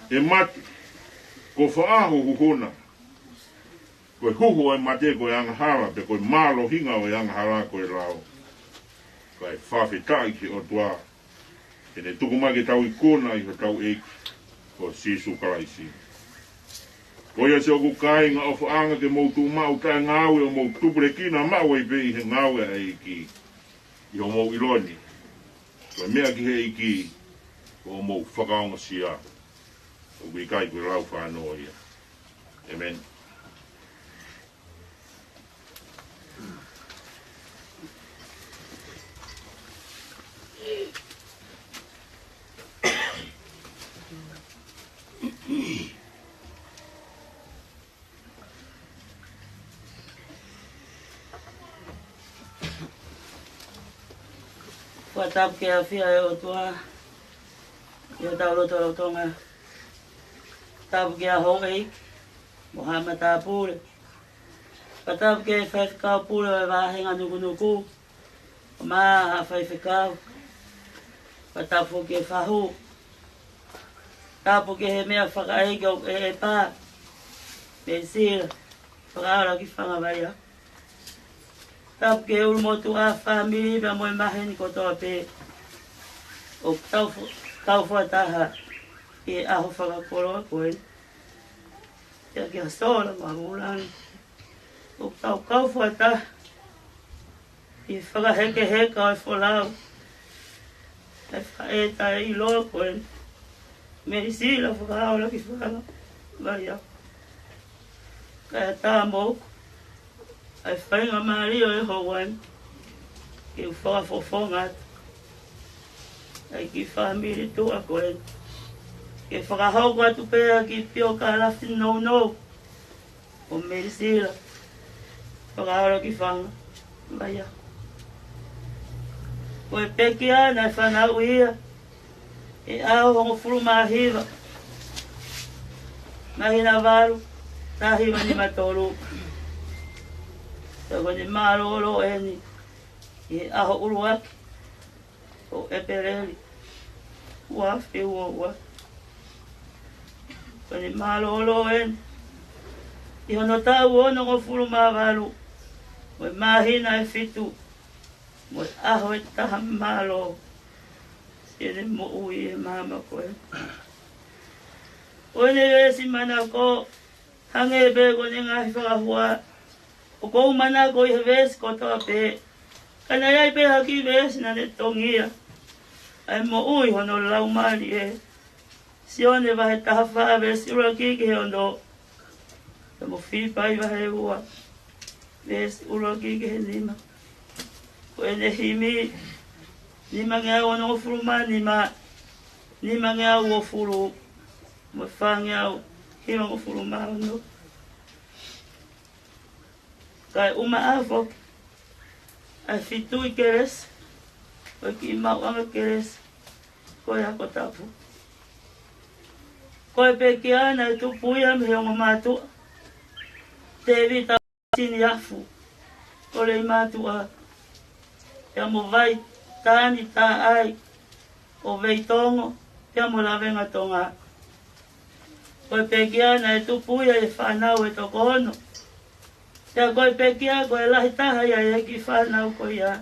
E mate ko whaahu huhuna. Koe huhu ai mate ko e angahara, pe koe malo hinga o e angahara ko e rao. Koe whawhetai ki o tua. E ne tukumake tau i kona i ho tau eiki. Ko sisu kalaisi. Koia se oku kāinga o whaanga ke moutu mau tae ngāwe o mou tupure kina mau e pei he ngāwe a eiki. I ho mou iloni. Koe mea ki he eiki. Ko mou whakaonga sia. O kui kai koe rau whānoa ia. Amen. Whatap ke a whia e o tua. Ia tau roto o Tonga. Tapu ke a hoi. Mohama tā pūre. Whatap ke whaikau pūre o e wāhenga Nukunuku. O maa a whaikau. Whatapu ke whahu. Tapu ke he mea whakaeke o e pā. Meilisila Fakaola ki Fanga Vaiaku. Tapu ke urumotu a whamiri bea moe maheni kotoa pe. O tau whataha i aho whakakoroa koe. Ia ki hasola mahulani. O tau kau whataha i whakaheke heka o e wholau. E whaeta i loa koe. Meilisila Fakaola ki Fanga Vaiaku. Kaya tā moku. Ai whainga maari o e hauan. Ke u whakafofonga. Ai ki whamiri tua koe. Ke whakahau atu pēa ki pio ka lafti no. O Meilisila Fakaola ki Fanga Vaiaku. Koe peki ana e whanau ia. E au hongo furu mahiwa. Mahina waru. Tahi mani matoru. Tako ni maroro eni. I aho uruaki. O epereli. Wafi uwa. Tako ni maroro eni. I hono tau ono ko furu mawaru. Mo mahina e fitu. Mo aho e taha malo. Sine mo ui e mama koe. Oene resi mana ko. Hange be ko ni ngahi whakahua. O kou mana ko i hewesi kotoa pe. Kana iai pe haki wesi na ne tongia. Ai mo ui hono laumari e. Sione wahe taha wha wesi ura kiki he ono. Te mo whipai wahe ua. Wesi ura kiki he nima. Ko ene himi. Nima ngea ono furuma nima. Nima ngea uo furu. Mo whangea hima ko furuma ono. Kai uma afo. Ai fitu i keres. Ko ki mau anga keres. Ko e hako tapu. Ko e peki ana e tupuia me hongo mātua. Te vita sini afu. Ko le i mātua. Ia mo vai tāni tā ai. O vei tongo. Ia mo lawenga tonga. Ko e peki ana e tupuia e whanau e toko ono. Ia koe pekia koe lahi taha ia e ki whanau koe ia.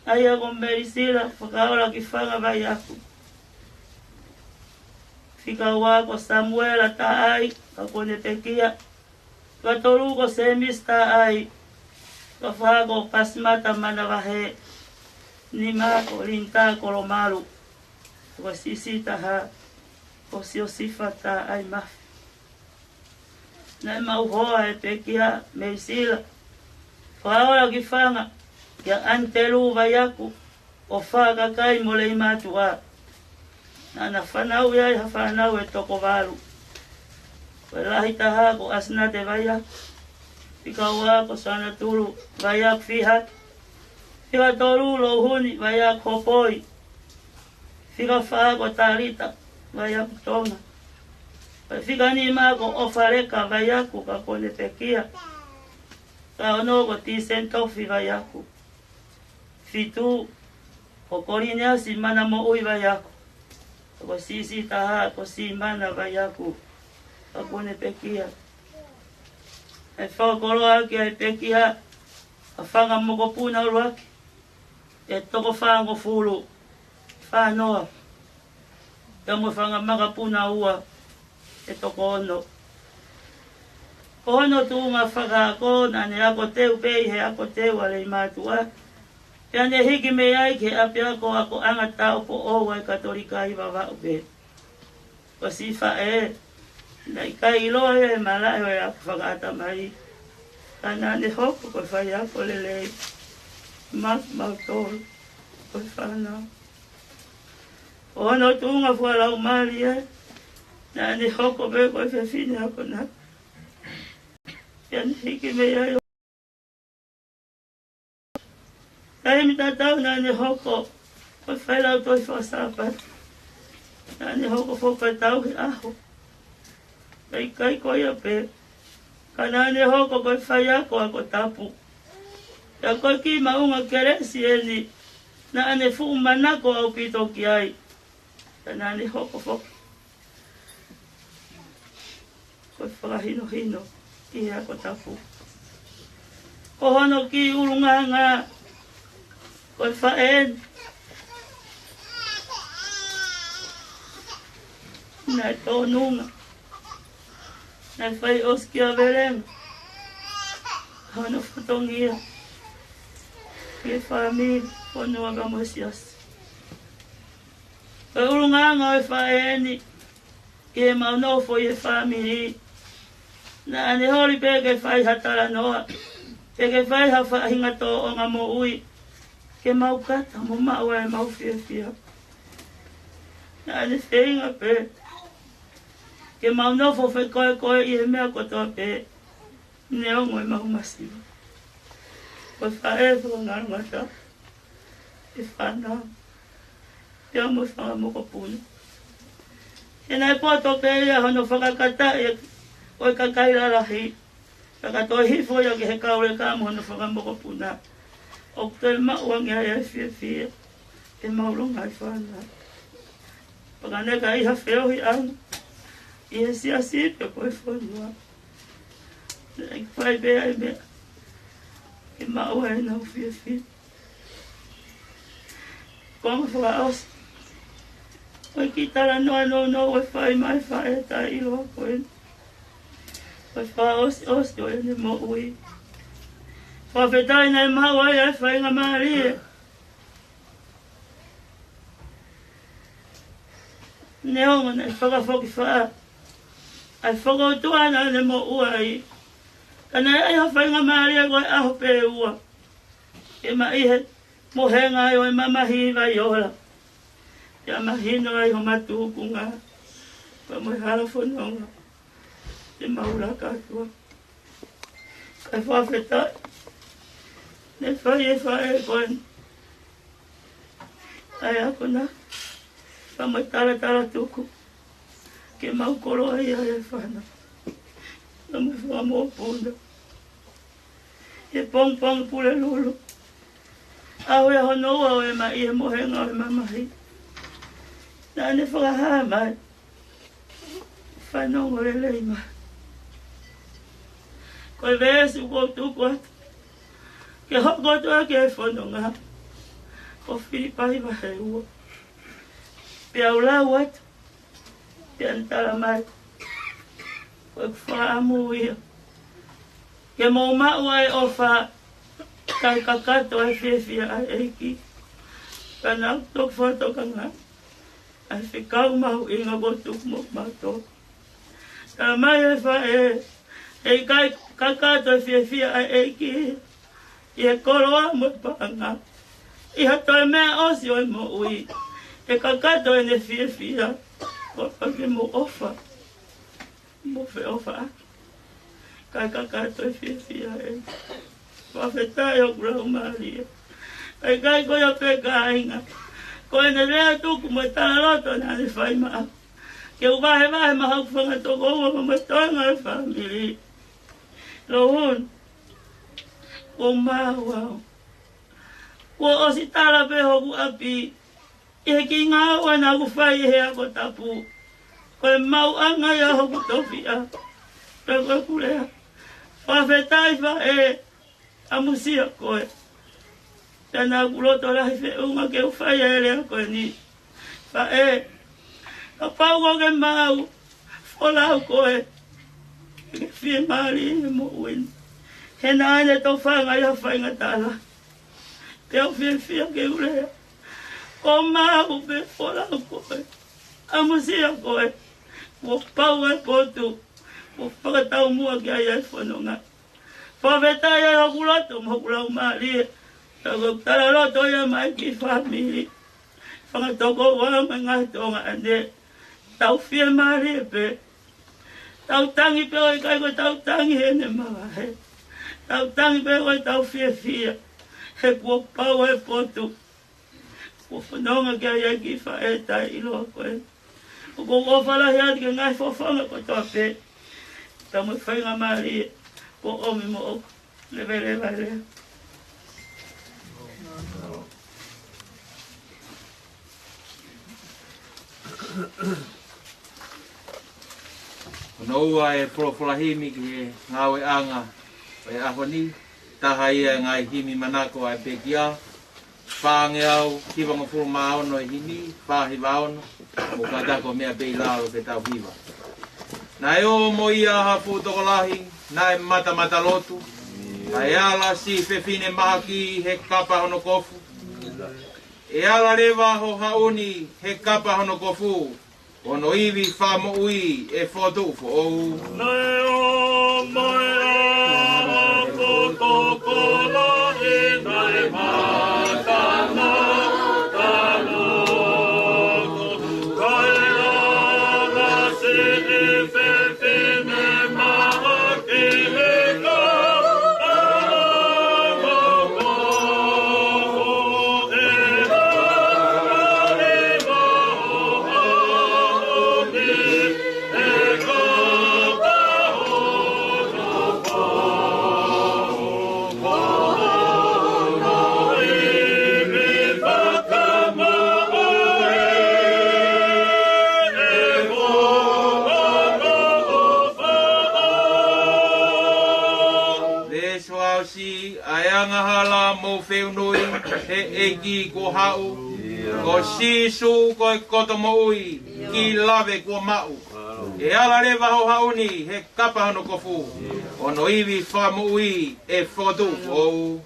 Aia ko Meilisila Fakaola ki Fanga Vaiaku. Whika ua ko Samuela ta ai, ka kone pekia. Ka toru ko Semis ta ai. Ka wha ko Pasmata mana wahe. Nima ko Rinta Koromaru. Ko Sisi taha. Ko Siosifa ta ai mafi. Nai mau hoa e pekia Meilisila Fakaola ki Fanga ia Antelu Vaiaku o whakakai mo le i mātua. Nana whanau ia i ha whanau e toko waru. Lahi taha ko asna te Vaiaku. Fikaola ko sana tulu Vaiaku fihat. Fika tolu lo huni Vaiaku hopoi. Fika faa ko tarita Vaiaku Tonga. Fika ni ma ko ofareka Vaiaku ka kone pekia. Ka ono ko ti sentofi Vaiaku. Fitu ko korinya si mana mo ui Vaiaku. Ko sisi taha ko si mana Vaiaku. Ka kone pekia. E whakakoroa ki ai pekia. A whanga moko puna uruaki. E toko whango fulu. Whanoa. Ka mo whanga maka puna ua. E toko ono. Ko ono tuunga whakako na ne ako teu pei he ako teu alei mātua. Pea ne hiki me ai ke api ako angatau po owa e katolika iwa wau pe. Ko si whae. Nei kai iloa e malai e ako whakata mai. Kana ne hoko ko Vaiaku lelei. Mak mautoro. Ko whanau. O ano tuunga whalau mali e. Na ne hoko me ko whiwhine ako na. Pea ne hiki me ai. Kai mi tatau na ne hoko. Ko whailau toi whasapat. Na ne hoko whakatau he aho. Kai koia pe. Kana ne hoko ko Vaiaku ako tapu. Ya ko ki maunga keresi eni. Na ane fu manako au pito ki ai. Kana ne hoko foko. Ko whakahino hino. Ki ako tapu. Ko hono ki urunganga. Ko whaen. Nai tōnunga. Nai whai oski a vereng. Hono whatongia. Ke whamiri. Hono aga mosias. Ka urunganga e whaeni. Ke maunofo i e whamiri. Na ane hori pe ke whai hatara noa. Pe ke whai ha whahinga tō o ngā mo ui. Ke maukata mo maua e mau whiawhia. Na ane whainga pe. Ke maunofo whai koe i he mea kotoa pe. Neongo e mau masiwa. Ko whae whaka ngarungata. E whanau. Pea mo whanga moko puna. E nai poto pe ia hono whakakata e oi kakaira rahi. Kakatoi hifo ia ke he kaure kamo hono whaka moko puna. O te mauangia e whiawhia. E maurunga i whanau. Pakaneka iha wheohi anu. I he sia sipe koe whanua. Nai whai bea e mea. Ke maua e nau whiawhia. Konga whakaosi. Oi ki tara noa no e whai mai whae ta iloa koe. Oi whaosi osi o ene mo ui. Whawhetai nei maua e whainga maari e. Neonga nei whakawhoki whaa. Ai whakautua na ne mo ua i. Kana e ha whainga maari e koe aho pe ua. E ma ihe mo henga i o e mamahi vai ola. Ia mahino ai ho matukunga. Pa mo hala whanonga. E maura katua. Kai whawhetai. Ne whai e whae koe. Ai ako na. Pa mo tara tuku. Ke mau koroa ia e whana. Na mo whamua punda. E pong pule lulu. Aho e honoa o e ma i e mohenga o e mamahi. Na ane whakahaa mai. Whanongo e lei mai. Koe vesu ko tuku atu. Ke hoko tua ke e whanonga. Ko whiripai wa he ua. Pea ulau atu. Pea ntara mai. Koe whaamu ia. Ke mau maua e ofa. Kai kakato e whiawhia ai eiki. Kana tok whatoka ngā. Ai whikau mahu inga botuk mo mato. Ka mai e whae. E kai kakato e whiawhia ai eiki. I e koroa mo panga. I hato e mea osi o e mo ui. E kakato e ne whiawhia. Ko pake mo ofa. mo fe ofa kai to fia e wa fe tai o grau maria ai kai ko yo pe kainga ko ene le tu ku mo ta loto na le fai ma ke u vai ma hau fanga to go mo tonga family lo hun o ma wa ko o si tala pe ho ku api e ki nga wa na ku fai he ko tapu ko mau anga ya ho ku tofia pe ko kule fa fetai fa e amusia ko e na ku lo to la fe unga ke fai ele ko ni fa e ka pa wo ke mau fola ko e ke fi mari mo win he na ne to fa nga ya fa nga tala te o fi ke ule ko mau pe fola ko e amusia ko e mo pau e potu mo pakatau mua ki ai whanonga whawetaya o kulato mo kulau maari tako tala loto ia mai ki family whangatoko wama ngai tonga ane tau fia maari e pe tau tangi pe oi kai ko tau tangi hene mawa he tau tangi pe oi tau fia he kua pau e potu ko whanonga ki ai ki whaetai ilo koe o ko whala hea ke ngai whawhanga ko toa pe. Ta mo whainga maari ko omi mo o lewe lea. Ona ua e wholawholahimi ki e ngāwe anga e ahoni, taha ia ngai himi manako ai pekia, whaange au, kiwanga furu maono e hini, whahi waono, mo katako mea peilalo pe tau hiwa. Na e o mo ia hapu tokolahi, na e mata lotu, na e ala si whewhine mahaki he kapa hono kofu, e ala lewa ho hauni he kapa hono kofu, ono iwi whamo ui e whotu fo ou. Na e o mai a hapu tokolahi, na e mata Hala mo wheunui he egi ko hau, ko sisu ko e koto mo ui, ki lawe ko mau. E ala rewa ho hauni he kapa hono kofu, ono iwi wha mo ui e whotu ou.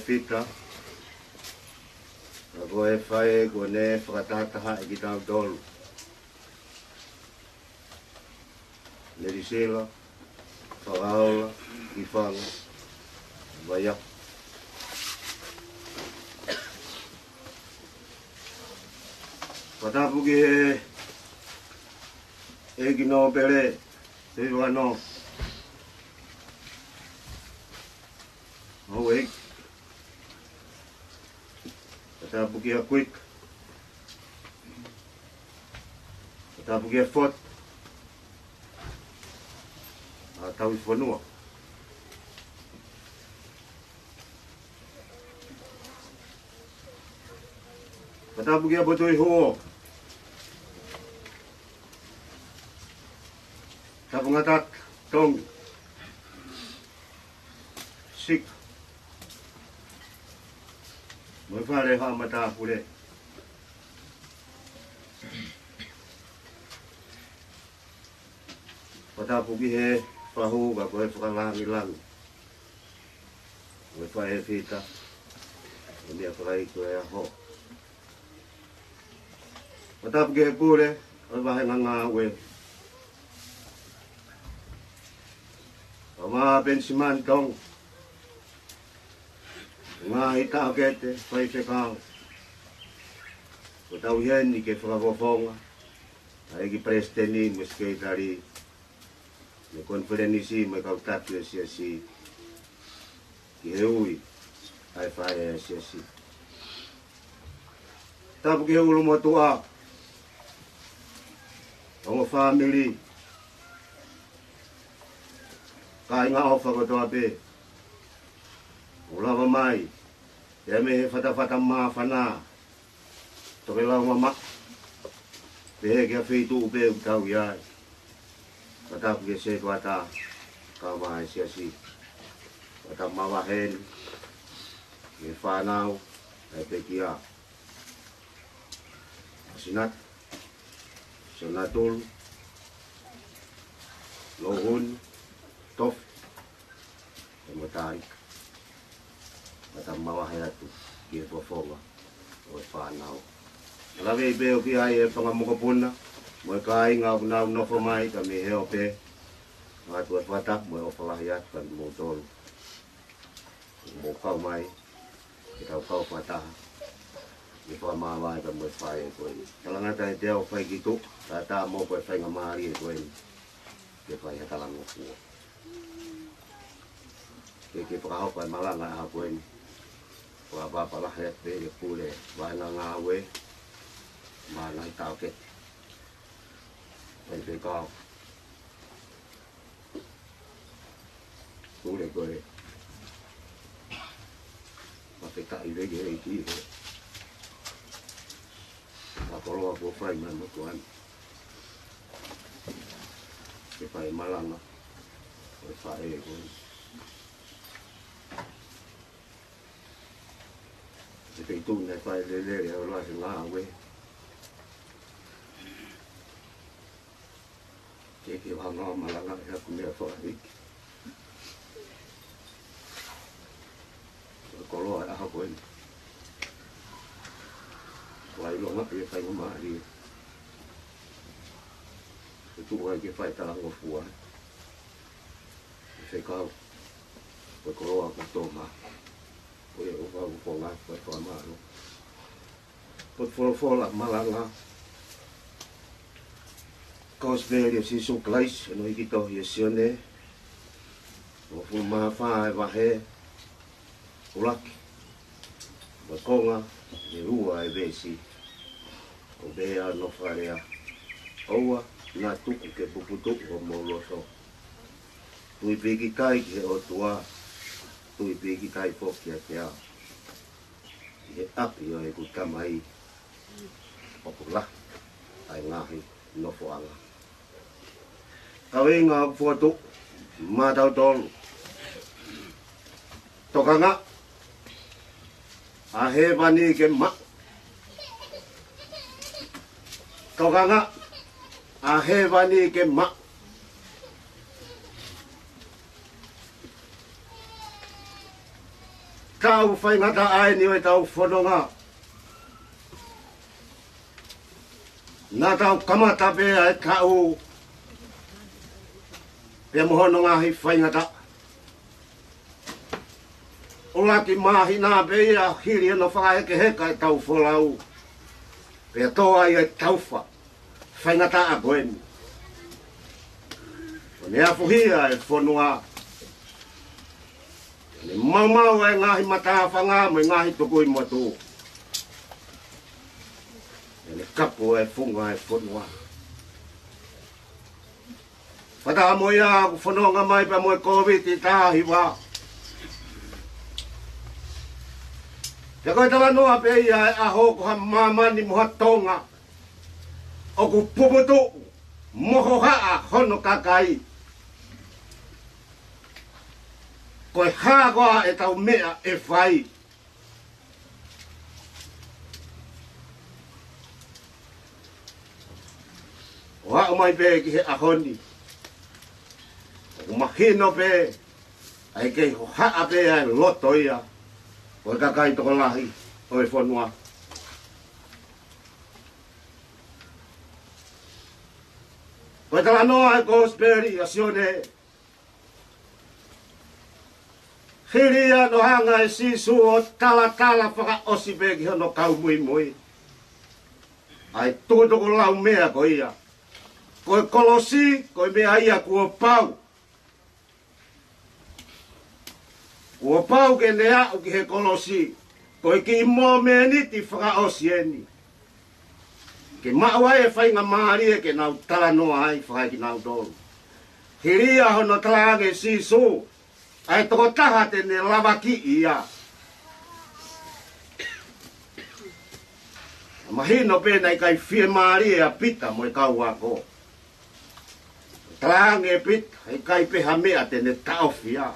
Fita, ko e whae ko ne whakatataha e ki tau tolu. Meilisila Fakaola ki Fanga Vaiaku. Patapu ki e gino pele, te wano. Ho e. Kata buki a quick. Kata buki a fot. A tau I whanua. Kata buki a boto I ho. Tapungatak, Tonga, Sik. Moi whare ha mata pure. Pata puki he whahu ka koe whakangangi lang. Moi whae whita. E mea whakai koe a ho. Pata puki he pure, oi wahe nganga ue. Oma bensiman tong. Nga hita kete, pai whekao. Ko tau heni ke whakawofonga. Ai ki presteni me skaitari. Me konferenisi me kau tatu e siasi. Ki he ui. Ai whae e siasi. Tapu ki he ulu motua. Ongo family. Ka inga ofa ko toa pe. Ulawa mai. Te me he whatawhata maa whana. Toke lau mama. Te he kia whitu upe u tau iai. Katapu ke se tuata. Ka mai siasi. Kata mawa hen. Ke whanau. Ai pe kia. Sinat. Sonatul. Lohun. Tof. Temo tarik. Mata mawahaya tu. Kia pofonga. Oe whanau. Lawe I beo ki hai e whangamukapuna. Moe kai ngā unau nofo mai. Ka me heo pe. Ngā tua whatak. Moe o whalahia. Ka mo tolu. Mo kau mai. Ki tau kau whataha. Ki whamawai ka moe whae e koe. Talangata e teo whai ki tu. Tata mo koe whai ngā maari e koe. Ke whai he talango kua. Ke whakahopa e malanga e hapu eni. Whakapapa lahe e te pule waenga ngā ue. Mana I tau ke. Pai pe kau. Pule koe. Mape ka I rege e ki he. Wakoroa po whai mai motu ane. Ke whai malanga. Koe whae e koe. Te pei tūna e whae lelere o loa se ngā ue. Ke whanga o malanga e haku mea whaariki. Koloa e aha koe. Wai longa e whai ngā maari. Te tūra I ke whai talango fua. E whekau. Koe koloa ko tōma. Koe o wau whonga koe whamaro. Koe wholofola malanga. Kaos veri o siso klais. E no hiki tohi e sione. O fu maha wha e wahe. Ulaki. Koe konga. E rua e vesi. O bea no wharea. Oua. Nā tuku ke puputuku o mauloso. Tui piki kai ki he o tua. Tui piki kai poki a te ao. I he api o e ku tamai. O ku la. Ai ngahi nofo anga. Kawe ngā fuatu. Mātau tolu. Tokanga. A he wani ke ma. Tokanga. A he wani ke ma. Tau whai ngata ai niwe tau whanonga. Nā tau kamata pēa e kau. Pea mohono ngahi whai ngata. Olaki mahi nā pēa hiri no whakaeke heka e tau wholau. Pea toa I e tauwha. Whai ngata a koeni. O ne afuhia e whanua. Ne mamau e ngahi matawhanga mo ngahi toko I motu. Ne kapo e funga e whanua. Whata mo ia ku whanonga mai pa mo e COVID I tāhi wā. Te koe tawa noa pe ia e aho ko ha mamani moha Tonga. O ku puputu moho haa hono kakai. Koe hāgoa e tau mea e whai. O hao mai pe ki he ahoni. O mahino pe ai kei ho haa pe ai loto ia. Koe kakai toko lahi o e whanua. Koe tala noa e Gosperi a sione. Hiria no hanga e sisu o tala whaka osi peki hono kau mui mui. Ai tūtoko lau mea ko ia. Koe kolosi, koe mea ia kua pau. Kua pau ke nea u ki he kolosi. Koe ki mo mea niti whaka osi eni. Ke maua e whainga maari e ke nau tala noa ai whakai ki nau tolu. Hiria hono tala ange sisu. Ai toko taha te ne lava ki ia. Mahino pēnei kai whie maari e a pita mo e kau ako. Talange e pita, e kai peha mea te ne taofia.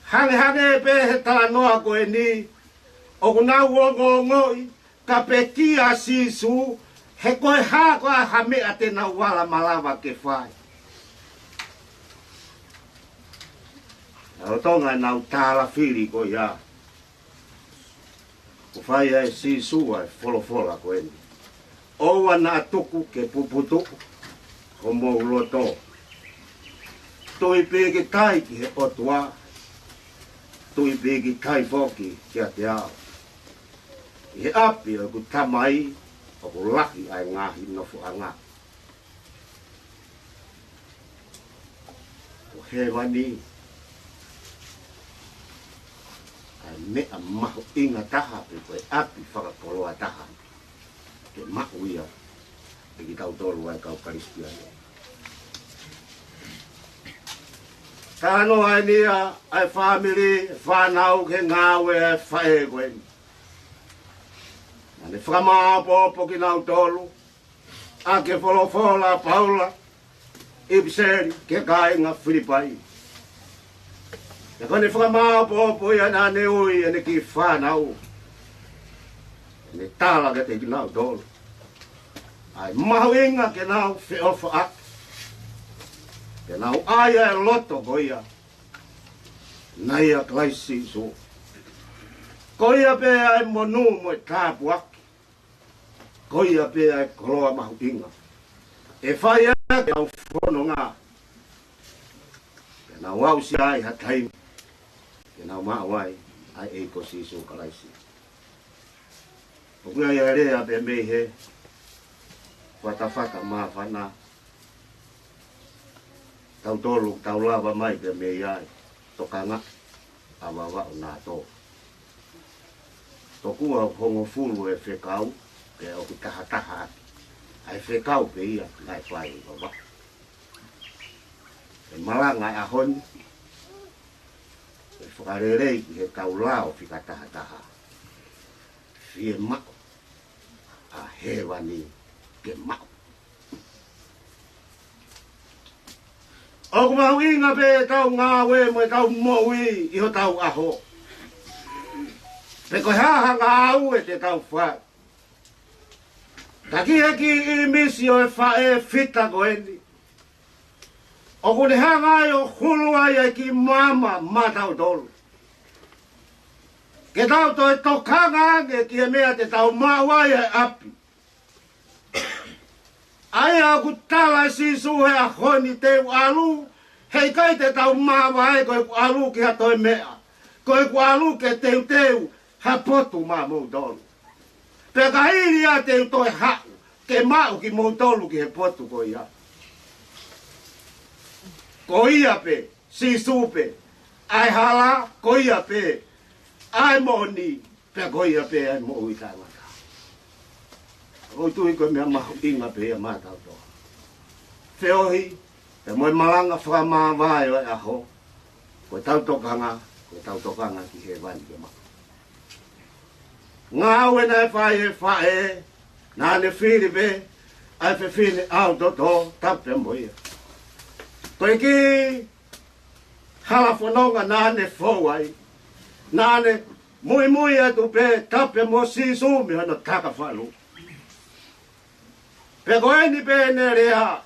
Hange e pe he tala noa ko e ni. O kunau o ngoi, ka pe kia sisu, he koe hako a ha mea te na wala malawa ke whai. O Tonga e nau tāla whiri ko ia. Ko whai e sisu ai wholofola ko eni. Oua nā tuku ke puputuku. Ko mou loto. Tui pēke kai ki he otua. Tui pēke kai whoki kia te ao. I he api o ku tamai. O ku laki ai ngahi nofu anga. Ko he wani. Mea maho inga taha pe koe api whakakoloa taha. Ke mahu ia. E ki tau tolu ai kau karistia. Tāno ai nia, ai whamiri, whanau ke ngāwe ai whae koe. Ane whakamāpopo ki nau tolu. A ke wholofola paula. Ipseri ke kāinga Filipai. E kone whakamāpopo ia nā ne ui e ne ki whanau. E ne tāla ke te ki nau tolu. Ai mahu inga ke nau whiofa ak. Ke nau aia e loto ko ia. Nai a klaisi so. Ko ia pe ai monu mo e tāpu aki. Ko ia pe ai koloa mahu inga. E whai a ke nau whono ngā. Ke nau au si ai hataimi. Ke nau maa wai, ai eiko siso kalaisi. Pukua ia rea pe mei he, whatawhata maa whana. Tau tolu, tau lava mai pe mei ai, tokanga, awa wau nā tō. Tokua hongo fulu e whekau, ke o ki taha, ai whekau pe ia, ngai whai wawa. E malanga e ahoni, e whakarerei ki he tau lao whika taha. Whie mako, a hewani ke mako. O kumau inga pe tau ngāwe mo e tau moui i ho tau aho. Pe koe haha ngā au e te tau whai. Taki heki I misi o e whae whita ko eni. O kune hanga ai o hulu ai e ki mama matau tolu. Ke tau toi tokanga ange ki e mea te tau mawai e api. Ai a ku tala sisu he a honi te alu. Hei kai te tau mawai koe ku alu ki ha toi mea. Koe ku alu ke teu ha potu ma mou tolu. Pe ka hiri a teu toi hau. Ke mau ki mou tolu ki he potu ko ia. ko ia pe, si supe, ai hala, ko ia pe, ai moni, pe ko ia pe, ai mo ui tai mata. O tui ko mea mahu inga pe ia mata o toa. Whiohi, te moe malanga whakama vai o e aho, ko tautokanga ki he wani ke maka. Ngā wena e whae, nā ne whiri be, ai whiwhine au toto, tape moia. Koe ki hala whanonga nā ne whauai, nā ne mui atu pe, tape mo sisu mi hana taka whalu. Pe koe ni pe ne rea,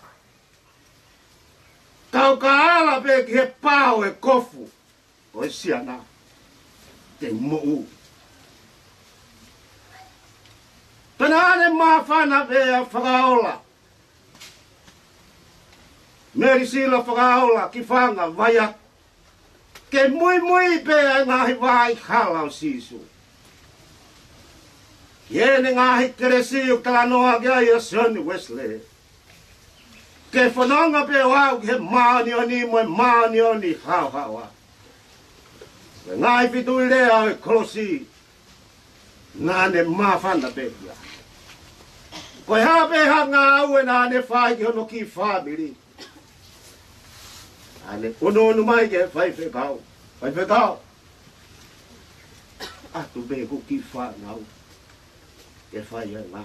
kau ka ala pe ki he pāo e kofu, koe siana, te mou. Pena ane mawhana vea Fakaola. Meilisila Fakaola ki Fanga Vaiaku. Ke mui pea ngahi vai hala o sisu. Yene ngahi keresi o kalanoa kia ia Soni Wesley. Ke whanonga pe wau ke maani o ni hau hawa. Ngahi fitu i lea o e kolosi. Nane mawhana pe kia. Koe hape hanga au e nane whai ki hono ki whabiri. Nane unu mai ke whai whekau. Whai whekau. Atu be ku ki whanau. Ke whai e ngā.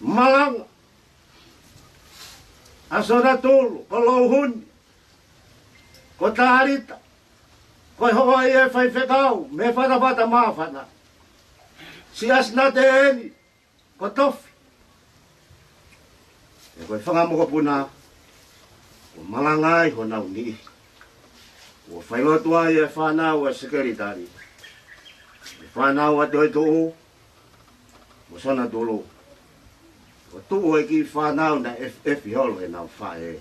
Malanga. Asora tolu. Ko louhuni. Ko tarita. Koe hoa e whai whekau. Me whatapata mawhana. Si asna te eni, ko tofi. E koe whangamoko puna, o malangai ho nau ni. O whailotua e whanau a sekeritari. E whanau a toi tuu, o sona tulu. O tuu e ki whanau na efi holo e nau whae.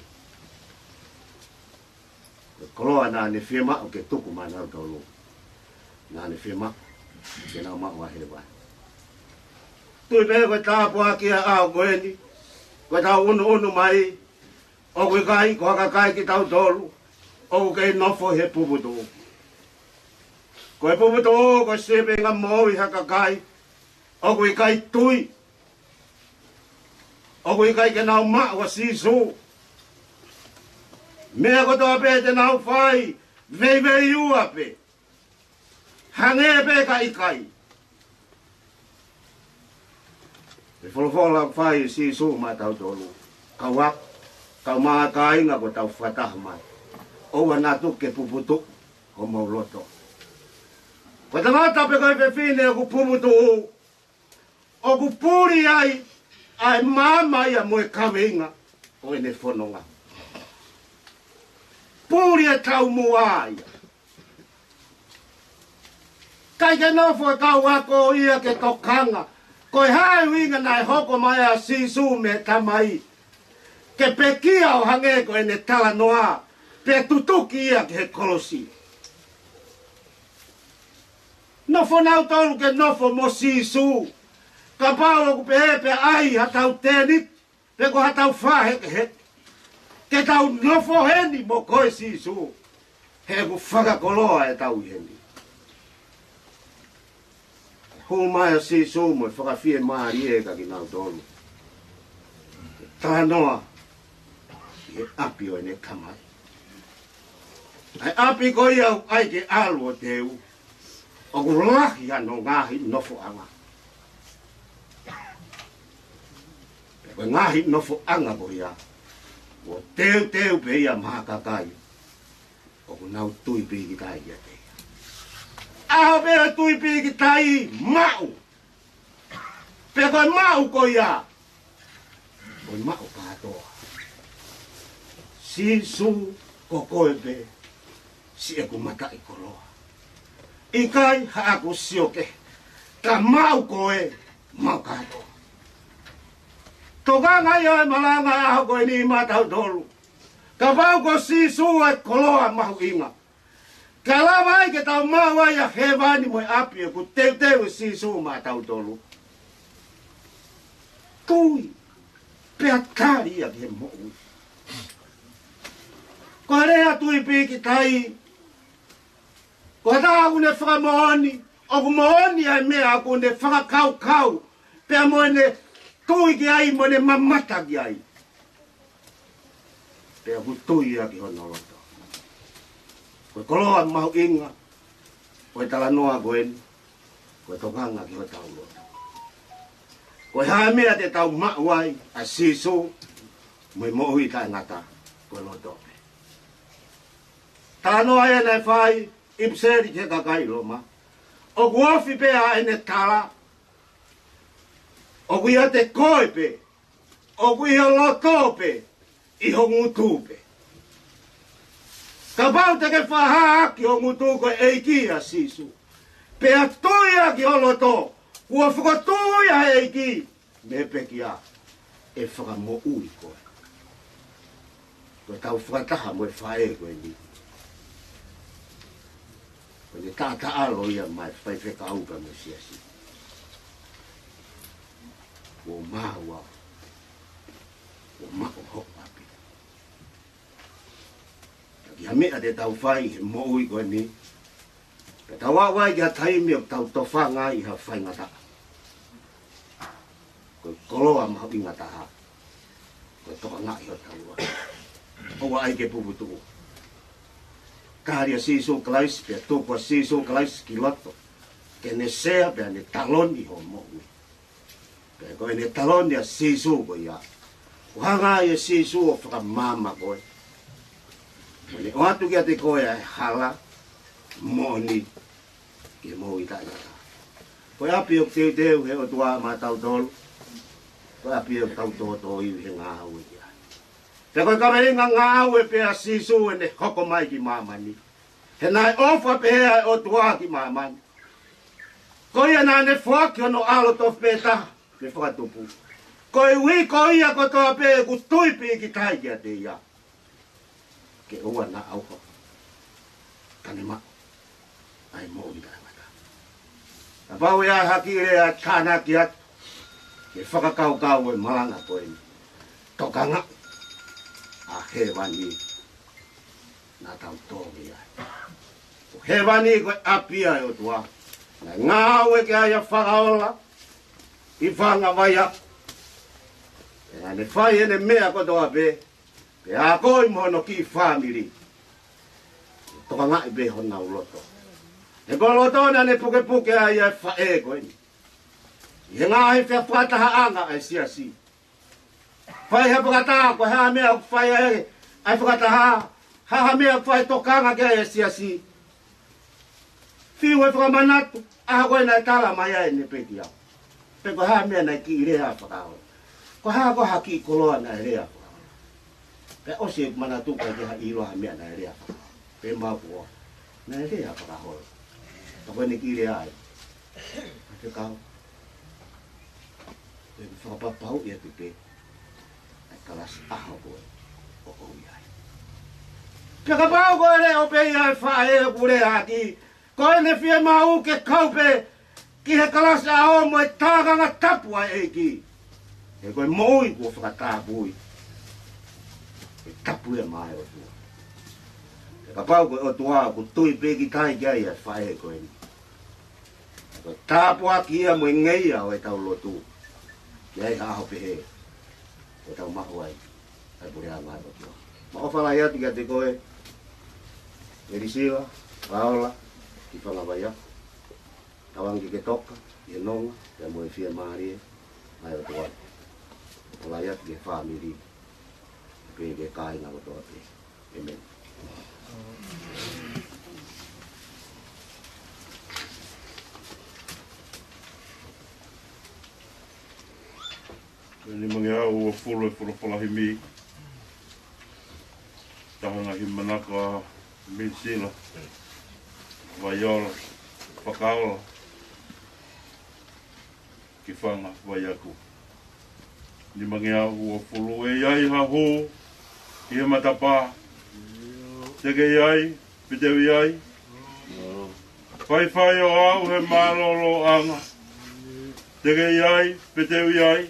O koloa nā ne whiema o ke tuku manau tolu. Nā ne whiema, ke nau maua hewa. Tui pe koe tāpua kia au koeni, koe tau unu mai, o koe kai, ko haka kai ki tau tolu, o koe nofo he puputu. Koe puputu, koe sepe ngā mohi haka kai, o koe kai tui, o koe kai ke nau maa wa sisu. Mea kotoa pe te nau whai, vei ua pe, hange pe ka ikai. E wholofola whai si su mai tau tolu. Kau wak, kau maa ka inga ko tau whataha mai. Owa natu ke puputu, ko mau loto. Ko te mata pe kai whewhine o ku puputu u. O ku puri ai mama ia moe kawe inga, o ene whanonga. Puri e tau mua ia. Kai ke nofo kau wako ia ke tokanga, koe hae winga nai hoko mai a sisu me tamai. Ke pekia o hange ko ene tala noa. Pe tutuki ia ke he kolosi. Nofo nau tolu ke nofo mo sisu. Ka paulo ku pe hepe ai hatau tenit. Pe ko hatau whahe ke he. Ke tau nofo heni mo koe sisu. He ku whakakoloa e tau heni. Hu mai si so mo whakawhie maari e ka ki nau tolu. Tā noa, e api o ene kamai. Ai api ko iau ai ke alu o teu. O ku lahi ano ngahi nofo anga. E koe ngahi nofo anga ko ia. O teu pe ia maha kakai. O ku nau tui piki tai ia te. Aho pera tui piki tai mau. Pe koe mau ko ia. Koe mau katoa. Si su ko koe pe. Si e ku mata i koloa. Ikai ha aku sioke. Ka mau koe. Mau katoa. Tokanga ia e malanga aho koe ni matau tolu. Ka pau ko si su e koloa mahu inga. Ka lawai ke tau maua ia hewani moe api e ku teu si su matau tolu. Tui. Pea tari ia ke mo'u. Ko rea tui piki tai. Ko ta aku ne whakamooni. O ku mooni ai mea aku ne whakakau kau. Pea mo ne tui ki ai mo ne mamata ki ai. Pea ku tui aki hono loto. Ko koloa mahu inga. Ko tala noa koen. Ko tokanga ki ho tau loto. Ko hamea te tau mauai a siso. Moi mohui ka ngata. Ko loto. Tano ai nei fai. Ipseri ke kakai loma. O guofi pe a ene tala. O guia te koe pe. O guia loto pe. Iho ngutu pe. Ka pau te ke whaha aki o ngutu ko eiki a sisu. Pe a tuia ki o loto. Kua whakatuia eiki. Me peki a. E whakamo ui koe. Ko tau whakataha mo e whae koe ni. Ko ni tata alo ia mai whai wheka auka me siasi. O maua. O mako ho api. Ki hamea te tau whai he moui koe ni. Pe tau awai ki a taimi o tau tofanga i ha whai ngata. Ko koloa mahu i ngata ha. Ko toka ngai o tau wa. O wa ai ke puputuku. Karia siso kalais pe toko siso kalais ki loto. Ke ne sea pe ne taloni ho moui. Pe ko ne taloni a siso ko ia. Wanga ia siso o whaka mama koe. Mone o atu ki a te koe ai hala. Moni. Ke moui tainata. Koe api o te teu he o tua ma tau tolu. Koe api o tau toto i he ngā hau e kia. Te koe kameringa ngā hau e pea sisu e ne hoko mai ki mamani. He nai ofa pea o tua ki mamani. Koe ia nā ne whaki ono alo tof pe taha. Me whakatupu. Koe ui koe ia ko toa pe ku tuipi ki tai kia te ia. Ke ua na auha. Kane ma. Ai mo i tai mata. A pau ia hakire a kāna ki atu. Ke whakakau kau e malanga koe ni. Tokanga. A he wani. Nā tau tōngi ai. O he wani koe apia e o tua. Ngā ue ke aia Fakaola. I Fanga Vaiaku. E ne whai ene mea kotoa pe. Pe a koi mono ki whamiri. Toka ngai be hona uloto. E ko loto na ne puke puke ai e whae koe ni. I ngā he whea whataha anga ai siasi. Whai he whakataha ko hea mea whai e ai whakataha. Ha mea whai tokanga ke ai siasi. Whiu e whakamanatu. Aha koe nai tala mai ai ne peti au. Pe ko hea mea nai ki rea Fakaola. Ko hea ko haki koloa nai rea Fakaola. Pe osi e manatu kai ke ha iloha mea nai rea Fakaola. Pe mapua. Nai rea Fakaola. Tako ne ki rea ai. Pe kau. Pe whakapapau ia pipe. Ai kalas aho koe. O iai. Pe kapau koe re o pe iai whae o kure haki. Koe ne whia mau ke kaupe. Ki he kalas aho mo e tāganga tapua e ki. E koe moui kua whakatāpui. E tapu e mai o tua. Pe kapau koe o tua ku tui peki tai kia ia whae koe ni. Koe tāpua ki ia mo e ngeia o e tau lotu. Ki ai aho pehe. E tau mahu ai. Ai purea mai o tua. Ma ofala ia tika te koe. Meilisila Fakaola. Ki Fanga Vaiaku. Tawangi ke toka. I nonga. Te mo e whia maari e. Mai o tua. Ofala ia tika whamiri. Pe ke kai ngā o tua pe. Amen. Ni mangi au o fulu e whulawhalahi mi. Tahanga hi manaka Meilisila Fakaola ki Fanga Vaiaku. Ni mangi au o fulu e iai ha ho ki he matapa. Teke iai, piteu iai. Whai o au he malolo anga. Teke iai, piteu iai.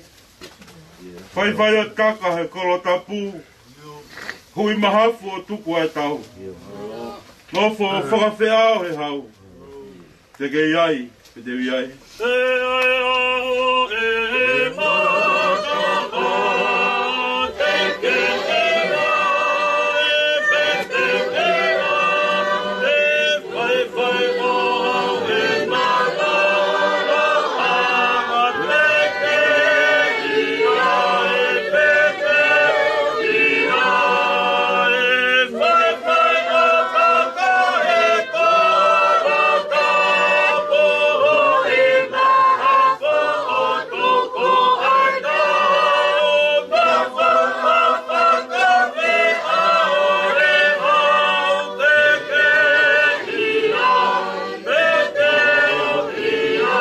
Whai o kaka he kolo tapu. hui mahafu o tuku ai tau. No fo whakawhea he hau. Te ke iai, pe te iai. Te ai au e makapa, te ke ea e pete ea, te whai whai o au e makapa, a te ke ea e pete ea, e whai whai o kaka e kora tapo e mahafo o toko ai tau, na whakawhaka me aore au te ke ia, me te o ia.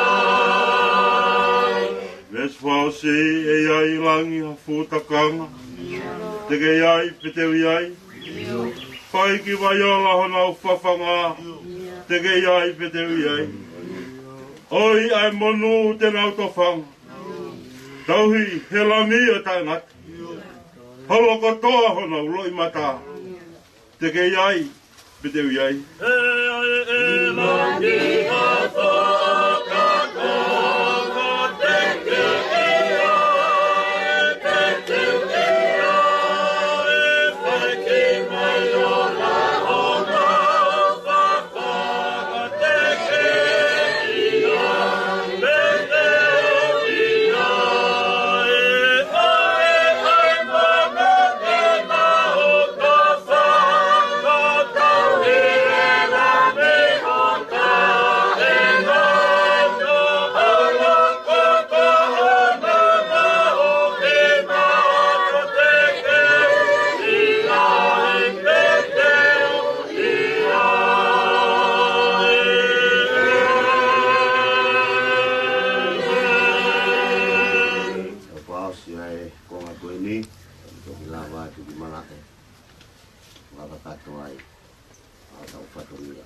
Ves whause e ai langi ha futakanga, te ke iai, pe te iai, whai ki vai ola hona o whawhanga, te ke iai, pe te iai. Oi ai monu te nau to whanga, tauhi he lami o taingat, holo kotoa hona uloi mata, te ke iai, pe te iai. E ai e lami a whakako, te ke ia, e pe te ia, e whai ki mai ola hona o whawhanga, te ke ia, pe te ia, e ai mana e na o ka whanga, tau e la me o ka e nai no ala koko ona na o e mana te ke ia, e pe te ia, Pausi ai konga koe ni, toki lawa atu ki malake. Waka kato ai, a tau whatoria.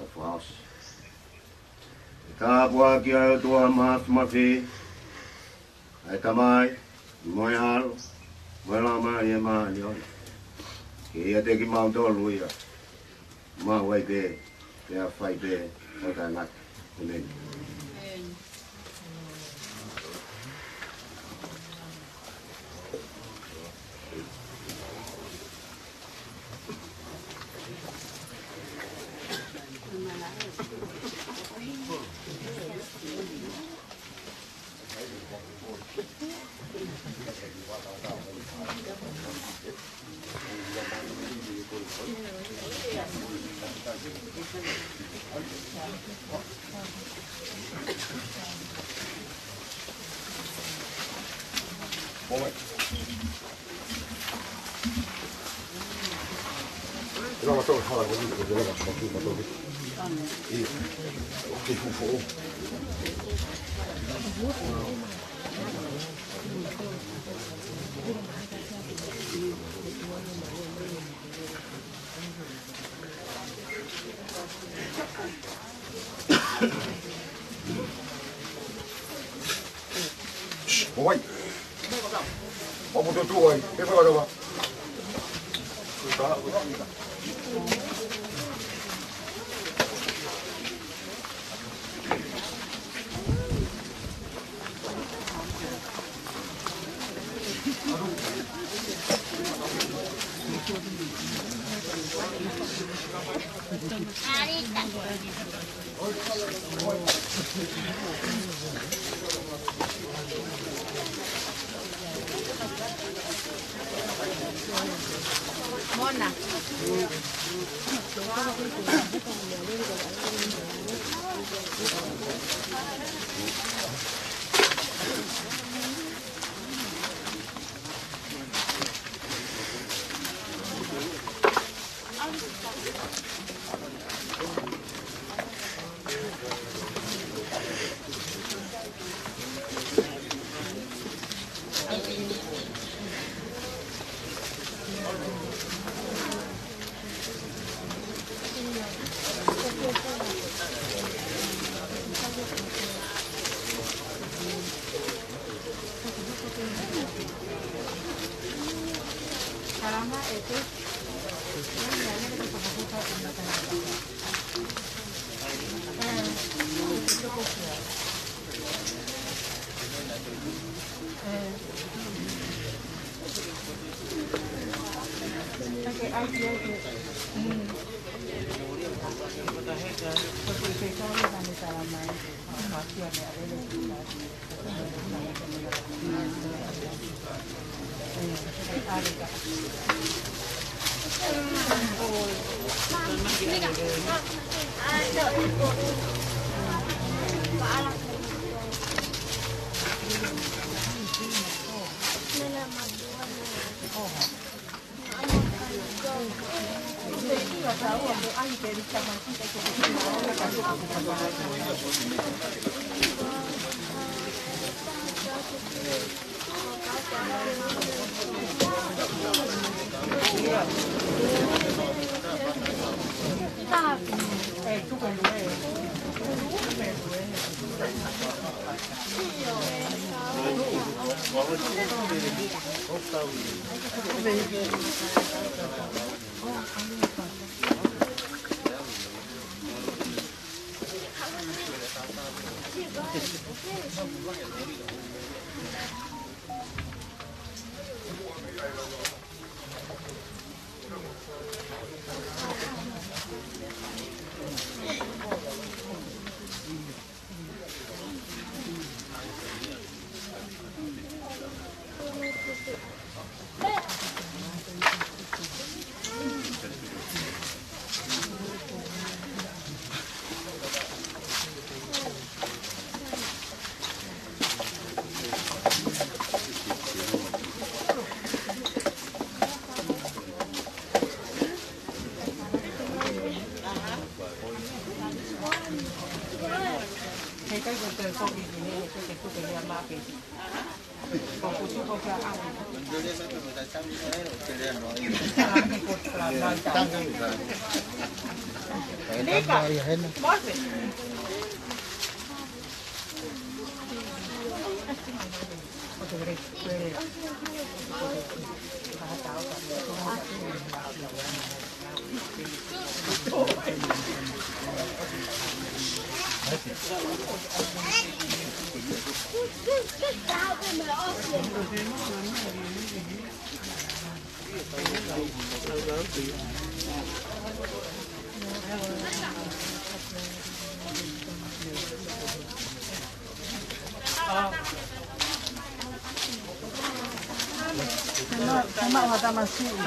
O pausi. Ka pua ki ai o tua maaf mawhi, ai tamai, moe halo, moe lama i e maa ni ona. Ki ia te ki mau tolu ia, maa wai pe, pe a whai pe, o tai laki, kumeni. Oi. Vamos do tu oi. Que vai dar? Mona.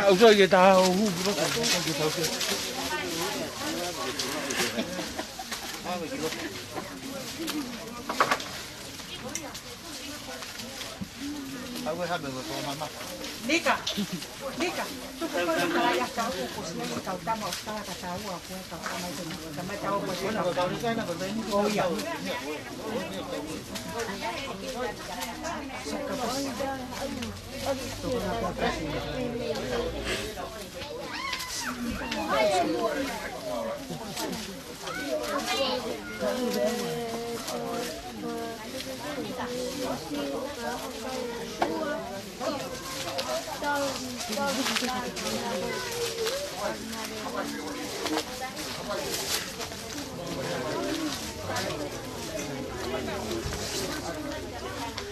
Usah dia tahu. Nika, tu puedes para allá está un poco si no cautamos para que está agua pues sama tahu pues oh ya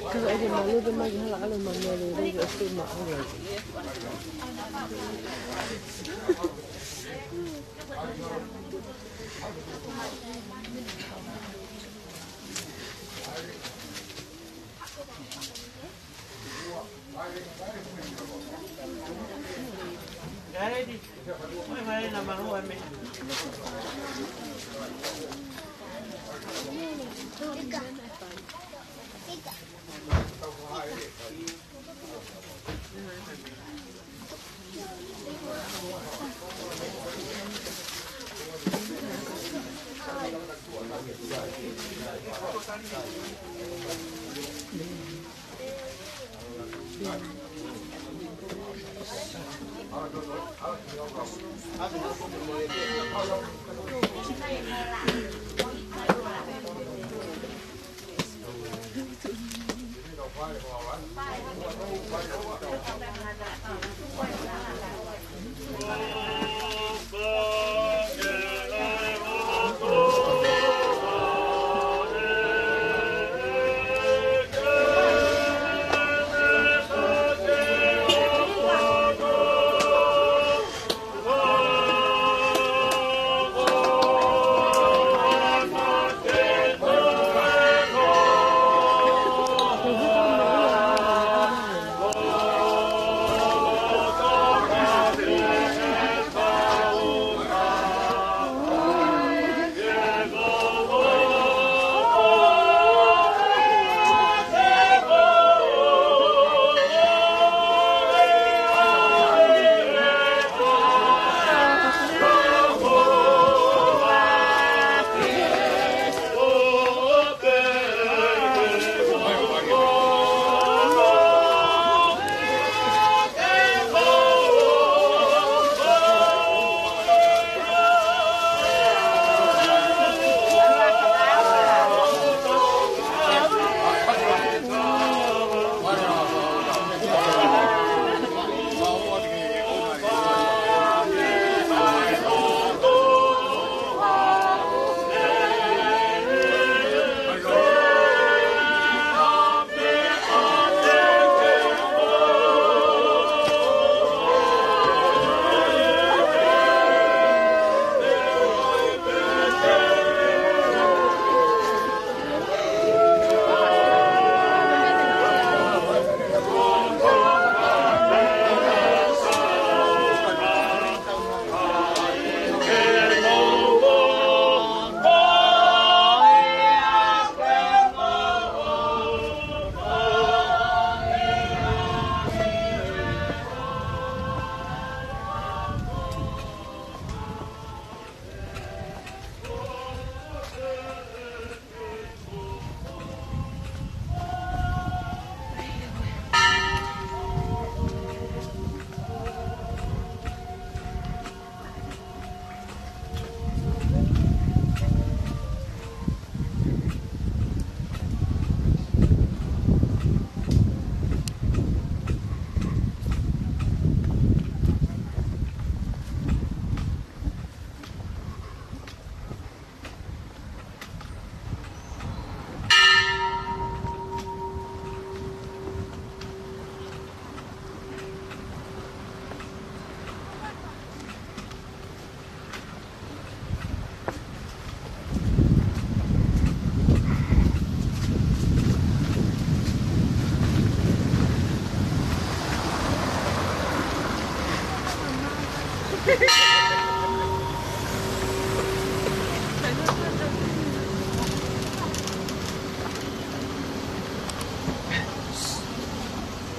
Kalau ada malu dia mari halak kalau mana dia dia istimak dia. Ready? Mai na mahu ame.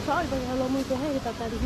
Soalnya kalau mau tuh kita tadi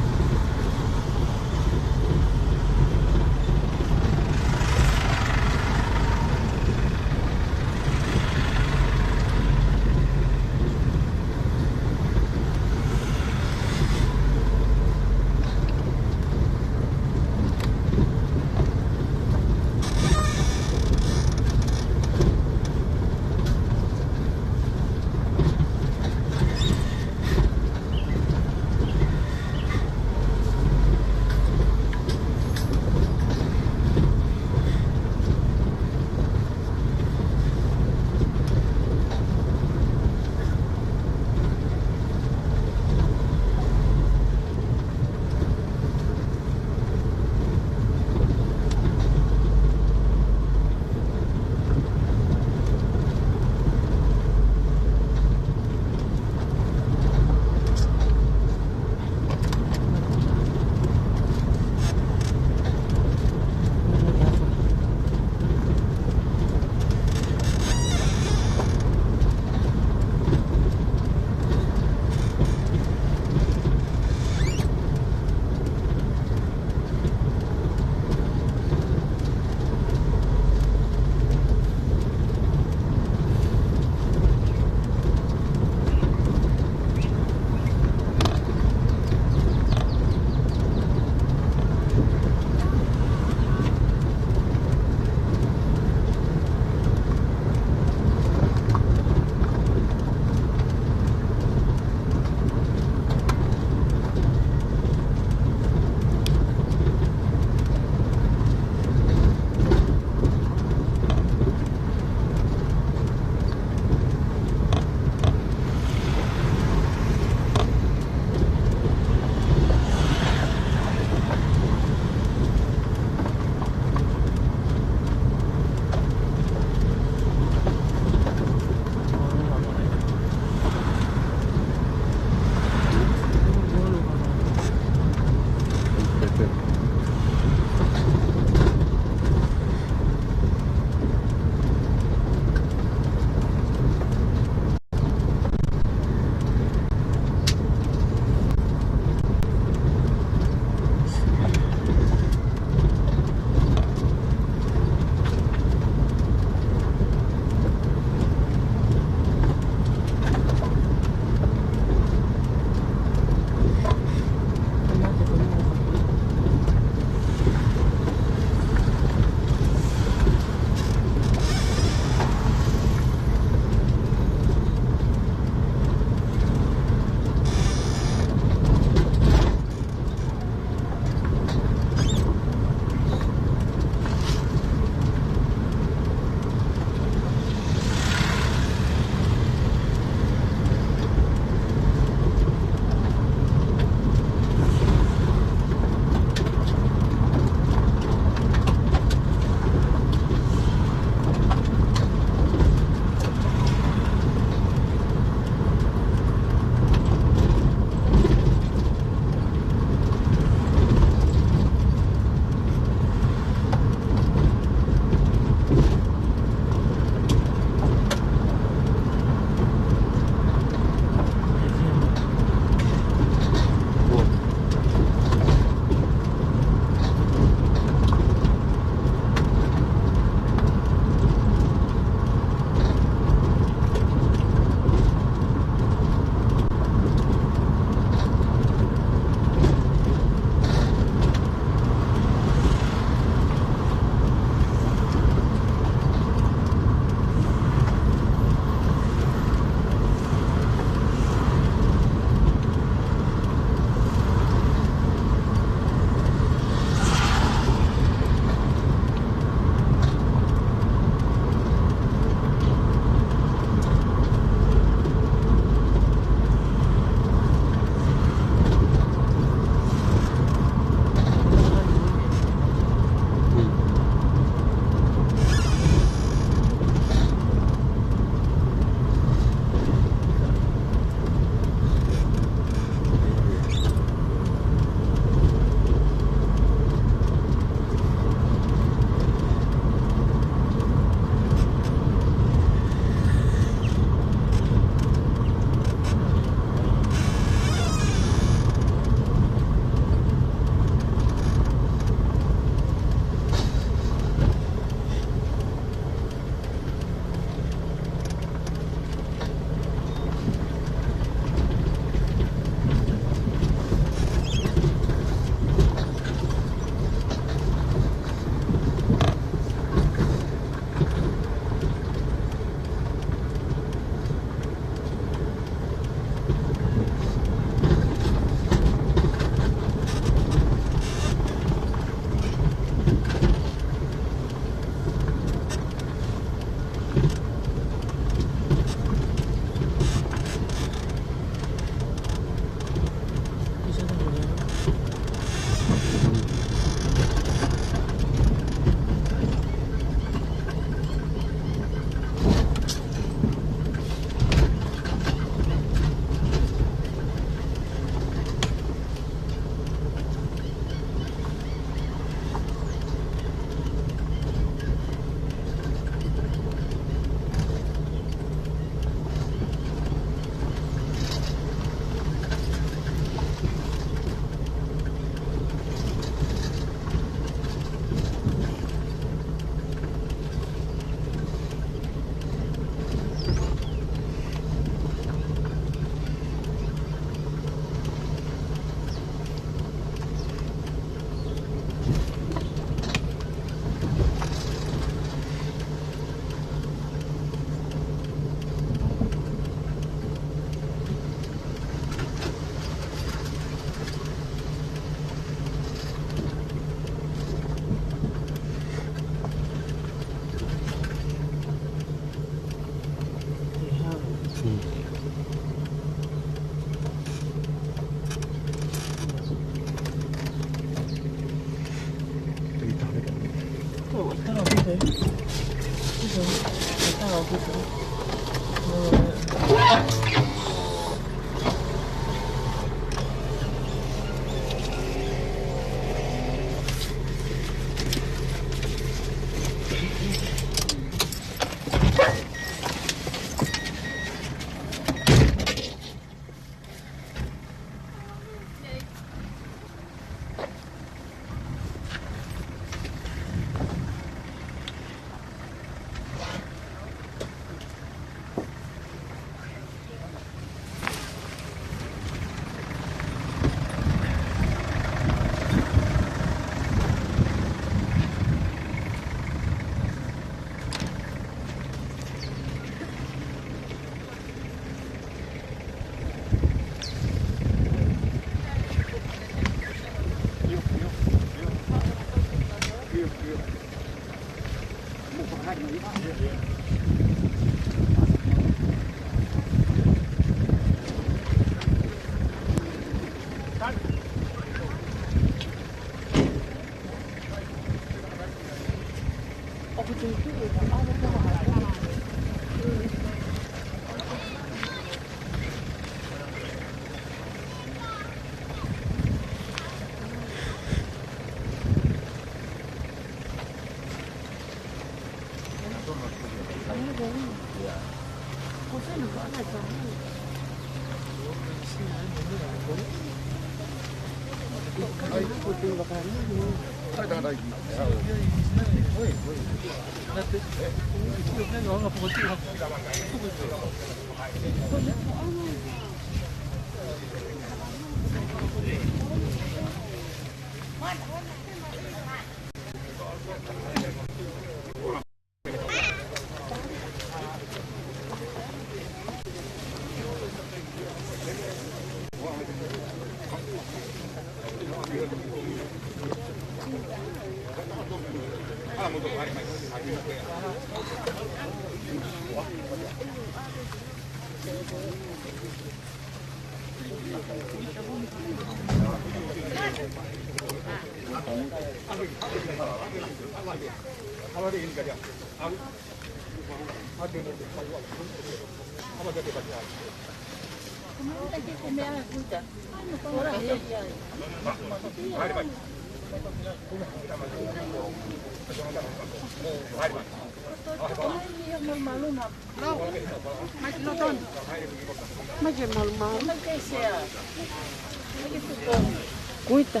Cuita.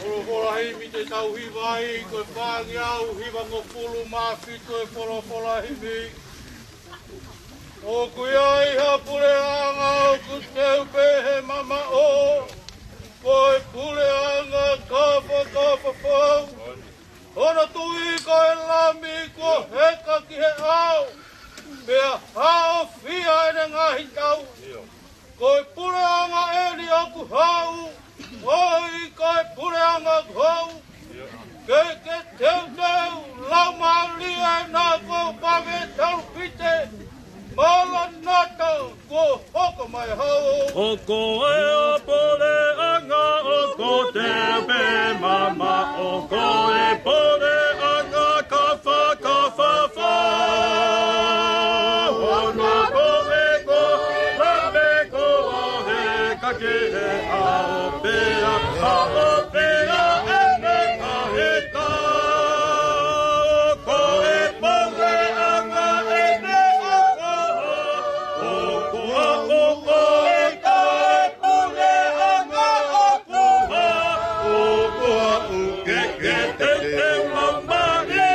Holoholahi mi te tau hiwai, koe whāngi au, hiwa ngō pulu māwhito e wholofolahi mi. O kui ai ha pule anga o ku teu pehe mama o, koe pule anga kawha whau. Hona tui koe lami ko heka ki he au, mea hao whia ene ngahi tau. Koe pule anga eni aku hau, oi koe pule anga hau. Ke teu lau malia e nā ko pake tau pite, mala nata ko hoko mai hau. O koe o pole anga o ko teu pe mama, o koe pole anga ka whakawhawha. Ono koe ko lambe ko he ka ke he ao pea, ao pea ene ka he ka. O koe pole anga ene o koha, o koha o koe koe pole anga o koha, o koha u ke te mama e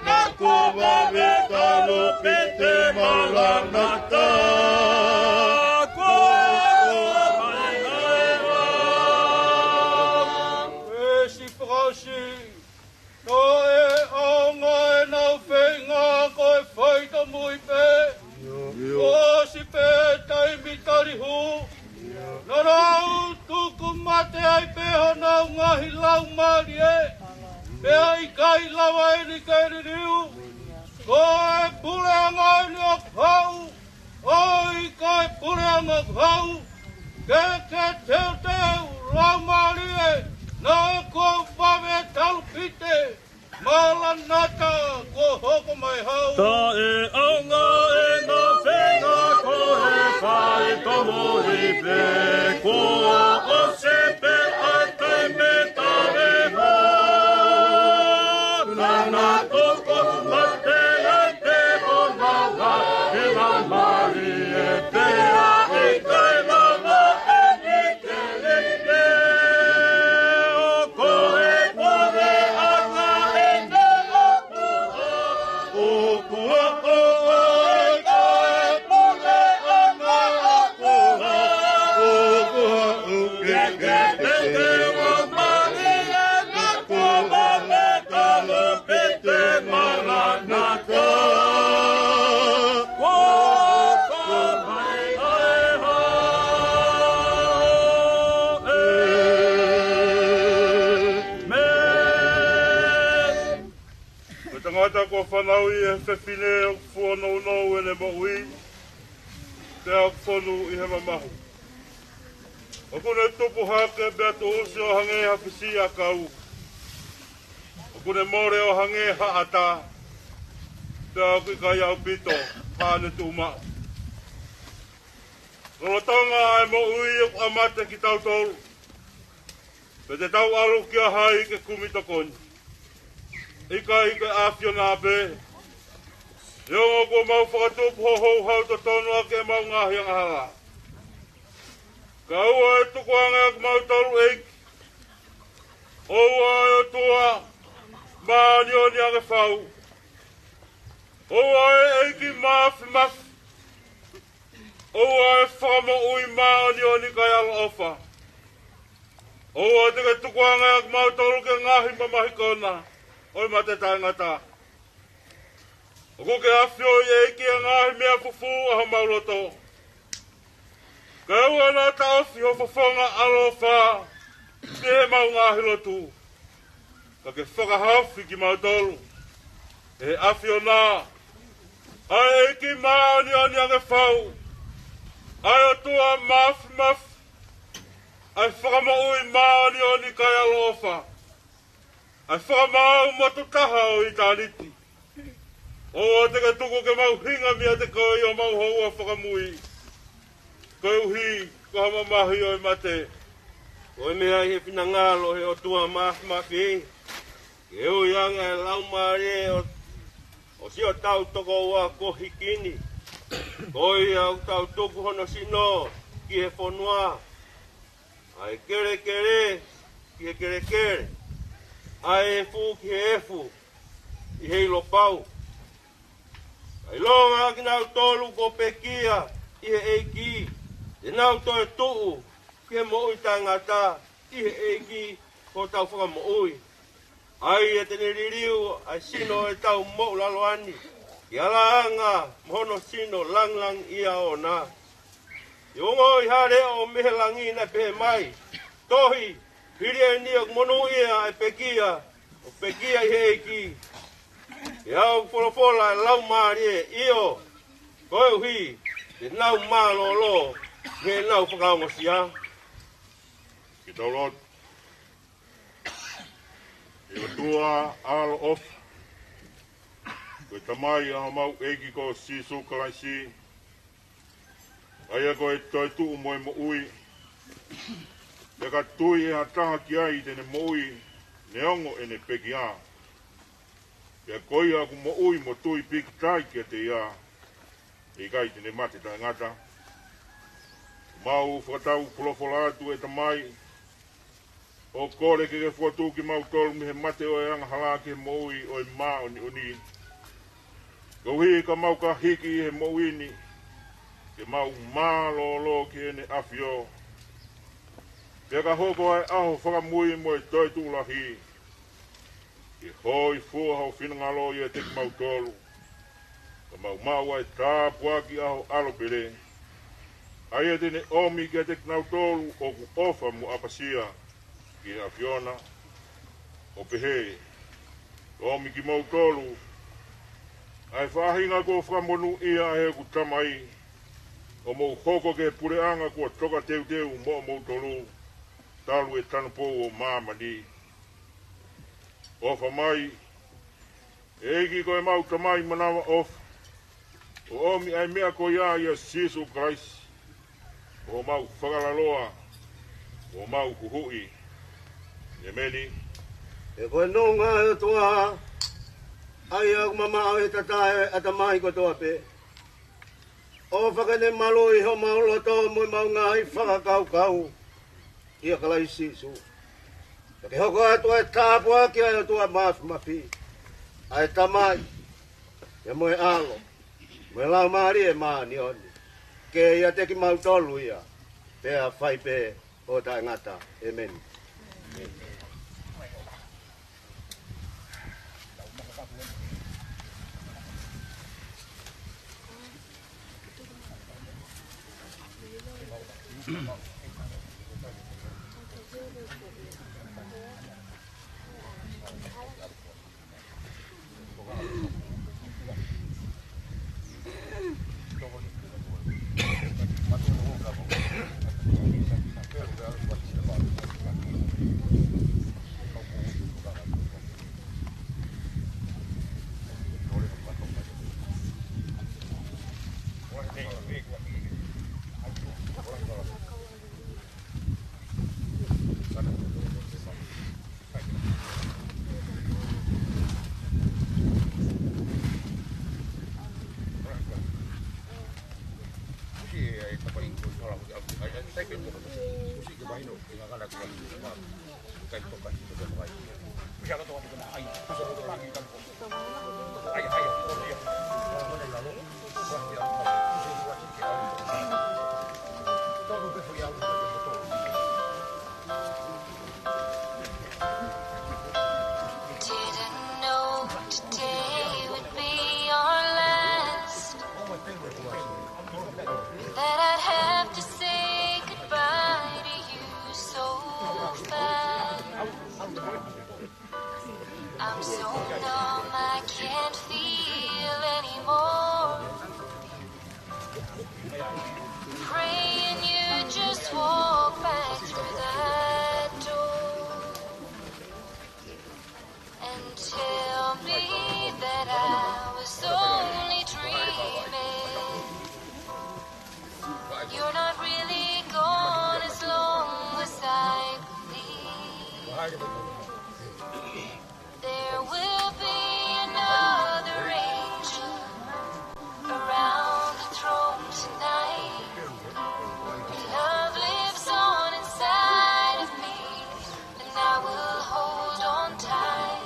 na koha me talo pete malanata. Mate ai peho nau ngahi lau mari e, pea I kai lawa e ni kairi riu, koe pule anga e ni o hau, oi koe pule anga hau, ke teu lau mari e, na e ko whawe tau pite, malanata ko hoko mai hau. Ta e anga e na whenga ko he whae tomo I pe, koa o sepe ai tai me tare ho. Nana toko mate ai te o mawa, e la mari e pea e kai lama e ni te leke. O koe pore anga e ne o kua, o kua o ai koe pore anga o kua, o kua u ke te wa mari e na kua me talo pete maranata. Kua mai ai ha e me. Ko tangata ko whanau I e whewhine o whanau nou e ne maui, te au whanu I he mamahu. O kone tupu hake bea to usi o hange hapisi a kau. O kone more o hange haata, te au ki kai au pito, hane tu mao. Rono Tonga e mo ui o amate ki tau tolu. Pe te tau alu ki a hai ke kumito koni. Ika afio nā be. Iongo ko mau whakatupu ho hou hau to tonu a ke mau ngahi anga hala. Ka ua e tukuanga ak mau tolu eiki. Oua e o tua, maani o ni ake whau. Oua e eiki mafi. Oua e whakamo ui maani o ni kai ala ofa. Oua te ke tukuanga ak mau tolu ke ngahi mamahi kona. Oi mate tangata. O ko ke awhio I eiki a ngahi mea fufu a ha mauloto. Ka ua nā ta awhi ho whawhonga alo wha, te he mau ngahi lotu. Ka ke whakahawhi ki mau tolu. E awhio nā. Ai eiki maani ani ake whau. Ai o tua mafi. Ai whakama ui maani ani kai alo wha. Ai whamau matutaha o i tāniti. O te ka tuko ke mau hinga mea te koe o mau houa whakamui. Koe uhi, ko hama mahi o i mate. Koe mea he pina ngalo he o tua mafi. Ke ui anga e lau maare o si o tau toko ua ko hikini. Koe au tau tuku hono sino ki he whanua. Ai kere kere, ki he kere kere. Ai e fu ki he efu, i hei lo pau. Ai longa ki nau tolu ko pekia, i he eiki. E nau to e tuu, ki he mo ui tangata, i he eiki, ko tau whaka mo ui. Ai e tene ririu, ai sino e tau mo laloani. Ki alaanga, mohono sino lang lang ia o na. I ongo i hare o mehe langi na pehe mai. Tohi, hiri e niok monu ia e pekia, o pekia i he eiki. I au wholofola e lau maari e io, koe uhi, e nau maa lo, he nau whakaongo sia. Ki tau lot. I o tua alo of. Koe tamai a mau eiki ko si sukalaisi. Aia koe toi tuu moe mo ui. Te ka tui e hataha ki ai tene mo ui, ne ongo e ne peki a. Te koi aku mo ui mo tui piki tai ki te ia. E kai tene mate tai ngata. Mau whakatau pulofola atu e tamai. O kore ke whatu ki mau tolu mi he mate o e anga hala ki he mo ui o e maa o ni uni. Kauhi ka mau ka hiki he mo ui ni. Ke mau maa lo ki ene afio. Pea ka hoko ai aho whakamui mo e toi tūlahi. Ke hoi fua hau whinangalo i e teki mau tolu. Ka mau ai tāpua ki aho alopere. Ai e tene omi ki e teki nau tolu o ku ofa mu apasia. Ki e afiona. O pehe. Omi ki mau tolu. Ai whahinga ko whamonu ia he ku tamai. O mou hoko ke pureanga kua toka teu mo mou tolu. Talu e tanapo o mamani. Ofa mai. Egi koe mau tamai manawa of. O omi ai mea ko ia ia Sisu Christ. O mau whakalaloa. O mau kuhui. E meni. E koe nonga e tua. Ai au mama au e tatae atamai ko toa pe. O whakane malo i ho mau loto mui mau ngai whakakau. Ia kalai Sisu. Ke hoko atua e tāpua ki ai atua mafi. Ai tamai. E moe alo. Moe lau maari e maani oni. Ke ia teki mau tolu ia. Pea whai pe o tae ngata. Amen. I'm so numb, I can't feel There will be another angel around the throne tonight. Love lives on inside of me, and I will hold on tight.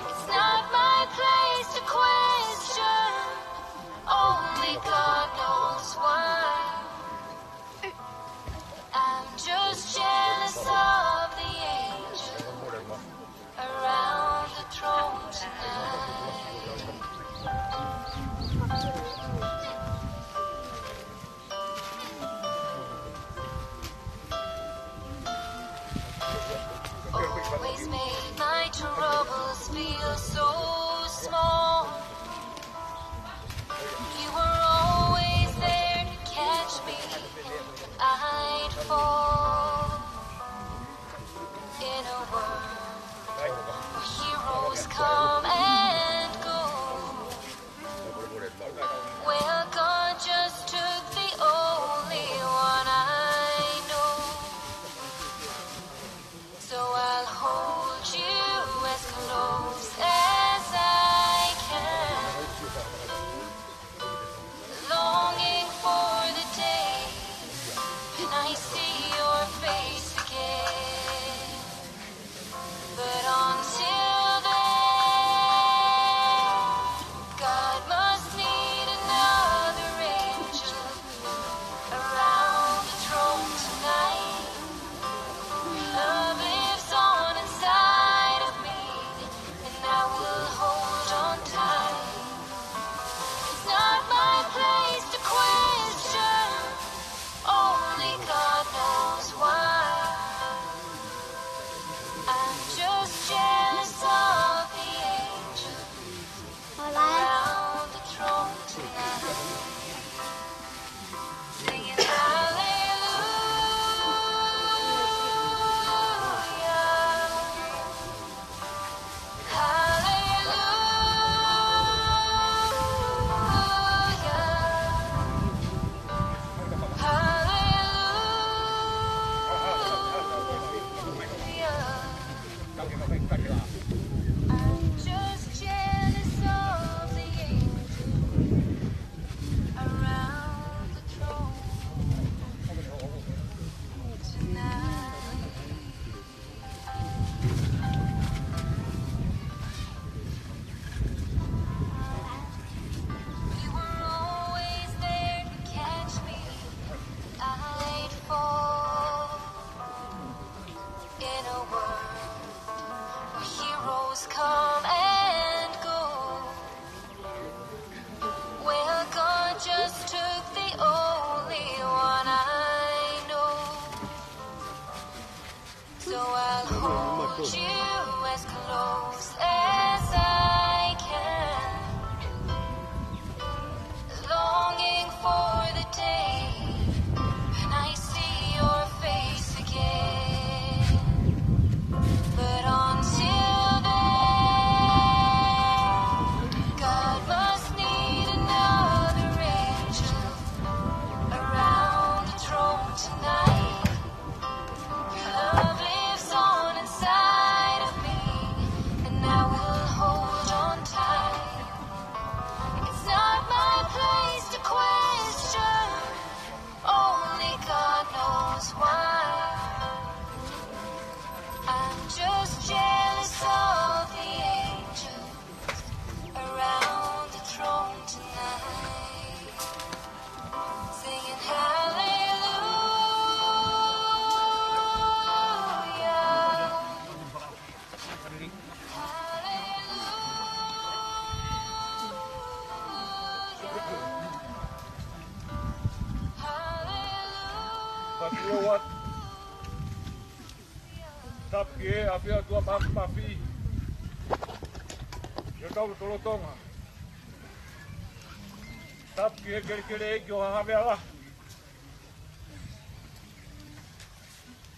It's not my place to question, only God knows why. I'm just jealous of the angel around the throne tonight. Always made my troubles feel so small. You were always there to catch me. I'd fall in a world where heroes come and go. Well, God just took the only one I know. So I'll hold you as close as I can, longing for the day when I see your face again. But until then, God must need another angel around the throne tonight. Love lives on inside of me, and I will hold on tight. It's not my place to question, only God knows why. I'm just jealous of the angel around the throne tonight, singing I'm just jealous of the angel around the throne tonight. You were always there to catch me. I'd fall in a world where heroes come and go. Well, God just took the only one I know. So I'll hold you as close as I can, longing for the day when I see your face again. But until then, God must need another angel around the throne tonight. Love lives on inside of me, and I will hold on tight. It's not my place to question, only God knows why. I'm just jealous of the angels around the throne tonight, singing What? Tapi avea tua mamma fi. Eu tau tolo Tonga. Tapi kere yo havea la.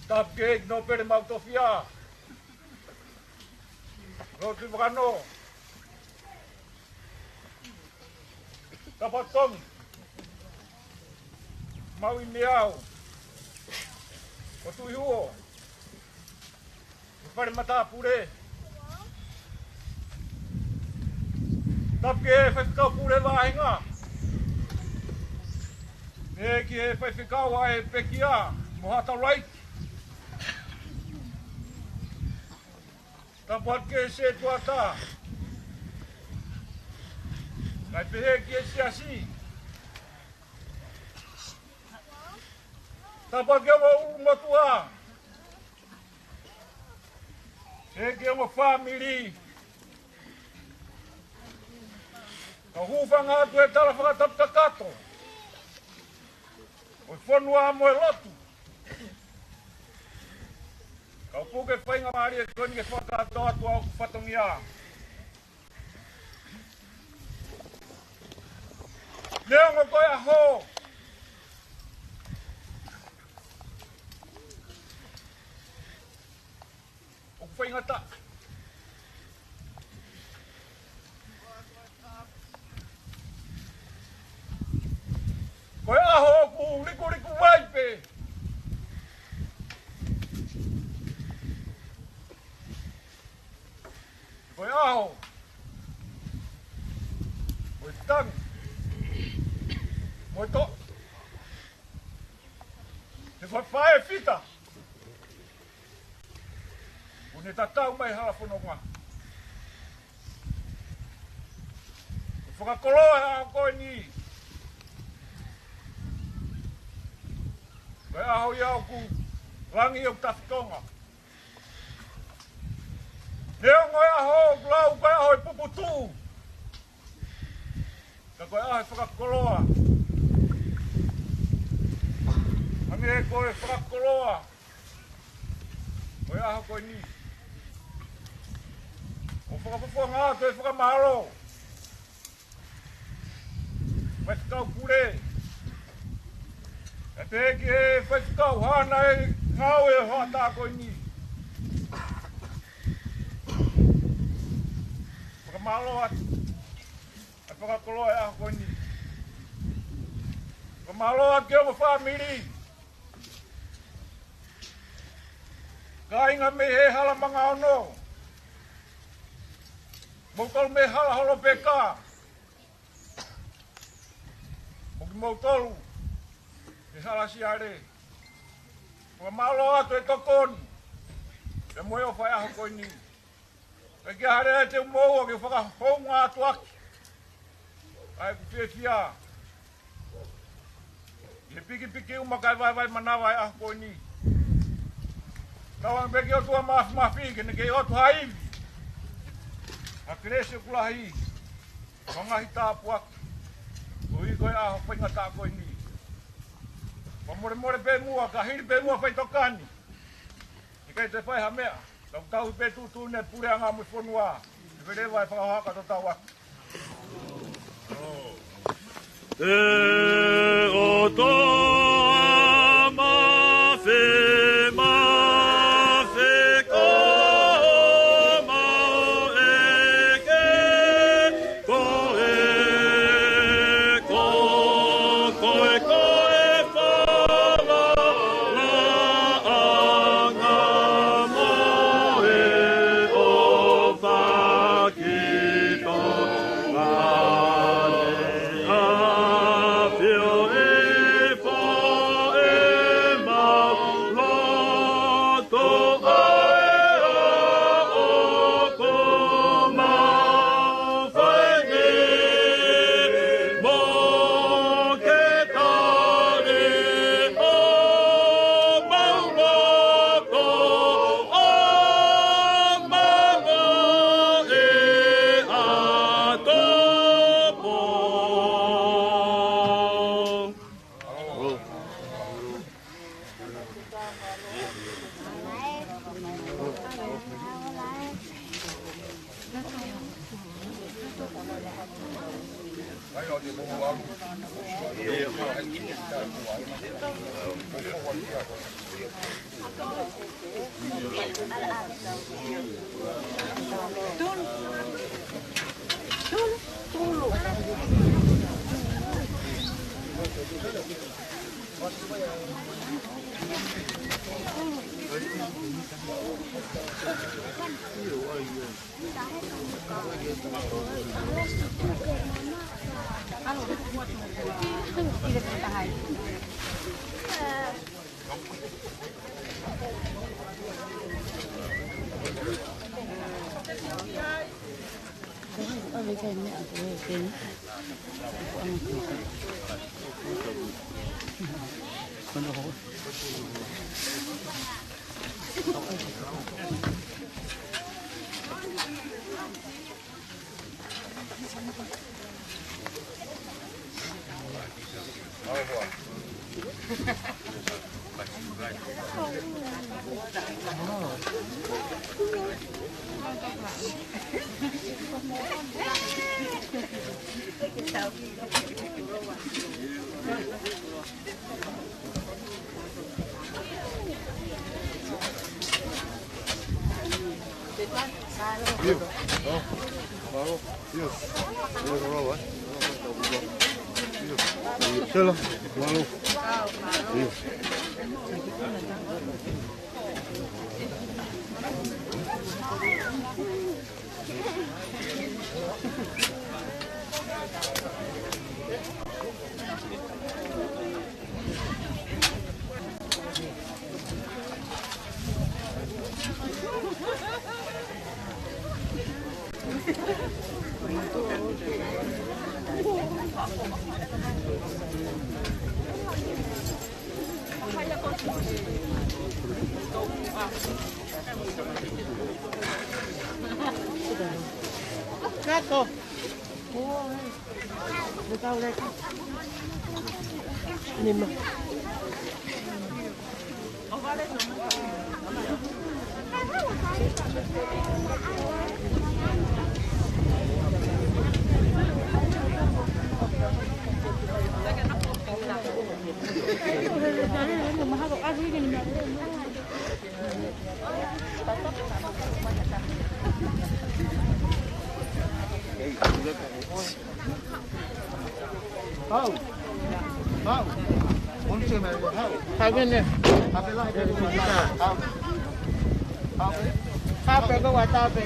Tapi no pere mautofia. No tu vano. Tapatong. Mau imiau. O tu huo. pare mata pure. Tapke fai fikau pure vahinga. E ki e fai fikau ai pekia, mohata right. Tapuat ke se tuata. Kai pehe ki e siasi. Tapuat ke mo umatua. E ke mo family. Ka hufanga tu e tala whakataptakato. O whanua mo e lotu. Ka upuke whainga maari e koni ke whakatoa tu au whatongia. Neongo koe aho. O whainga ta. Koe aho ku riku waipe. Koe aho. Koe tang. Koe to. Te koe whae fita. Une tatau mai hala whanonga. Whakakoloa a koe ni. Koe aho iau ku rangi o Tonga. Neo ngoe aho lau koe aho i puputu. Ka koe aho i whakakoloa. Hangi e koe whakakoloa. Koe aho koe ni. O whakapupua ngā koe whakamaharo. Koe whakau pure. E te eki e whaikau hana e ngau e hata koe ni. Whakamalo atu. E whakakoloa e aho koe ni. Whakamalo atu ke o whamiri. Ka inga me he hala manga ono. Moutolu me hala holo peka. Moki moutolu. E hala si are. Kua malo atu e tokoni. E moe o whai aho koe ni. E kia hare e te umoua ki whakahonga atu aki. Ai ku whiawhia. E piki umakai vai manawa e aho koe ni. Tawang peki o tua mafi ke ne kei otu haivi. A krese kulahi. Wangahi tāpu aki. Ui koe aho whainga tā koe ni. More pe mua, ka hiri pe mua whai tokani. I kei te whai hamea. Tau pe tutu ne pure anga mui whanua. I whirewa e whakahaka to tau aki. Te o toa mawhi Tulu. Gato. Betul deh. Ini mah. Sabihin niya. Tape ko wa tape.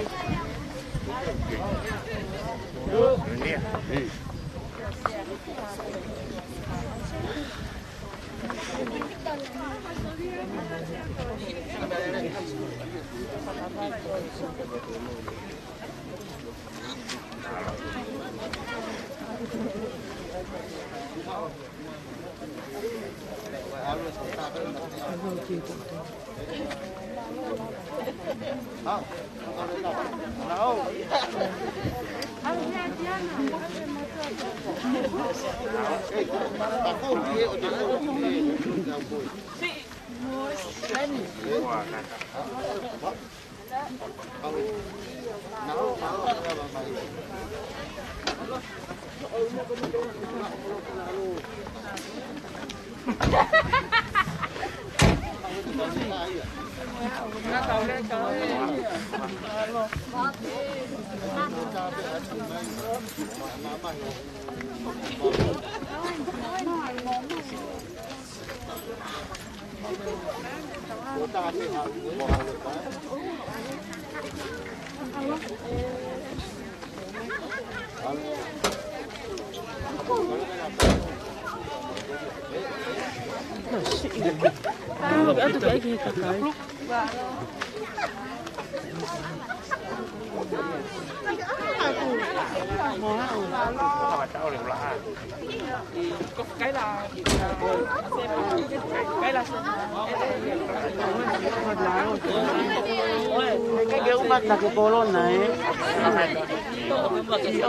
Cái kiểu mắt là cái cô luôn này.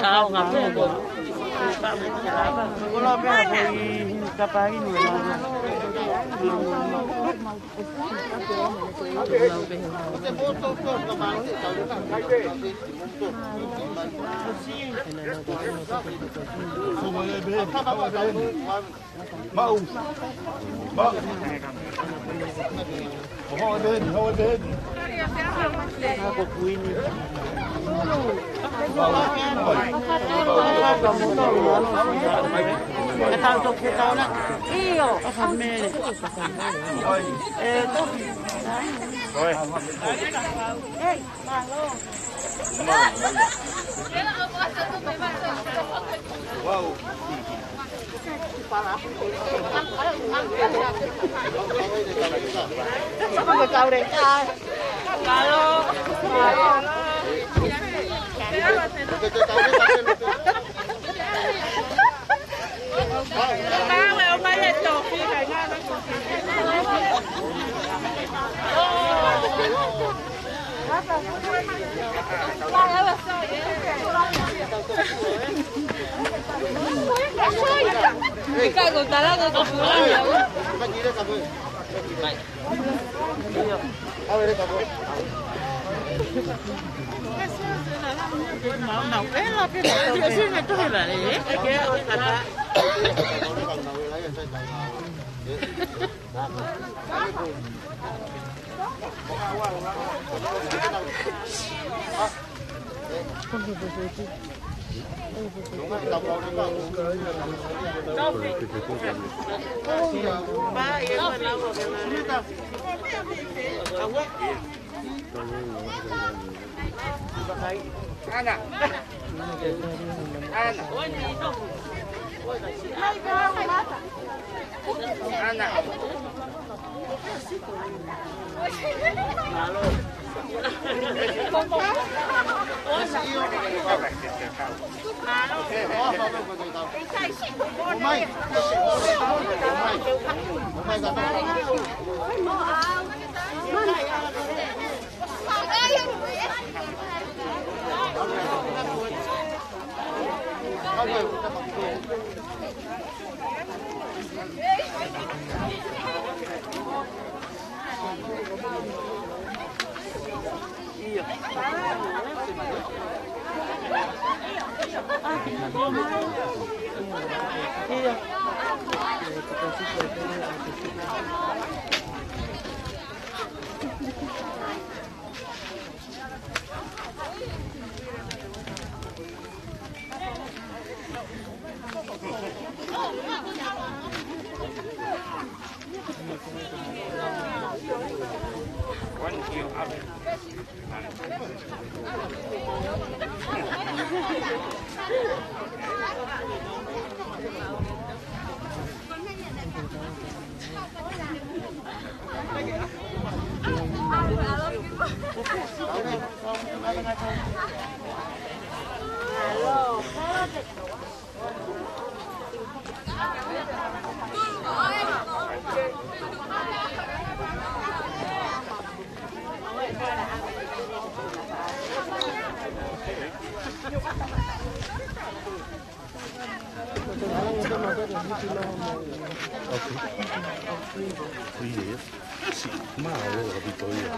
Áo ngắm này rồi. Cô lo cái là cặp ai người nào. Mau. Mau. Hold it. Ako queen. Atau ke tahu nak. Iyo. Apa mele? Topi. Oi. Hey, malo. Wow. Sama kau deh. Kalau. Cái của ta là cái của phụ nữ nào cái là cái địa phương này tôi là đấy cái là Ana. Sì, ma avevo capito io.